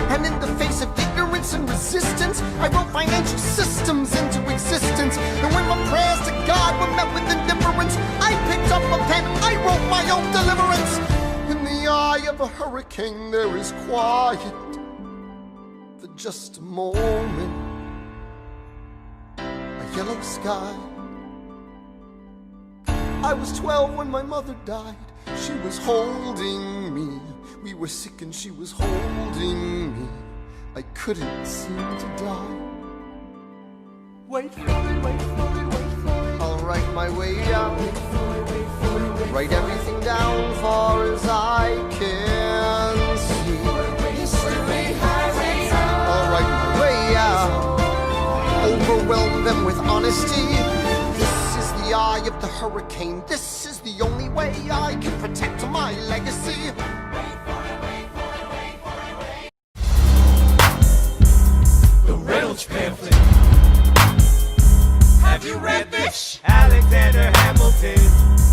[SPEAKER 3] And in the face of ignorance and resistance, I wrote financial systems into existence. And when my prayers to God were met with indifference, I picked up a pen, I wrote my own deliverance. In the eye of a hurricane there is quiet for just a moment. A yellow sky. I was 12 when my mother died. She was holding me. We were sick and she was holding me. I couldn't seem to die. Wait for it, wait for it, wait for it. I'll write my way out. Write everything down far as I can see. I'll write my way out. Overwhelm them with honesty. This is the eye of the hurricane. This is the only way I can protect my legacy.
[SPEAKER 2] Pamphlet. Have you read this? Alexander Hamilton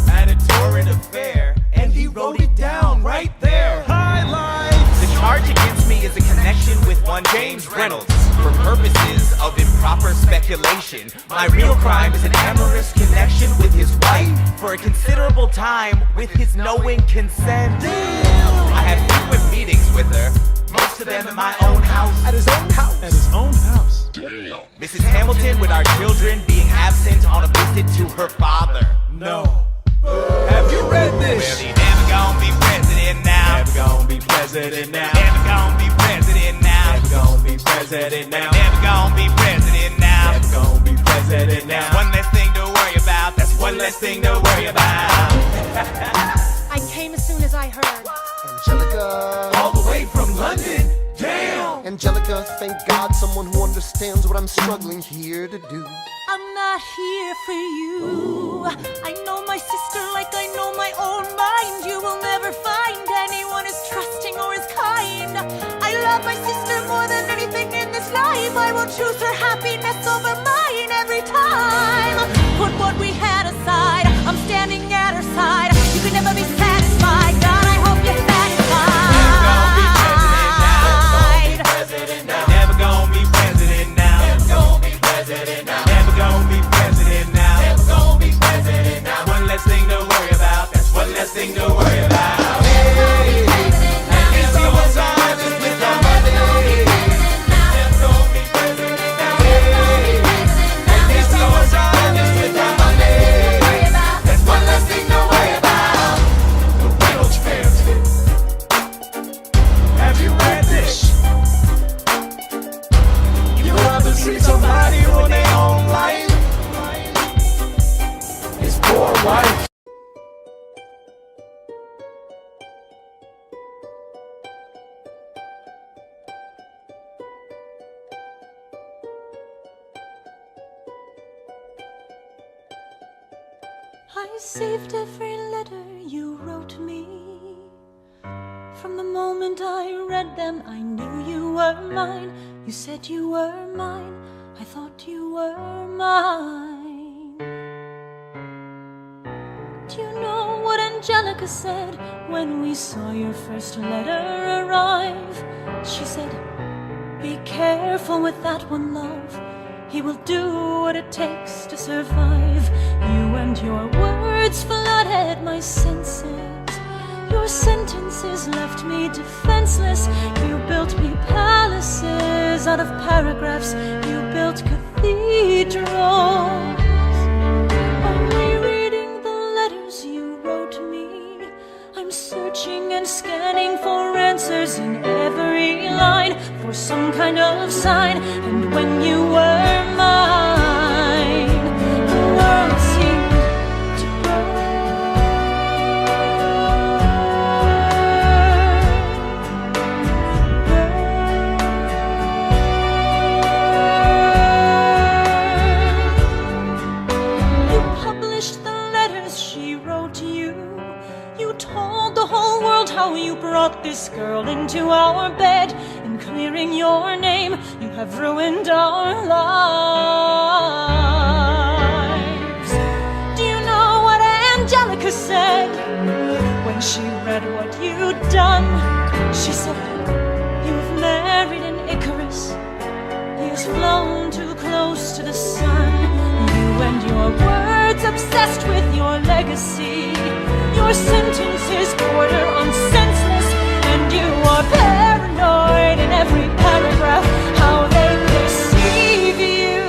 [SPEAKER 2] had a torrent affair, and he wrote it down right there. Highlights. The charge against me is a connection with one James Reynolds. For purposes of improper speculation, my real crime is an amorous connection with his wife for a considerable time with his knowing consent. I had frequent meetings with her. Most of them in my own house.
[SPEAKER 1] At his own house. At his own house.
[SPEAKER 2] Damn. Mrs. Hamilton with our children being absent on a visit to her father.
[SPEAKER 1] No. Have you read this?
[SPEAKER 2] Well, he never gonna be president now.
[SPEAKER 1] Never gonna be president now.
[SPEAKER 2] Never gonna be president now.
[SPEAKER 1] Never gonna be president now.
[SPEAKER 2] Never gonna be president now.
[SPEAKER 1] Never gonna be president now.
[SPEAKER 2] One less thing to worry about. That's one less thing to worry about.
[SPEAKER 6] I came as soon as I heard.
[SPEAKER 3] Angelica,
[SPEAKER 2] all the way from London. Damn.
[SPEAKER 3] Angelica, thank God someone who understands what I'm struggling here to do.
[SPEAKER 4] I'm not here for you. I know my sister like I know my own mind. You will never find anyone as trusting or as kind. I love my sister more than anything in this life. I will choose her happiness over mine every time. Put what we had aside. I'm standing at her side. You can never be satisfied. God, I hope you're satisfied.
[SPEAKER 2] Never gonna be president now. Never gonna be president now. Never gonna be president now. Never gonna be president now. One less thing to worry about. That's one less thing to worry about. Hey, and you see what's on just with your money. Never gonna be president now. Hey, and you see what's on just with your money. That's one less thing to worry about. The Reynolds family. Have you read this? See somebody on their own life. His poor wife.
[SPEAKER 4] I saved every letter you wrote me. From the moment I read them, I knew you were mine. You said you were mine. I thought you were mine. Do you know what Angelica said when we saw your first letter arrive? She said, be careful with that one, love. He will do what it takes to survive. You and your words flooded my senses. Your sentences left me defenseless. You built me palaces out of paragraphs. You built cathedrals. I'm rereading the letters you wrote me. I'm searching and scanning for answers in every line, for some kind of sign. And when you were mine, the world seemed to You told the whole world how you brought this girl into our bed. In clearing your name, you have ruined our lives. Do you know what Angelica said when she read what you'd done? She said, you've married an Icarus. He has flown too close to the sun. You and your words obsessed with your legacy. Your sentences border on senseless, and you are paranoid in every paragraph. How they perceive you.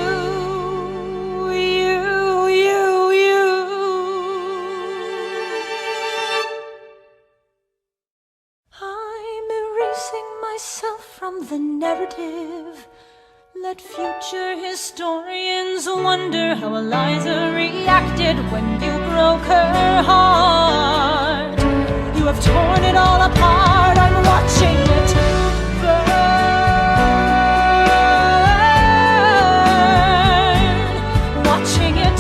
[SPEAKER 4] I'm erasing myself from the narrative. Let future historians wonder how Eliza reacted when you broke her heart. You have torn it all apart. I'm watching it burn. Watching it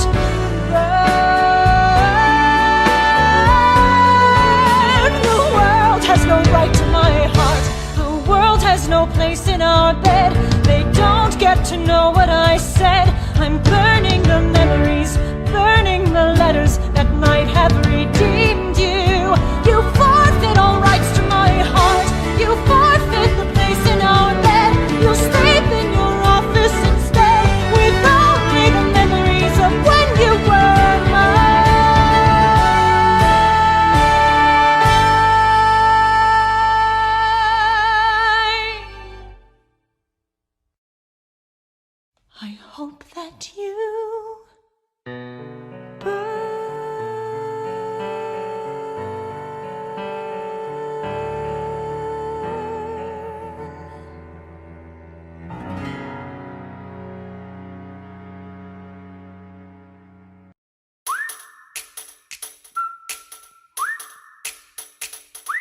[SPEAKER 4] burn. The world has no right to my heart. The world has no place in our bed. They don't get to know what I said. I'm burning the memories, burning the letters that might have redeemed you. You forfeit all rights to my heart. You forfeit the place in our bed. You sleep in your office instead, with only the memories of when you were mine. I hope that you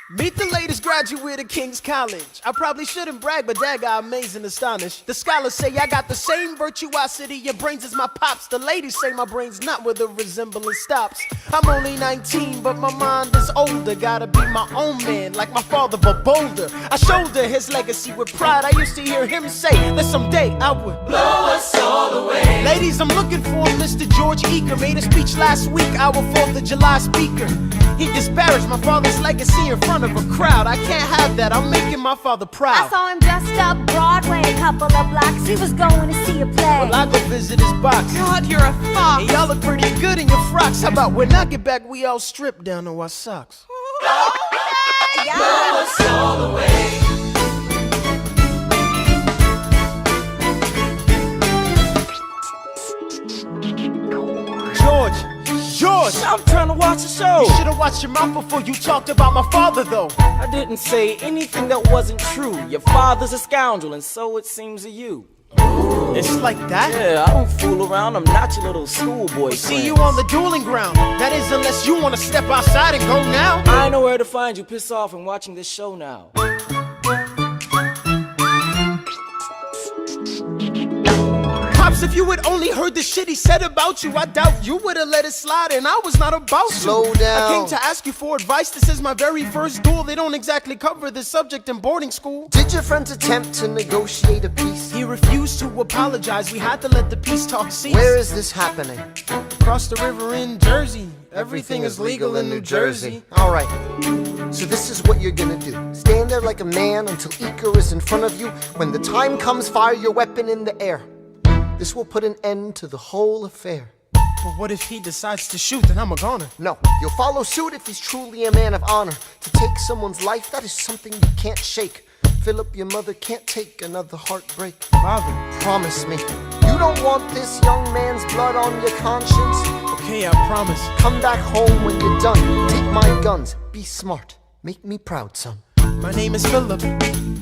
[SPEAKER 5] Meet the latest graduate of King's College. I probably shouldn't brag, but dad got amazed and astonished. The scholars say I got the same virtuosity your brains as my pops. The ladies say my brain's not where the resemblance stops. I'm only 19, but my mind is older. Gotta be my own man, like my father, but bolder. I shoulder his legacy with pride. I used to hear him say that someday I would blow us all away. Ladies, I'm looking for Mr. George Eaker. Made a speech last week, our 4th of July speaker. He disparaged my father's legacy in front of a crowd. I can't have that, I'm making my father proud.
[SPEAKER 13] I saw him dressed up Broadway, a couple of blocks. He was going to see a play.
[SPEAKER 5] Well, I go visit his box.
[SPEAKER 7] God, you're a fox.
[SPEAKER 5] And y'all look pretty good in your frocks. How about when I get back, we all strip down to our socks?
[SPEAKER 8] Blow us all away.
[SPEAKER 5] George!
[SPEAKER 14] I'm trying to watch the show.
[SPEAKER 5] You should've watched your mouth before you talked about my father, though.
[SPEAKER 14] I didn't say anything that wasn't true. Your father's a scoundrel, and so it seems to you.
[SPEAKER 5] It's like that?
[SPEAKER 14] Yeah, I don't fool around. I'm not your little schoolboy.
[SPEAKER 5] See you on the dueling ground. That is, unless you want to step outside and go now.
[SPEAKER 14] I know where to find you. Piss off and watching this show now.
[SPEAKER 5] Pops, if you had only heard the shit he said about you, I doubt you would've let it slide, and I was not about to.
[SPEAKER 10] Slow down.
[SPEAKER 5] I came to ask you for advice. This is my very first duel. They don't exactly cover this subject in boarding school.
[SPEAKER 10] Did your friends attempt to negotiate a peace?
[SPEAKER 5] He refused to apologize. We had to let the peace talk cease.
[SPEAKER 10] Where is this happening?
[SPEAKER 5] Across the river in Jersey. Everything is legal in New Jersey.
[SPEAKER 10] Alright, so this is what you're gonna do. Stand there like a man until Icar is in front of you. When the time comes, fire your weapon in the air. This will put an end to the whole affair.
[SPEAKER 5] But what if he decides to shoot, then I'm a goner?
[SPEAKER 10] No, you'll follow suit if he's truly a man of honor. To take someone's life, that is something you can't shake. Philip, your mother can't take another heartbreak.
[SPEAKER 5] Father,
[SPEAKER 10] promise me, you don't want this young man's blood on your conscience.
[SPEAKER 5] Okay, I promise.
[SPEAKER 10] Come back home when you're done. Take my guns, be smart, make me proud, son.
[SPEAKER 5] My name is Philip,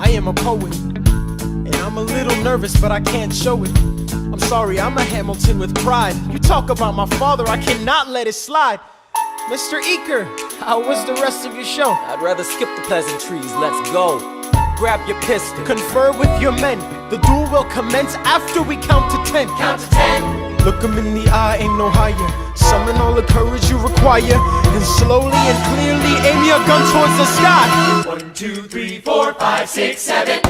[SPEAKER 5] I am a poet. And I'm a little nervous, but I can't show it. I'm sorry, I'm a Hamilton with pride. You talk about my father, I cannot let it slide. Mr. Eaker, how was the rest of your show?
[SPEAKER 14] I'd rather skip the pleasantries. Let's go. Grab your pistol.
[SPEAKER 5] Confer with your men. The duel will commence after we count to 10.
[SPEAKER 8] Count to 10.
[SPEAKER 11] Look him in the eye, ain't no higher. Summon all the courage you require, and slowly and clearly aim your gun towards the sky.
[SPEAKER 8] 1, 2, 3, 4, 5, 6, 7.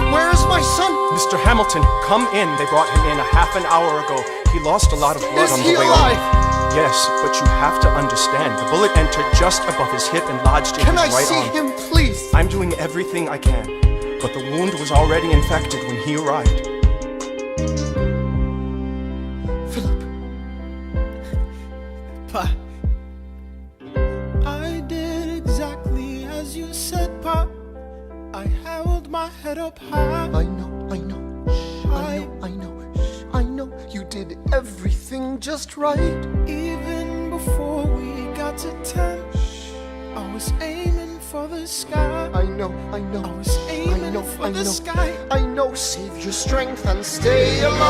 [SPEAKER 5] Where's my son?
[SPEAKER 15] Mr. Hamilton, come in. They brought him in a half an hour ago. He lost a lot of blood on the way
[SPEAKER 5] alive?
[SPEAKER 15] over. Yes, but you have to understand, the bullet entered just above his hip and lodged in
[SPEAKER 5] Can
[SPEAKER 15] his
[SPEAKER 5] I
[SPEAKER 15] right
[SPEAKER 5] see
[SPEAKER 15] arm.
[SPEAKER 5] him, please?
[SPEAKER 15] I'm doing everything I can, but the wound was already infected when he arrived.
[SPEAKER 5] Philip.
[SPEAKER 11] Pa, I did exactly as you said, Pa. I held my head up high.
[SPEAKER 10] I know. I know you did everything just right.
[SPEAKER 11] Even before we got to 10, I was aiming for the sky.
[SPEAKER 10] I know.
[SPEAKER 11] I was aiming for the sky.
[SPEAKER 10] I know. Save your strength and stay alive.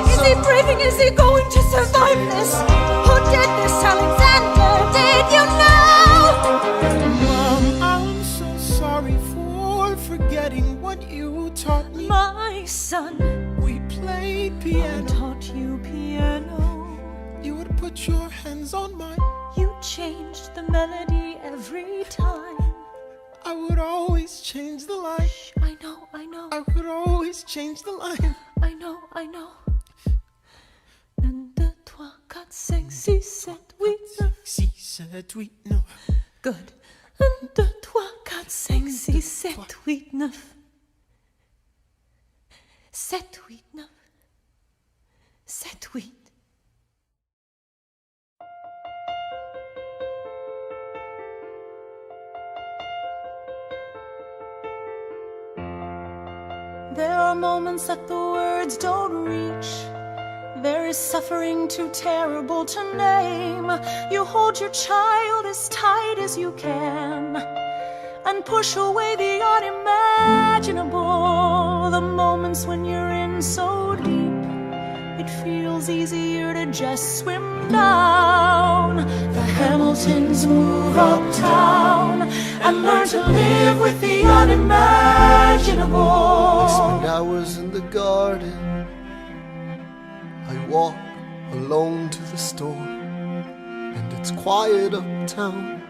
[SPEAKER 6] Is he breathing? Is he going to survive this? Who did this, Alexander? Did you know?
[SPEAKER 11] Mom, I'm so sorry for forgetting what you taught me.
[SPEAKER 6] My son,
[SPEAKER 11] we played piano.
[SPEAKER 6] I taught you piano.
[SPEAKER 11] You would put your hands on mine.
[SPEAKER 6] You changed the melody every time.
[SPEAKER 11] I would always change the line.
[SPEAKER 6] Shh, I know.
[SPEAKER 11] I would always change the line.
[SPEAKER 6] I know. 1, 2, 3, 4, 5, 6, 7, 8, 9.
[SPEAKER 11] 6, 7, 8, 9.
[SPEAKER 6] Good. 1, 2, 3, 4, 5, 6, 7, 8, 9. 7, 8, 9. 7, 8. There are moments that the words don't reach. There is suffering too terrible to name. You hold your child as tight as you can and push away the unimaginable. The moments when you're in so deep, it feels easier to just swim down. The Hamiltons move uptown and learn to live with the unimaginable.
[SPEAKER 10] I spend hours in the garden. I walk alone to the store, and it's quiet uptown.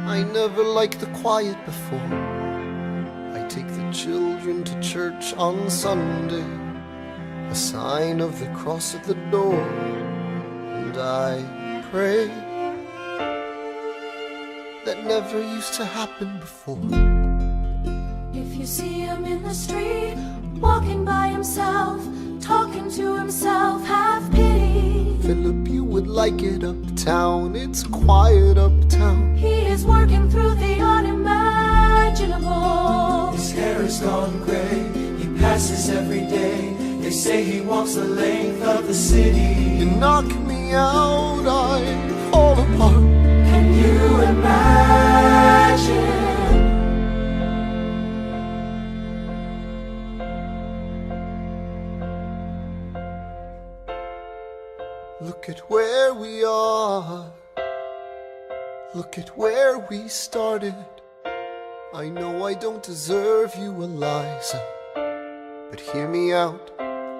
[SPEAKER 10] I never liked the quiet before. I take the children to church on Sunday, a sign of the cross at the door, and I pray. That never used to happen before.
[SPEAKER 4] If you see him in the street, walking by himself, talking to himself, have pity.
[SPEAKER 10] Philip, you would like it uptown. It's quiet uptown.
[SPEAKER 4] He is working through the unimaginable.
[SPEAKER 8] His hair is gone gray. He passes every day. They say he walks the length of the city.
[SPEAKER 10] You knock me out, I fall apart.
[SPEAKER 8] Can you imagine?
[SPEAKER 10] Look at where we are. Look at where we started. I know I don't deserve you, Eliza, but hear me out,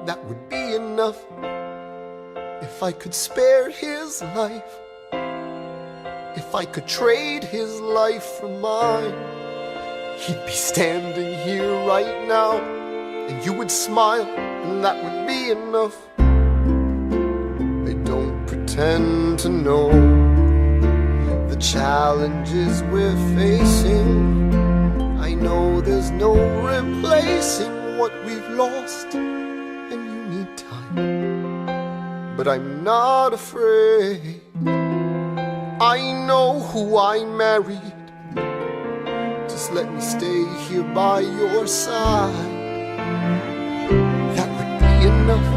[SPEAKER 10] that would be enough. If I could spare his life, if I could trade his life for mine, he'd be standing here right now, and you would smile, and that would be enough. I don't pretend to know the challenges we're facing. I know there's no replacing what we've lost, and you need time, but I'm not afraid. I know who I married. Just let me stay here by your side. That would be enough.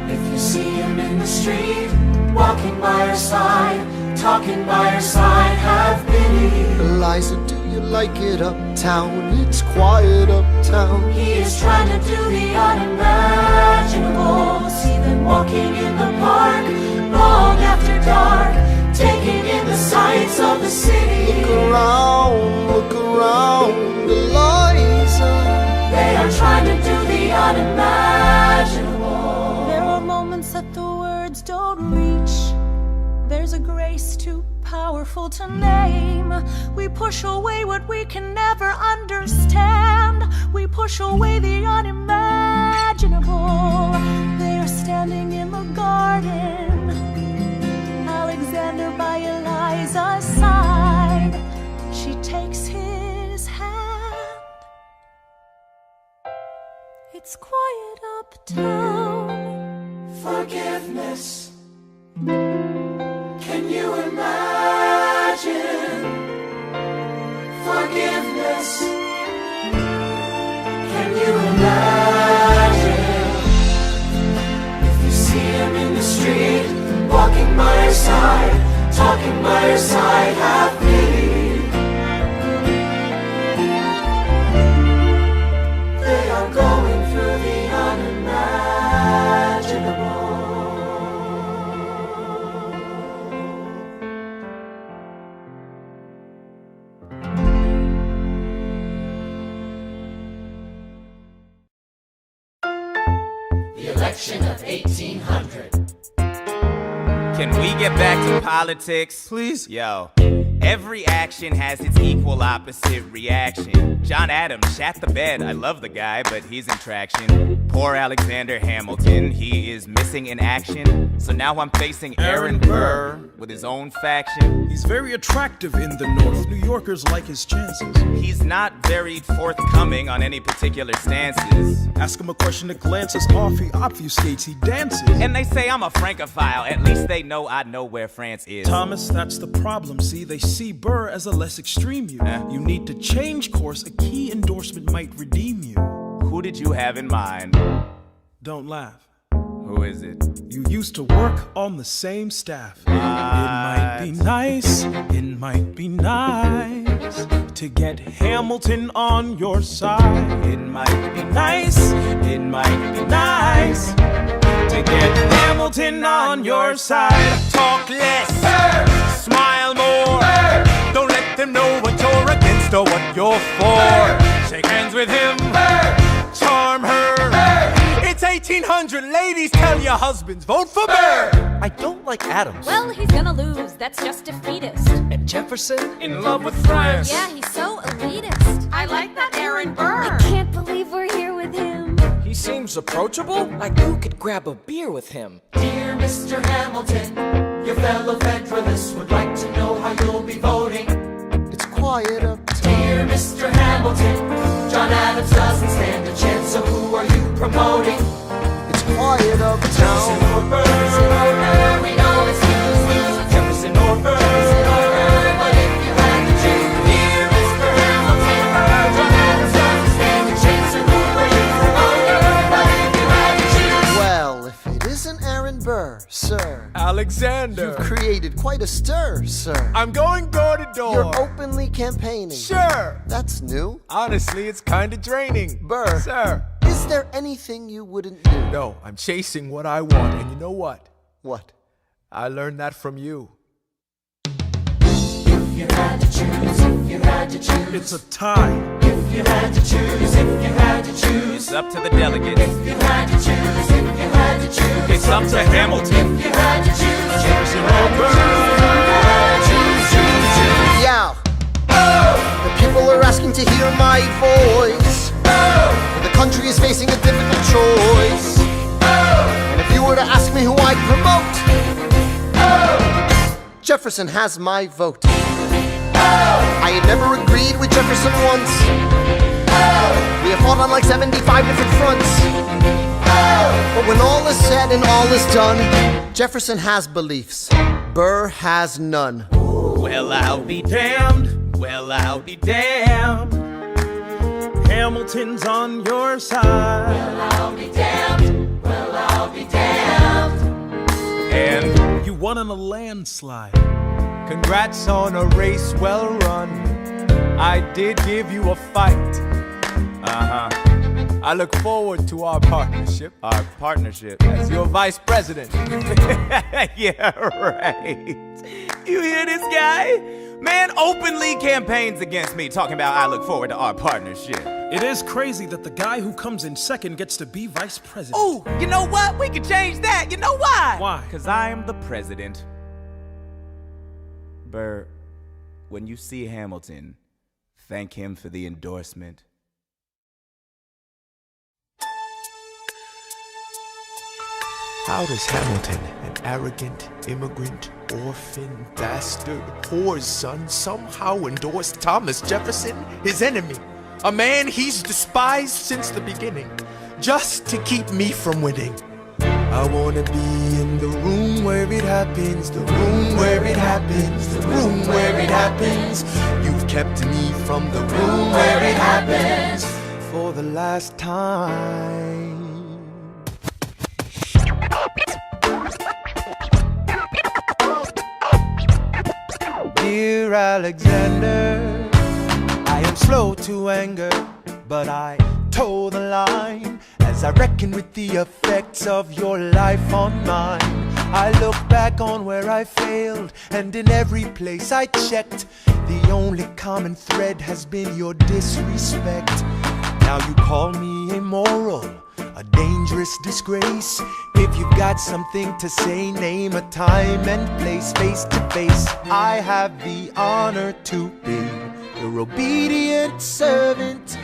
[SPEAKER 8] If you see him in the street, walking by her side, talking by her side, have pity.
[SPEAKER 10] Eliza, do
[SPEAKER 3] you like it uptown? It's quiet uptown.
[SPEAKER 8] He is trying to do the unimaginable. See them walking in the park long after dark, taking in the sights of the city.
[SPEAKER 3] Look around, Eliza.
[SPEAKER 8] They are trying to do the unimaginable.
[SPEAKER 6] There are moments that the words don't reach. There's a grace too powerful to name. We push away what we can never understand. We push away the unimaginable. They are standing in the garden, Alexander by Eliza's side. She takes his hand. It's quiet uptown.
[SPEAKER 8] Forgiveness. Can you imagine? Forgiveness. Can you imagine? If you see him in the street, walking by your side, talking by your side, have pity. They are going through the unimaginable.
[SPEAKER 2] Election of 1800. Can we get back to politics? Please? Yo. Every action has its equal opposite reaction. John Adams shat the bed. I love the guy, but he's in traction. Poor Alexander Hamilton, he is missing in action. So now I'm facing Aaron Burr with his own faction.
[SPEAKER 1] He's very attractive in the North. New Yorkers like his chances.
[SPEAKER 2] He's not very forthcoming on any particular stances.
[SPEAKER 1] Ask him a question that glances off, he obfuscates, he dances.
[SPEAKER 2] And they say I'm a Francophile. At least they know I know where France is.
[SPEAKER 1] Thomas, that's the problem. See, they see Burr as a less extreme you. You need to change course. A key endorsement might redeem you.
[SPEAKER 2] Who did you have in mind?
[SPEAKER 1] Don't laugh.
[SPEAKER 2] Who is it?
[SPEAKER 1] You used to work on the same staff. It might be nice, it might be nice to get Hamilton on your side. It might be nice, it might be nice to get Hamilton on your side.
[SPEAKER 2] Talk less, smile more. Don't let them know what you're against or what you're for. Shake hands with him, charm her. It's 1800, ladies, tell your husbands, vote for Burr.
[SPEAKER 7] I don't like Adams.
[SPEAKER 16] Well, he's gonna lose, that's just defeatist.
[SPEAKER 7] And Jefferson?
[SPEAKER 2] In love with France.
[SPEAKER 16] Yeah, he's so elitist.
[SPEAKER 6] I like that Aaron Burr.
[SPEAKER 13] I can't believe we're here with him.
[SPEAKER 14] He seems approachable, like you could grab a beer with him.
[SPEAKER 8] Dear Mr. Hamilton, your fellow Federalists would like to know how you'll be voting.
[SPEAKER 3] It's quiet uptown.
[SPEAKER 8] Dear Mr. Hamilton, John Adams doesn't stand a chance, so who are you promoting?
[SPEAKER 3] It's quiet uptown.
[SPEAKER 8] Jefferson or Burr? We know it's lose-lose. Jefferson or Burr? But if you had to choose, dear Mr. Hamilton, John Adams doesn't stand a chance, so who are you promoting? But if you had to choose,
[SPEAKER 3] Well, if it isn't Aaron Burr, sir,
[SPEAKER 1] Alexander,
[SPEAKER 3] you've created quite a stir, sir.
[SPEAKER 1] I'm going door to door.
[SPEAKER 3] You're openly campaigning.
[SPEAKER 1] Sure.
[SPEAKER 3] That's new.
[SPEAKER 1] Honestly, it's kinda draining.
[SPEAKER 3] Burr,
[SPEAKER 1] Sir.
[SPEAKER 3] is there anything you wouldn't do?
[SPEAKER 1] No, I'm chasing what I want, and you know what?
[SPEAKER 3] What?
[SPEAKER 1] I learned that from you.
[SPEAKER 8] if you had to choose, if you had to choose,
[SPEAKER 1] It's a tie.
[SPEAKER 8] if you had to choose, if you had to choose,
[SPEAKER 2] It's up to the delegates.
[SPEAKER 8] if you had to choose, if you had to choose,
[SPEAKER 2] It's up to Hamilton.
[SPEAKER 8] if you had to choose,
[SPEAKER 1] Jefferson or Burr.
[SPEAKER 3] Yeah. The people are asking to hear my voice. The country is facing a difficult choice. And if you were to ask me who I'd promote, Jefferson has my vote. I had never agreed with Jefferson once. We have fought on like 75 different fronts. But when all is said and all is done, Jefferson has beliefs. Burr has none.
[SPEAKER 2] Well, I'll be damned. Well, I'll be damned.
[SPEAKER 1] Hamilton's on your side.
[SPEAKER 8] Well, I'll be damned. Well, I'll be damned.
[SPEAKER 2] And
[SPEAKER 1] You won in a landslide.
[SPEAKER 15] Congrats on a race well run.
[SPEAKER 1] I did give you a fight. I look forward to our partnership.
[SPEAKER 2] Our partnership?
[SPEAKER 1] As your vice president.
[SPEAKER 2] Yeah, right. You hear this guy? Man openly campaigns against me, talking about I look forward to our partnership.
[SPEAKER 1] It is crazy that the guy who comes in second gets to be vice president.
[SPEAKER 2] Oh, you know what? We could change that. You know why?
[SPEAKER 1] Why?
[SPEAKER 2] Because I am the president. Burr, when you see Hamilton, thank him for the endorsement.
[SPEAKER 17] How does Hamilton, an arrogant immigrant, orphan, bastard, whore's son, somehow endorse Thomas Jefferson, his enemy, a man he's despised since the beginning, just to keep me from winning? I wanna be in the room where it happens, the room where it happens, the room where it happens. You've kept me from the room where it happens for the last time.
[SPEAKER 9] Dear Alexander, I am slow to anger, but I toe the line as I reckon with the effects of your life on mine. I look back on where I failed, and in every place I checked, the only common thread has been your disrespect. Now you call me immoral, a dangerous disgrace. If you've got something to say, name a time and place. Face to face, I have the honor to be your obedient servant,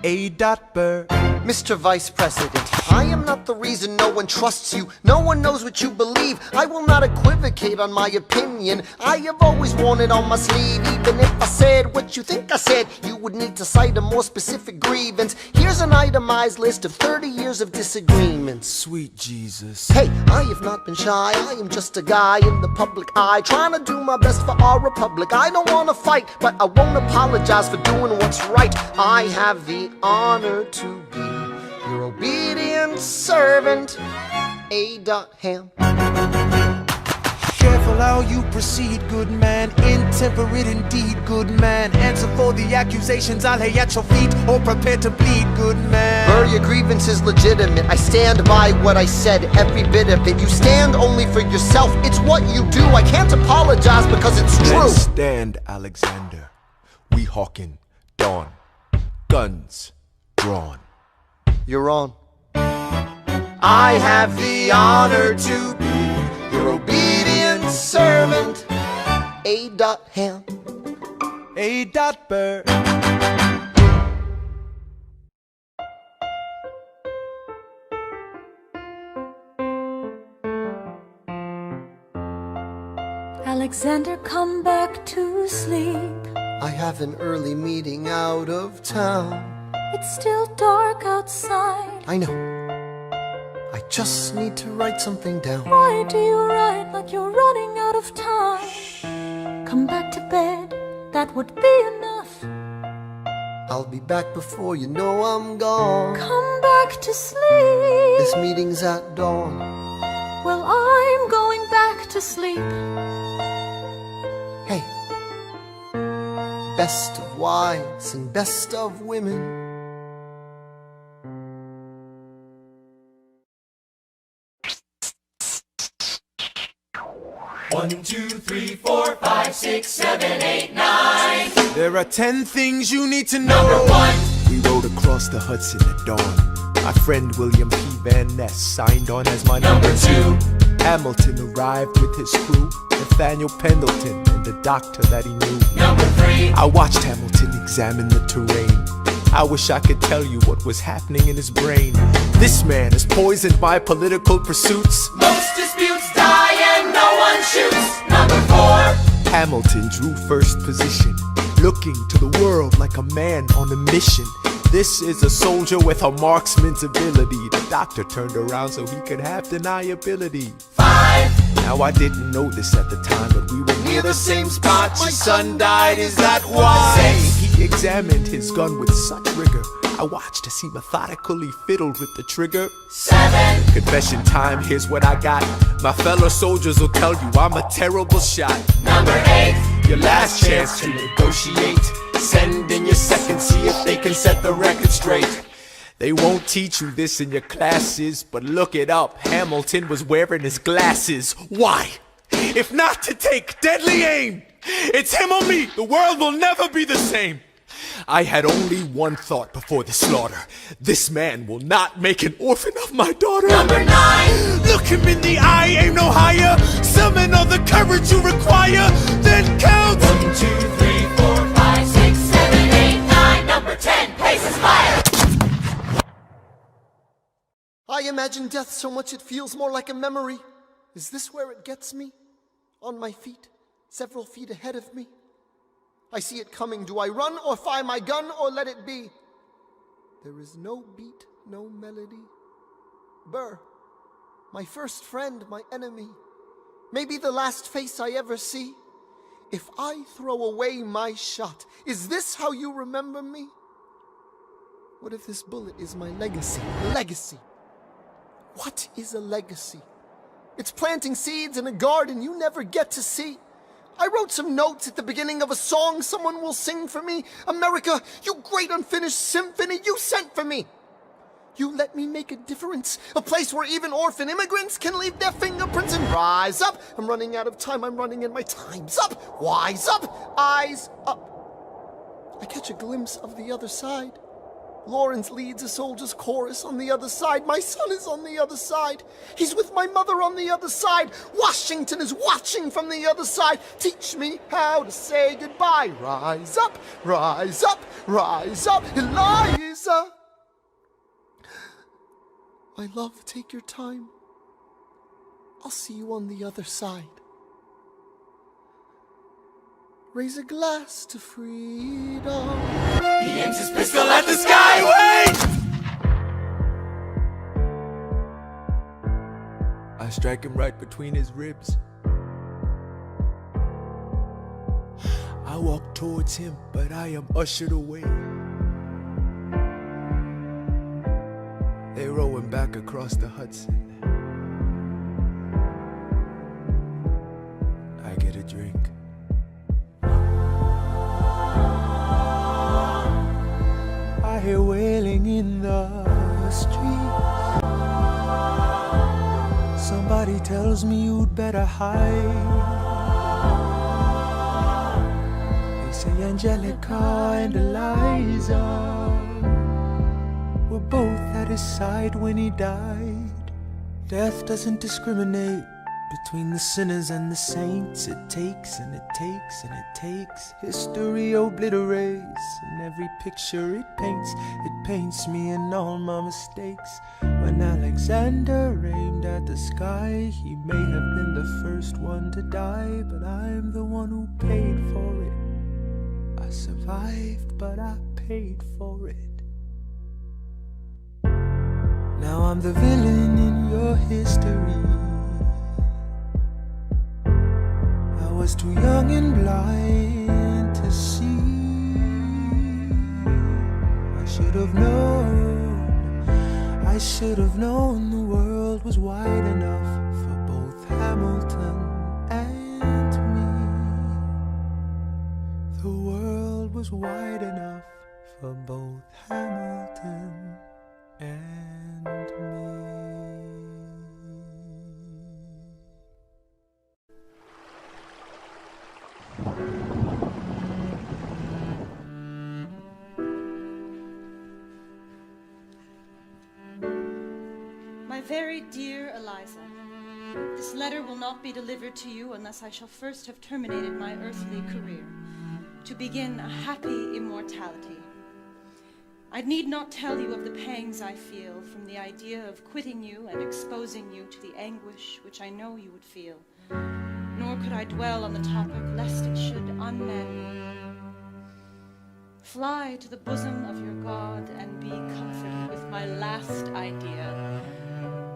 [SPEAKER 9] A. Burr.
[SPEAKER 3] Mr. Vice President, I am not the reason no one trusts you. No one knows what you believe. I will not equivocate on my opinion. I have always worn it on my sleeve. Even if I said what you think I said, you would need to cite a more specific grievance. Here's an itemized list of 30 years of disagreements.
[SPEAKER 17] Sweet Jesus.
[SPEAKER 3] Hey, I have not been shy. I am just a guy in the public eye, trying to do my best for our republic. I don't want to fight, but I won't apologize for doing what's right. I have the honor to be your obedient servant, A. Ham.
[SPEAKER 9] Careful how you proceed, good man. Intemperate indeed, good man. Answer for the accusations I'll lay at your feet, or prepare to bleed, good man.
[SPEAKER 3] Burr, your grievance is legitimate. I stand by what I said, every bit of it. You stand only for yourself. It's what you do. I can't apologize because it's true.
[SPEAKER 17] Then stand, Alexander. We hawking dawn. Guns drawn.
[SPEAKER 3] You're on. I have the honor to be your obedient servant, A. Ham.
[SPEAKER 9] A. Burr.
[SPEAKER 4] Alexander, come back to sleep.
[SPEAKER 3] I have an early meeting out of town.
[SPEAKER 4] It's still dark outside.
[SPEAKER 3] I know. I just need to write something down.
[SPEAKER 4] Why do you write like you're running out of time? Come back to bed, that would be enough.
[SPEAKER 3] I'll be back before you know I'm gone.
[SPEAKER 4] Come back to sleep.
[SPEAKER 3] This meeting's at dawn.
[SPEAKER 4] Well, I'm going back to sleep.
[SPEAKER 3] Hey, best of wives and best of women.
[SPEAKER 8] 1, 2, 3, 4, 5, 6, 7, 8, 9.
[SPEAKER 17] There are 10 things you need to know.
[SPEAKER 8] Number 1.
[SPEAKER 17] We rode across the Hudson at dawn. My friend William P. Van Ness signed on as my
[SPEAKER 8] Number 2.
[SPEAKER 17] Hamilton arrived with his crew, Nathaniel Pendleton and the doctor that he knew.
[SPEAKER 8] Number 3.
[SPEAKER 17] I watched Hamilton examine the terrain. I wish I could tell you what was happening in his brain. This man has poisoned my political pursuits.
[SPEAKER 8] Most disputes die and no one shoots. Number 4.
[SPEAKER 17] Hamilton drew first position, looking to the world like a man on a mission. This is a soldier with a marksman's ability. The doctor turned around so he could have deniability.
[SPEAKER 8] 5.
[SPEAKER 17] Now I didn't know this at the time, but we were near the same spot. My son died, is that why? He examined his gun with such rigor. I watched as he methodically fiddled with the trigger. 7. Confession time, here's what I got. My fellow soldiers will tell you I'm a terrible shot. Number 8. Your last chance to negotiate. Send in your second, see if they can set the record straight. They won't teach you this in your classes, but look it up. Hamilton was wearing his glasses. Why? If not to take deadly aim. It's him or me. The world will never be the same. I had only one thought before the slaughter. This man will not make an orphan of my daughter. Number 9. Look him in the eye, aim no higher. Summon all the courage you require. Then count. 1, 2, 3, 4, 5, 6, 7, 8, 9. Number 10. Paces fire.
[SPEAKER 3] I imagine death so much it feels more like a memory. Is this where it gets me? On my feet, several feet ahead of me. I see it coming. Do I run or fire my gun or let it be? There is no beat, no melody. Burr, my first friend, my enemy. Maybe the last face I ever see. If I throw away my shot, is this how you remember me? What if this bullet is my legacy? Legacy. What is a legacy? It's planting seeds in a garden you never get to see. I wrote some notes at the beginning of a song someone will sing for me. America, you great unfinished symphony you sent for me. You let me make a difference, a place where even orphan immigrants can leave their fingerprints and rise up. I'm running out of time, I'm running and my time's up. Wise up, eyes up. I catch a glimpse of the other side. Lawrence leads a soldier's chorus on the other side. My son is on the other side. He's with my mother on the other side. Washington is watching from the other side. Teach me how to say goodbye. Rise up, rise up, rise up, Eliza. My love, take your time. I'll see you on the other side. Raise a glass to freedom.
[SPEAKER 17] He aims his pistol at the sky. Wait! I strike him right between his ribs. I walk towards him, but I am ushered away. They row him back across the Hudson. I get a drink. I hear wailing in the street. Somebody tells me you'd better hide. They say Angelica and Eliza were both at his side when he died. Death doesn't discriminate between the sinners and the saints. It takes and it takes and it takes. History obliterates, and every picture it paints me and all my mistakes. When Alexander aimed at the sky, he may have been the first one to die, but I'm the one who paid for it. I survived, but I paid for it. Now I'm the villain in your history. I was too young and blind to see. I should have known the world was wide enough for both Hamilton and me. The world was wide enough for both Hamilton and me.
[SPEAKER 6] My very dear Eliza, this letter will not be delivered to you unless I shall first have terminated my earthly career, to begin a happy immortality. I need not tell you of the pangs I feel from the idea of quitting you and exposing you to the anguish which I know you would feel, nor could I dwell on the topic lest it should unman you. Fly to the bosom of your God and be comforted with my last idea.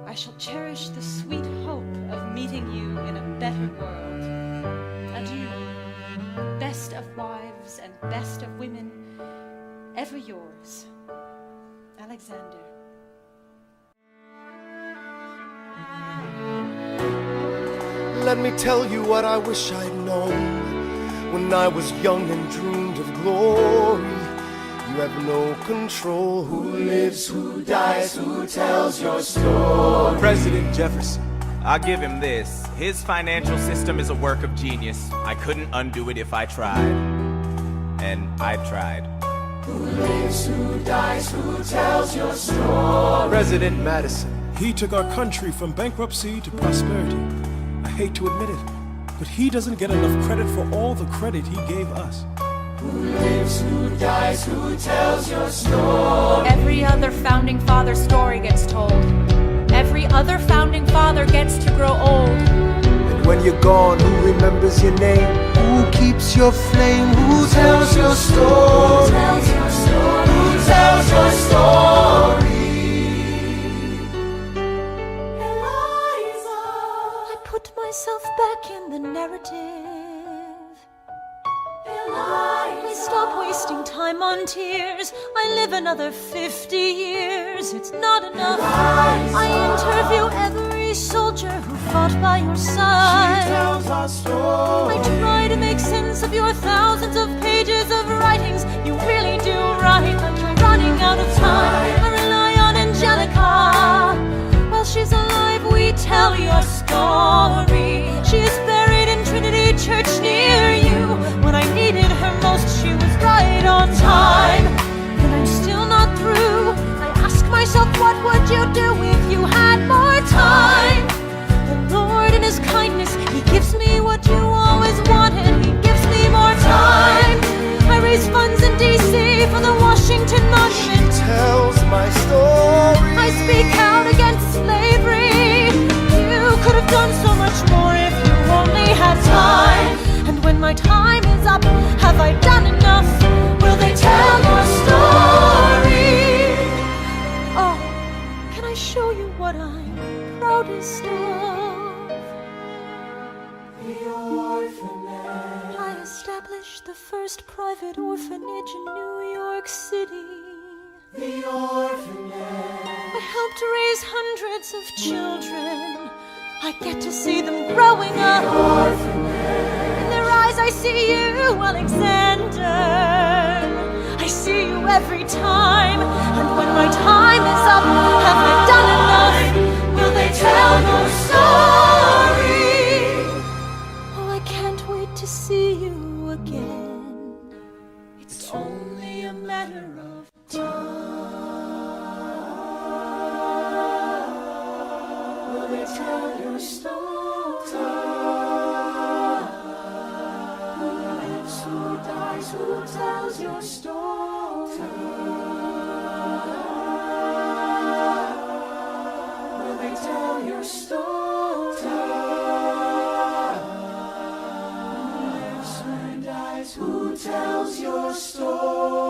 [SPEAKER 6] I shall cherish the sweet hope of meeting you in a better world. Adieu, best of wives and best of women, ever yours, Alexander.
[SPEAKER 10] Let me tell you what I wish I'd known when I was young and dreamed of glory. You have no control. Who lives, who dies, who tells your story?
[SPEAKER 2] President Jefferson. I'll give him this. His financial system is a work of genius. I couldn't undo it if I tried. And I tried.
[SPEAKER 8] Who lives, who dies, who tells your story?
[SPEAKER 17] President Madison.
[SPEAKER 1] He took our country from bankruptcy to prosperity. I hate to admit it, but he doesn't get enough credit for all the credit he gave us.
[SPEAKER 8] Who lives, who dies, who tells your story?
[SPEAKER 6] Every other founding father story gets told. Every other founding father gets to grow old.
[SPEAKER 9] And when you're gone, who remembers your name? Who keeps your flame? Who tells your story?
[SPEAKER 8] Who tells your story? Who tells your story?
[SPEAKER 4] Eliza, I put myself back in the narrative. I stop wasting time on tears. I live another 50 years. It's not enough. I interview every soldier who fought by your side.
[SPEAKER 8] She tells our story.
[SPEAKER 4] I try to make sense of your thousands of pages of writings. You really do write, but you're running out of time. I rely on Angelica. While she's alive, we tell your story. She is buried in Trinity Church near you. When I needed her most, she was right on time. And I'm still not through. I ask myself, what would you do if you had more time? The Lord in His kindness, He gives me what you always wanted. He gives me more time. I raise funds in D.C. for the Washington Monument.
[SPEAKER 10] She tells my story.
[SPEAKER 4] I speak out against slavery. You could have done so much more if you only had time. And when my time is up, have I done enough? Will they tell your story? Oh, can I show you what I'm proudest of?
[SPEAKER 8] The orphanage.
[SPEAKER 4] I established the first private orphanage in New York City.
[SPEAKER 8] The orphanage.
[SPEAKER 4] I helped raise hundreds of children. I get to see them growing up. In their eyes I see you, Alexander. I see you every time. And when my time is up, have I done enough? Will they tell your story? Oh, I can't wait to see you again. It's only a matter of time.
[SPEAKER 8] Will they tell your story? Who lives, who dies, who tells your story? Will they tell your story? Who lives, who dies, who tells your story?